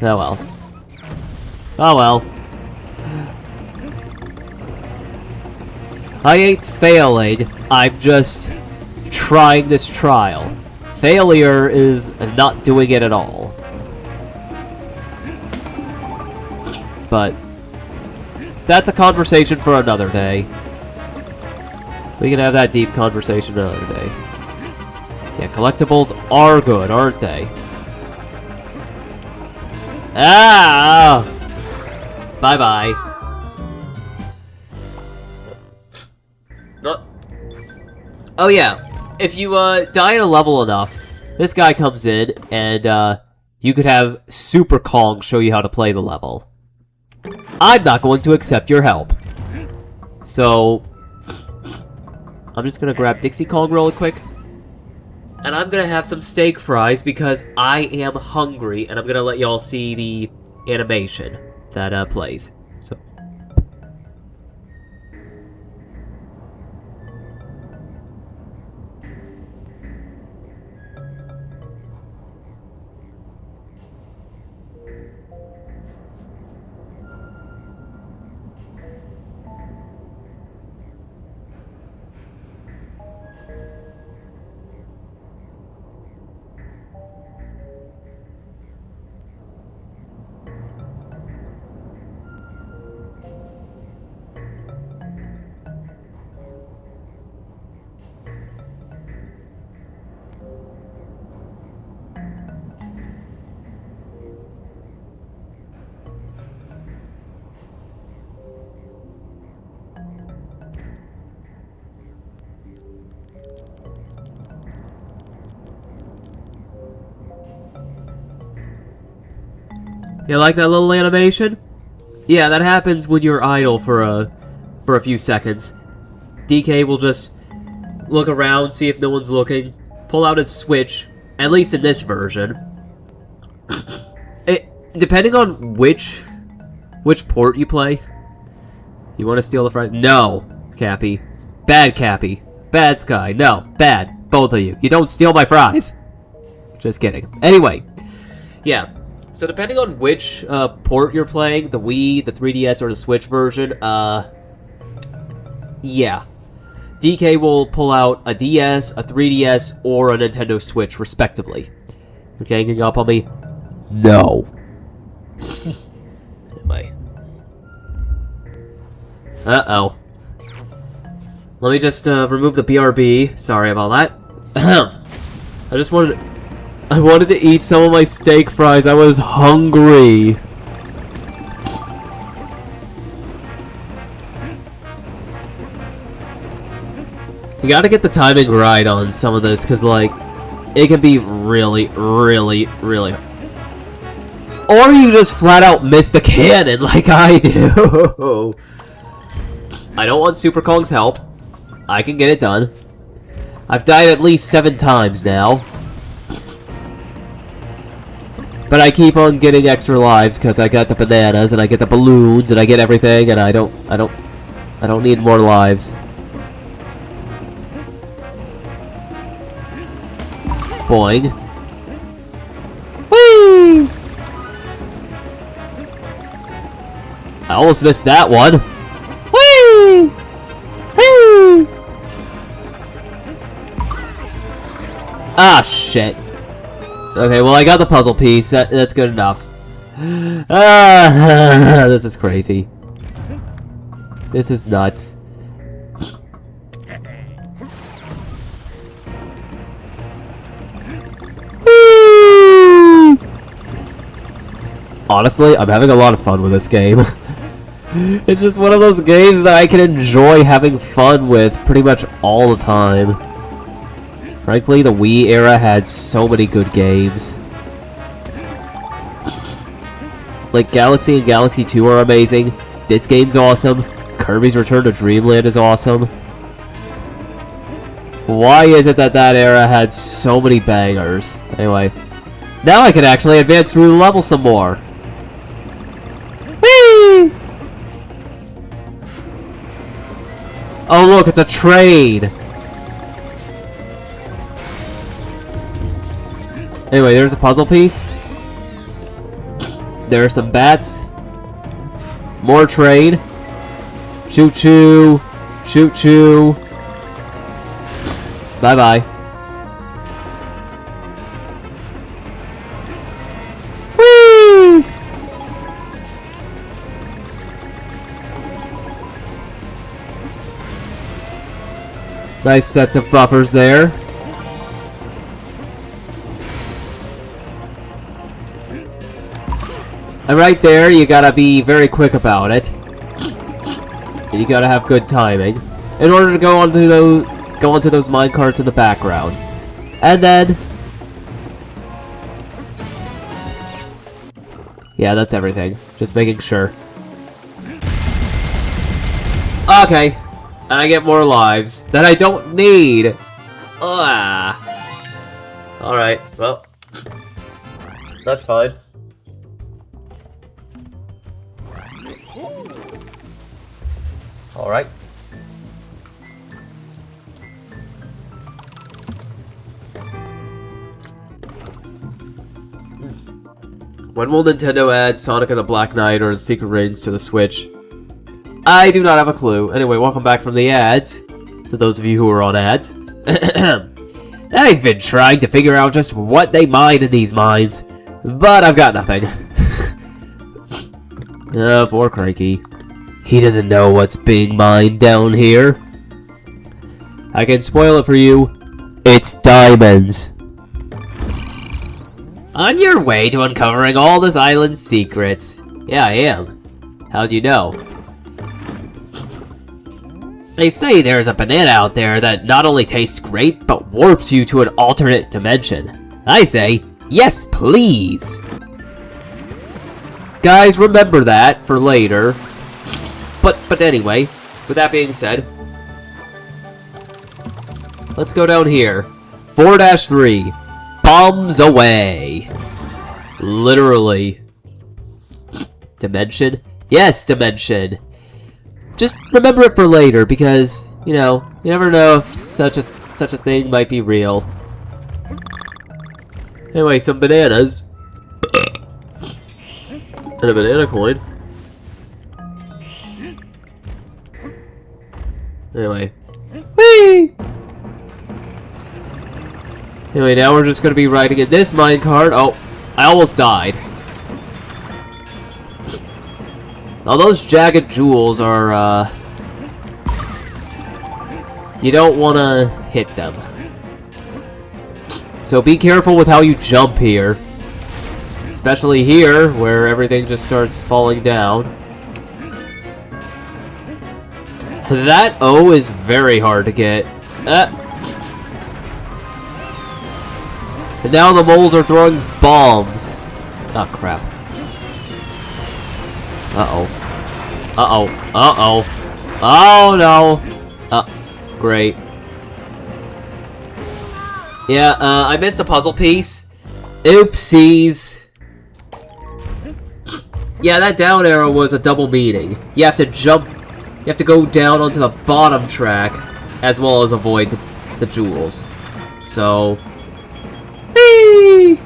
Oh well. Oh well. I ain't failing, I'm just trying this trial. Failure is not doing it at all. But that's a conversation for another day. We can have that deep conversation another day. Yeah, collectibles are good, aren't they? Ah! Bye-bye. Oh yeah, if you die at a level enough, this guy comes in and you could have Super Kong show you how to play the level. I'm not going to accept your help. So, I'm just gonna grab Dixie Kong really quick. And I'm gonna have some steak fries because I am hungry, and I'm gonna let y'all see the animation that plays. So. You like that little animation? Yeah, that happens when you're idle for a few seconds. DK will just look around, see if no one's looking, pull out his Switch, at least in this version. Depending on which port you play. You want to steal the fries? No, Cappy. Bad Cappy. Bad Sky. No, bad. Both of you. You don't steal my fries. Just kidding. Anyway, yeah. So depending on which port you're playing, the Wii, the 3DS, or the Switch version, yeah. DK will pull out a DS, a 3DS, or a Nintendo Switch, respectively. You're ganging up on me? No. Am I? Uh-oh. Let me just remove the BRB. Sorry about that. I wanted to eat some of my steak fries. I was hungry. You gotta get the timing right on some of this, because, like, it can be really, really, really... Or you just flat out miss the cannon like I do. I don't want Super Kong's help. I can get it done. I've died at least 7 times now. But I keep on getting extra lives because I got the bananas and I get the balloons and I get everything and I don't need more lives. Boing. Whee! I almost missed that one. Whee! Whee! Ah, shit. Okay, well, I got the puzzle piece. That's good enough. Ah, this is crazy. This is nuts. Honestly, I'm having a lot of fun with this game. It's just one of those games that I can enjoy having fun with pretty much all the time. Frankly, the Wii era had so many good games. Like, Galaxy and Galaxy 2 are amazing. This game's awesome. Kirby's Return to Dreamland is awesome. Why is it that that era had so many bangers? Anyway, now I can actually advance through the level some more. Whee! Oh look, it's a train! Anyway, there's a puzzle piece. There are some bats. More train. Choo choo. Choo choo. Bye bye. Whee! Nice sets of buffers there. And right there, you gotta be very quick about it. You gotta have good timing in order to go onto those minecarts in the background. And then, yeah, that's everything. Just making sure. Okay, and I get more lives that I don't need. Ah. All right. Well, that's fine. Alright. When will Nintendo add Sonic and the Black Knight or the Secret Rings to the Switch? I do not have a clue. Anyway, welcome back from the ads. To those of you who are on ads. I've been trying to figure out just what they mine in these mines, but I've got nothing. Oh, poor Crikey. He doesn't know what's being mined down here. I can spoil it for you. It's diamonds. On your way to uncovering all this island's secrets. Yeah, I am. How'd you know? They say there's a banana out there that not only tastes great, but warps you to an alternate dimension. I say, yes, please! Guys, remember that for later. But anyway, with that being said, let's go down here. 4-3. Bombs away. Literally. Dimension? Yes, dimension. Just remember it for later, because, you know, you never know if such a thing might be real. Anyway, some bananas. And a banana coin. Anyway. Whee! Anyway, now we're just gonna be riding in this minecart. Oh, I almost died. Now those jagged jewels are, you don't wanna hit them. So be careful with how you jump here. Especially here, where everything just starts falling down. That O is very hard to get. And now the moles are throwing bombs. Oh, crap. Uh-oh. Uh-oh. Uh-oh. Oh, no. Great. Yeah, I missed a puzzle piece. Oopsies. Yeah, that down arrow was a double meaning. You have to jump... You have to go down onto the bottom track, as well as avoid the jewels. So... Whee!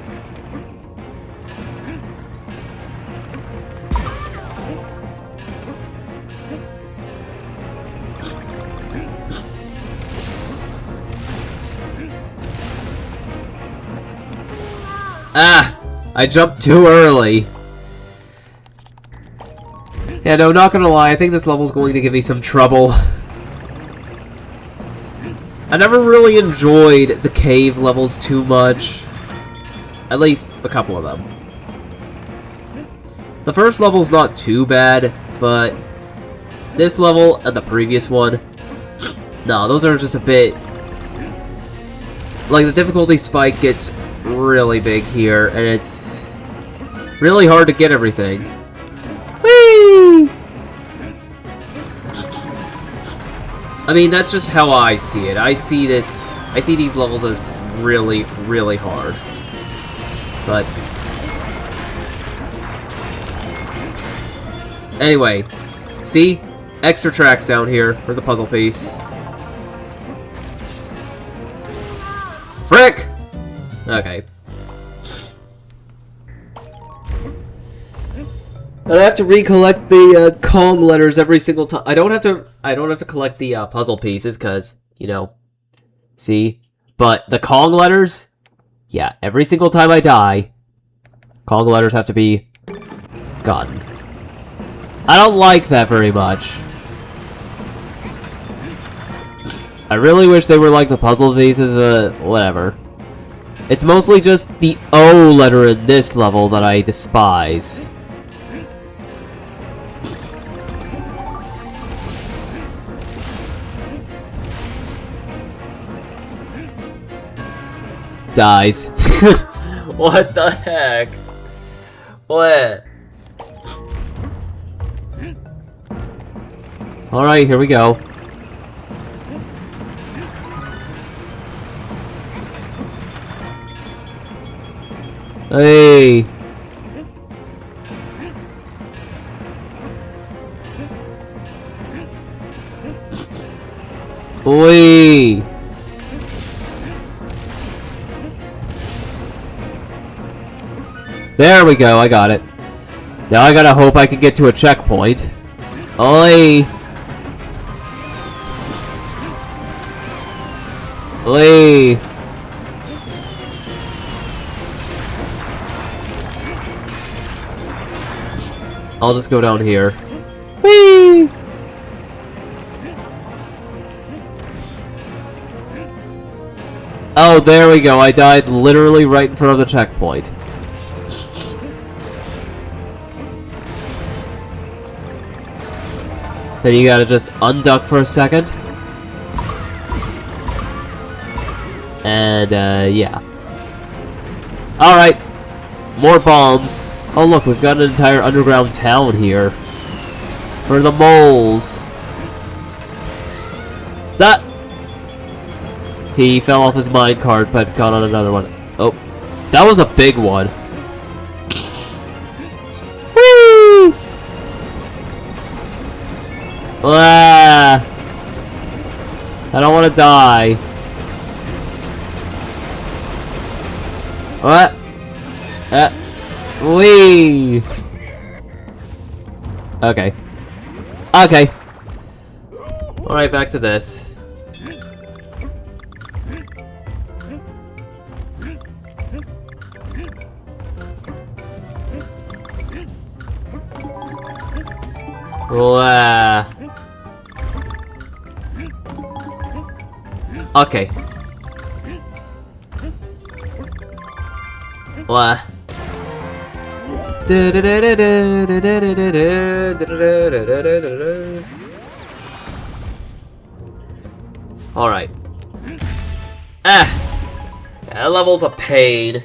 Ah! I jumped too early. Yeah, no, not gonna lie, I think this level's going to give me some trouble. I never really enjoyed the cave levels too much. At least a couple of them. The first level's not too bad, but this level and the previous one, no, those are just a bit... Like, the difficulty spike gets really big here, and it's really hard to get everything. Whee! I mean, that's just how I see it. I see these levels as really, really hard. But... Anyway, see? Extra tracks down here for the puzzle piece. Frick! Okay. I have to recollect the Kong letters every single time. I don't have to collect the puzzle pieces because, you know, see? But the Kong letters, yeah, every single time I die, Kong letters have to be gotten. I don't like that very much. I really wish they were like the puzzle pieces, whatever. It's mostly just the O letter in this level that I despise. Dies. What the heck? What? Alright, here we go. Hey! Oi! There we go, I got it. Now I gotta hope I can get to a checkpoint. Oi! Oi! I'll just go down here. Whee! Oh, there we go. I died literally right in front of the checkpoint. Then you gotta just unduck for a second. And, yeah. Alright. More bombs. Oh look, we've got an entire underground town here. For the moles. That! He fell off his minecart, but got on another one. Oh, that was a big one. Whee! Ah! I don't want to die. What? Wee! Okay. Okay. Alright, back to this. Wow. Okay. Wow. Alright. That level's a pain.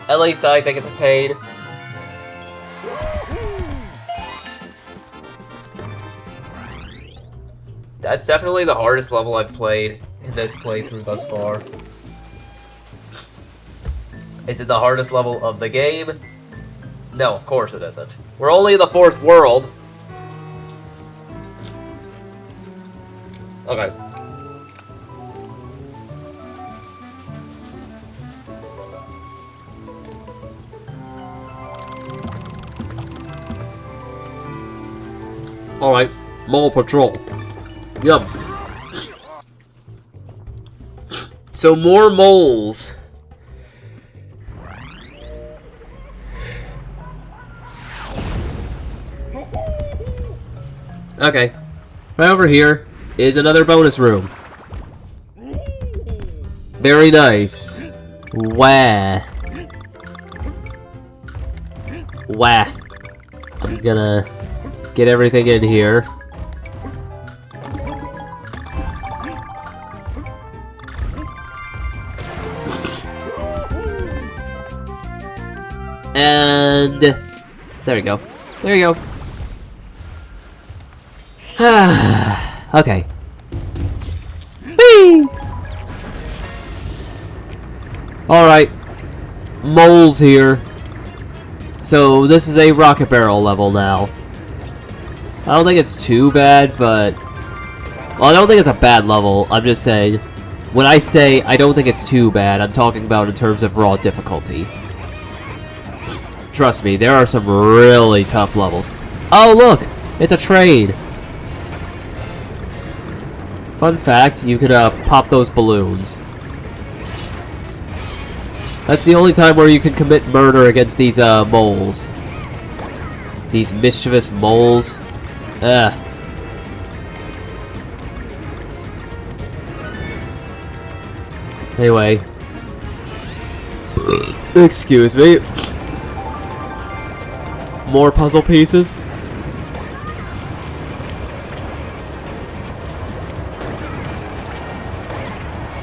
At least I think it's a pain. That's definitely the hardest level I've played in this playthrough thus far. Is it the hardest level of the game? No, of course it isn't. We're only in the 4th world. Okay. Alright, mole patrol. Yum. So more moles. Okay. Right over here is another bonus room. Very nice. Wah. Wah. I'm gonna get everything in here. And there we go. There you go. Okay. Whee! Alright. Moles here. So this is a rocket barrel level now. I don't think it's too bad, but... Well, I don't think it's a bad level. I'm just saying... When I say I don't think it's too bad, I'm talking about in terms of raw difficulty. Trust me, there are some really tough levels. Oh, look! It's a train! Fun fact, you could pop those balloons. That's the only time where you can commit murder against these moles. These mischievous moles. Ugh. Anyway. Excuse me. More puzzle pieces.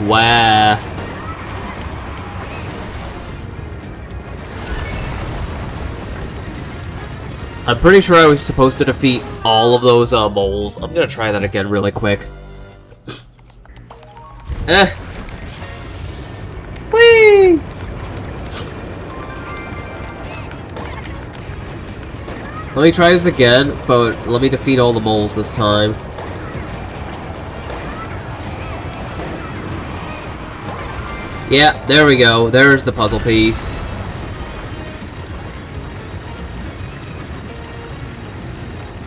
Wow. I'm pretty sure I was supposed to defeat all of those moles. I'm gonna try that again really quick. Whee! Let me try this again, but let me defeat all the moles this time. Yeah, there we go. There's the puzzle piece.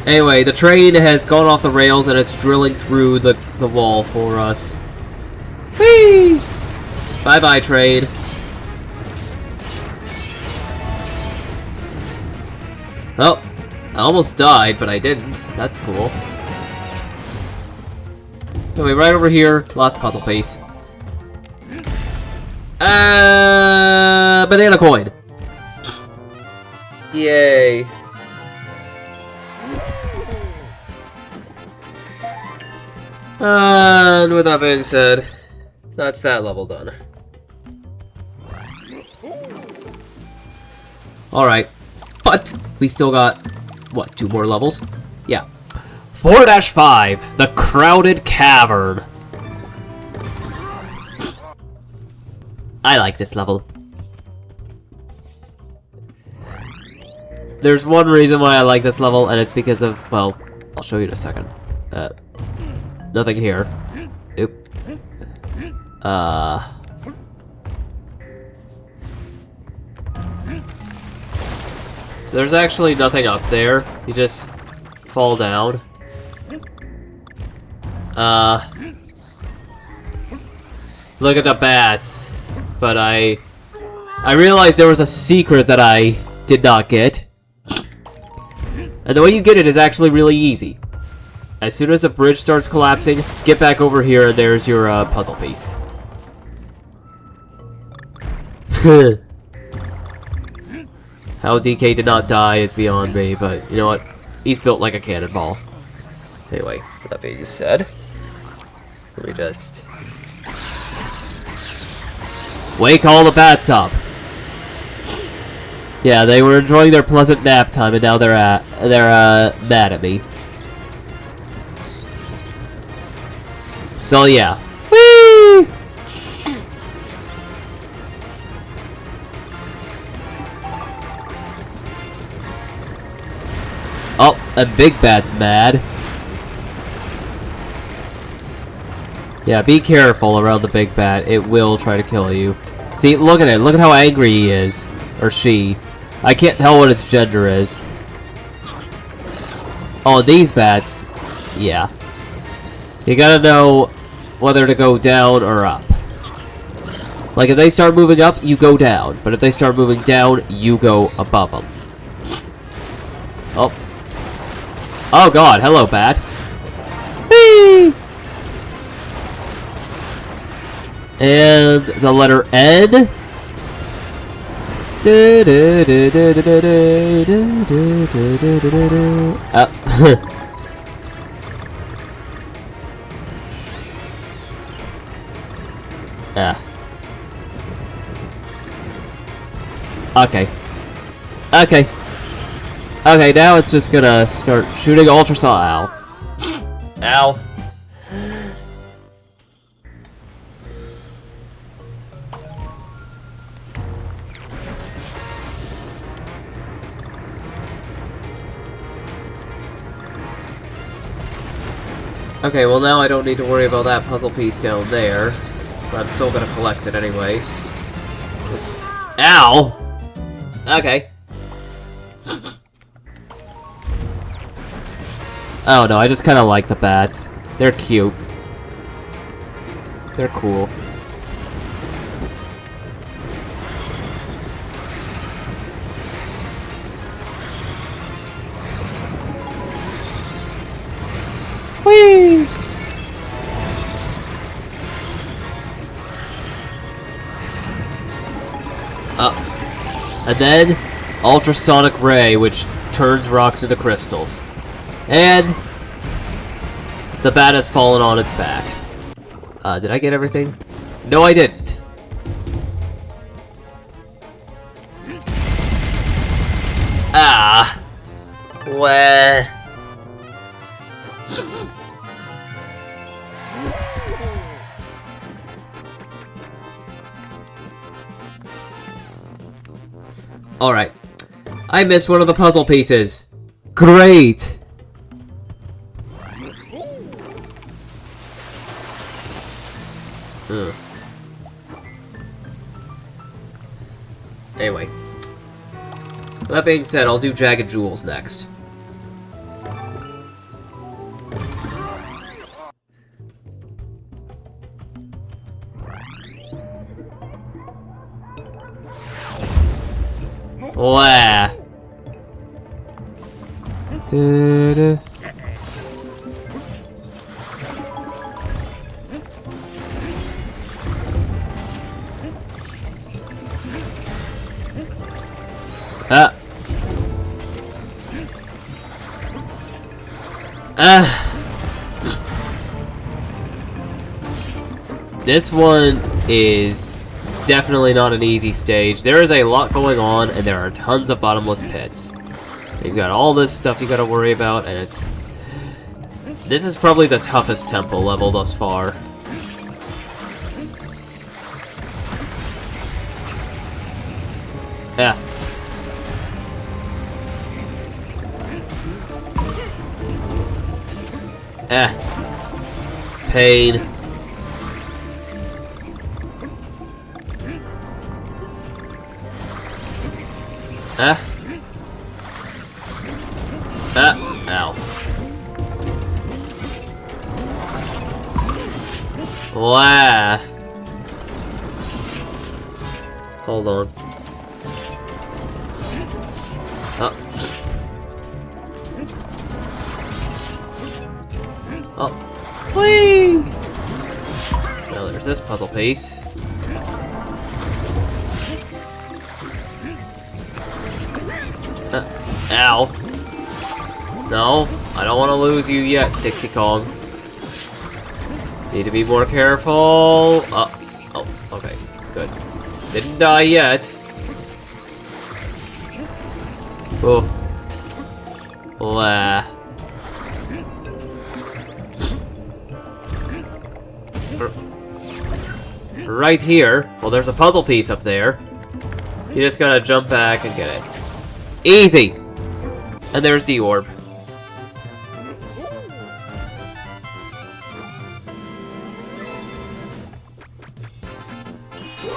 Anyway, the train has gone off the rails and it's drilling through the wall for us. Whee! Bye-bye, train. Oh, I almost died, but I didn't. That's cool. Anyway, right over here, last puzzle piece. Banana coin. Yay. And with that being said, that's that level done. Alright. But we still got, what, 2 more levels? Yeah. 4-5, the Crowded Cavern. I like this level. There's one reason why I like this level, and it's because of, well, I'll show you in a second. Nothing here. Oop. So there's actually nothing up there. You just fall down. Look at the bats. But I realized there was a secret that I did not get. And the way you get it is actually really easy. As soon as the bridge starts collapsing, get back over here and there's your puzzle piece. How DK did not die is beyond me, but you know what? He's built like a cannonball. Anyway, with that being said, let me just wake all the bats up. Yeah, they were enjoying their pleasant nap time, and now they're mad at me. So yeah. Whee! Oh, and Big Bat's mad. Yeah, be careful around the Big Bat. It will try to kill you. See, look at it. Look at how angry he is. Or she. I can't tell what its gender is. Oh, these bats. Yeah. You gotta know whether to go down or up. Like, if they start moving up, you go down. But if they start moving down, you go above them. Oh. Oh god, hello, bat. Whee! And the letter N. Yeah. Okay. Okay. Okay, now it's just gonna start shooting ultrasound. Ow. Ow. Okay, well now I don't need to worry about that puzzle piece down there. But I'm still gonna collect it anyway. Just... Ow! Okay. Oh no, I just kinda like the bats. They're cute. They're cool. Whee! And then, ultrasonic ray, which turns rocks into crystals. And the bat has fallen on its back. Did I get everything? No, I didn't. Ah. Wah. Alright. I missed one of the puzzle pieces. Great! Anyway. That being said, I'll do Jagged Jewels next. Wah. This one is definitely not an easy stage. There is a lot going on, and there are tons of bottomless pits. You've got all this stuff you gotta worry about, and it's... This is probably the toughest temple level thus far. Yeah. Pain. Ow. Wow. Hold on. Oh. Whee! Now there's this puzzle piece. Ow. No, I don't want to lose you yet, Dixie Kong. Need to be more careful. Oh, okay, good. Didn't die yet. Oh. Blah. Right here. Well, there's a puzzle piece up there. You just gotta jump back and get it. Easy! And there's the orb.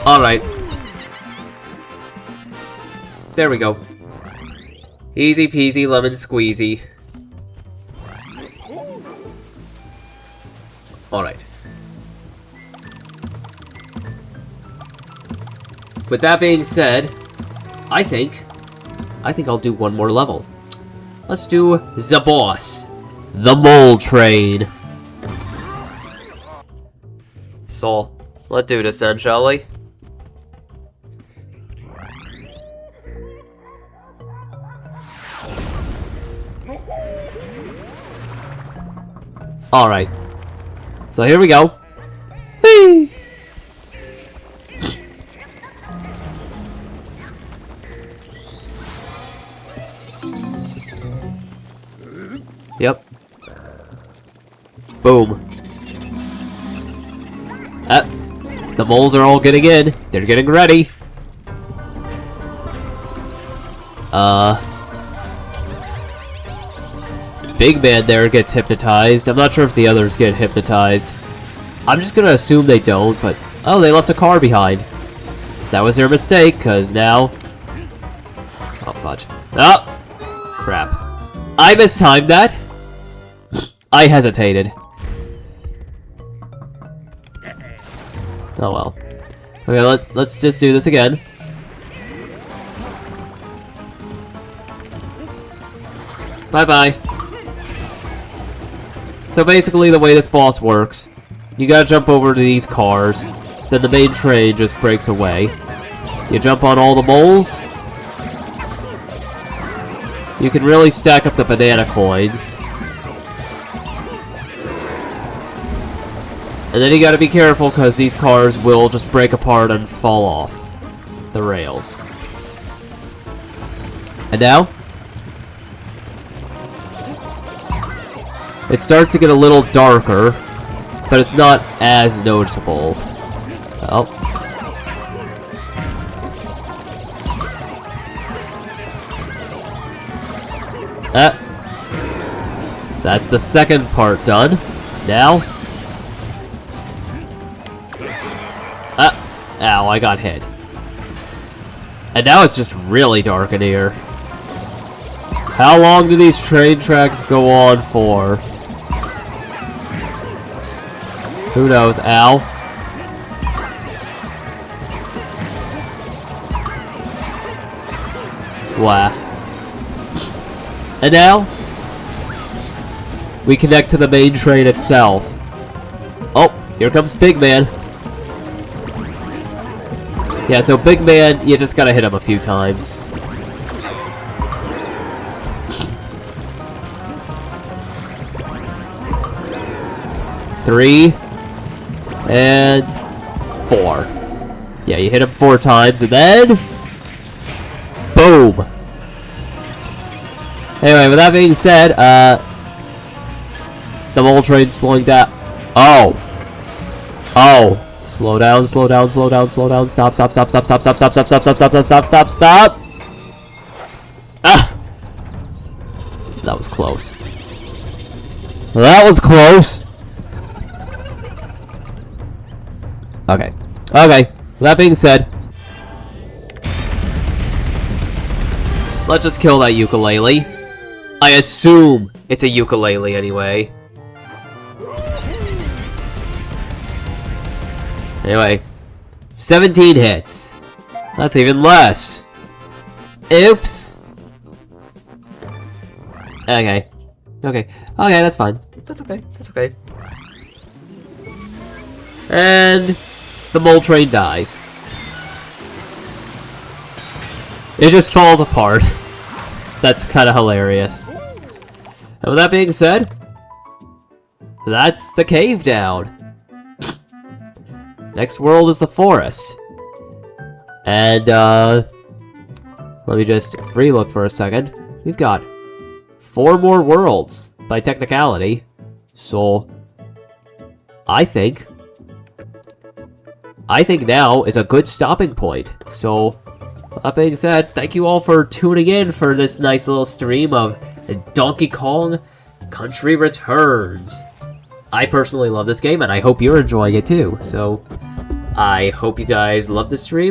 Alright. There we go. Easy peasy lemon squeezy. Alright. With that being said, I think I'll do one more level. Let's do the boss. The Mole Train. So, let's do this then, shall we? Alright. So here we go. Whee! Yep. Boom. The moles are all getting in. They're getting ready. Big Man there gets hypnotized. I'm not sure if the others get hypnotized. I'm just gonna assume they don't, but... Oh, they left a car behind. That was their mistake, because now... Oh, fudge. Oh! Crap. I mistimed that! I hesitated. Oh well. Okay, let's just do this again. Bye-bye. So basically the way this boss works, you gotta jump over to these cars, then the main train just breaks away. You jump on all the moles. You can really stack up the banana coins. And then you gotta be careful because these cars will just break apart and fall off the rails. And now? It starts to get a little darker, but it's not as noticeable. Oh. That's the second part done. Now? Ow, I got hit. And now it's just really dark in here. How long do these train tracks go on for? Who knows? Ow. Wow. And now, we connect to the main train itself. Oh, here comes Big Man. Yeah, so Big Man, you just gotta hit him a few times. Three. And 4. Yeah, you hit him 4 times, and then... boom! Anyway, with that being said, the mole train's slowing down. Oh! Oh! Slow down, slow down, slow down, slow down. Stop, stop, stop, stop, stop, stop, stop, stop, stop, stop, stop, stop, stop, stop! Ah! That was close. That was close! Okay. Okay. With that being said, let's just kill that ukulele. I assume it's a ukulele anyway. Anyway, 17 hits. That's even less. Oops. Okay. Okay. Okay, that's fine. That's okay. That's okay. And the mole train dies. It just falls apart. That's kind of hilarious. And with that being said, that's the cave down. Next world is the forest. And, let me just free look for a second. We've got 4 more worlds by technicality. So, I think now is a good stopping point. So, that being said, thank you all for tuning in for this nice little stream of Donkey Kong Country Returns. I personally love this game, and I hope you're enjoying it too. So, I hope you guys love this stream.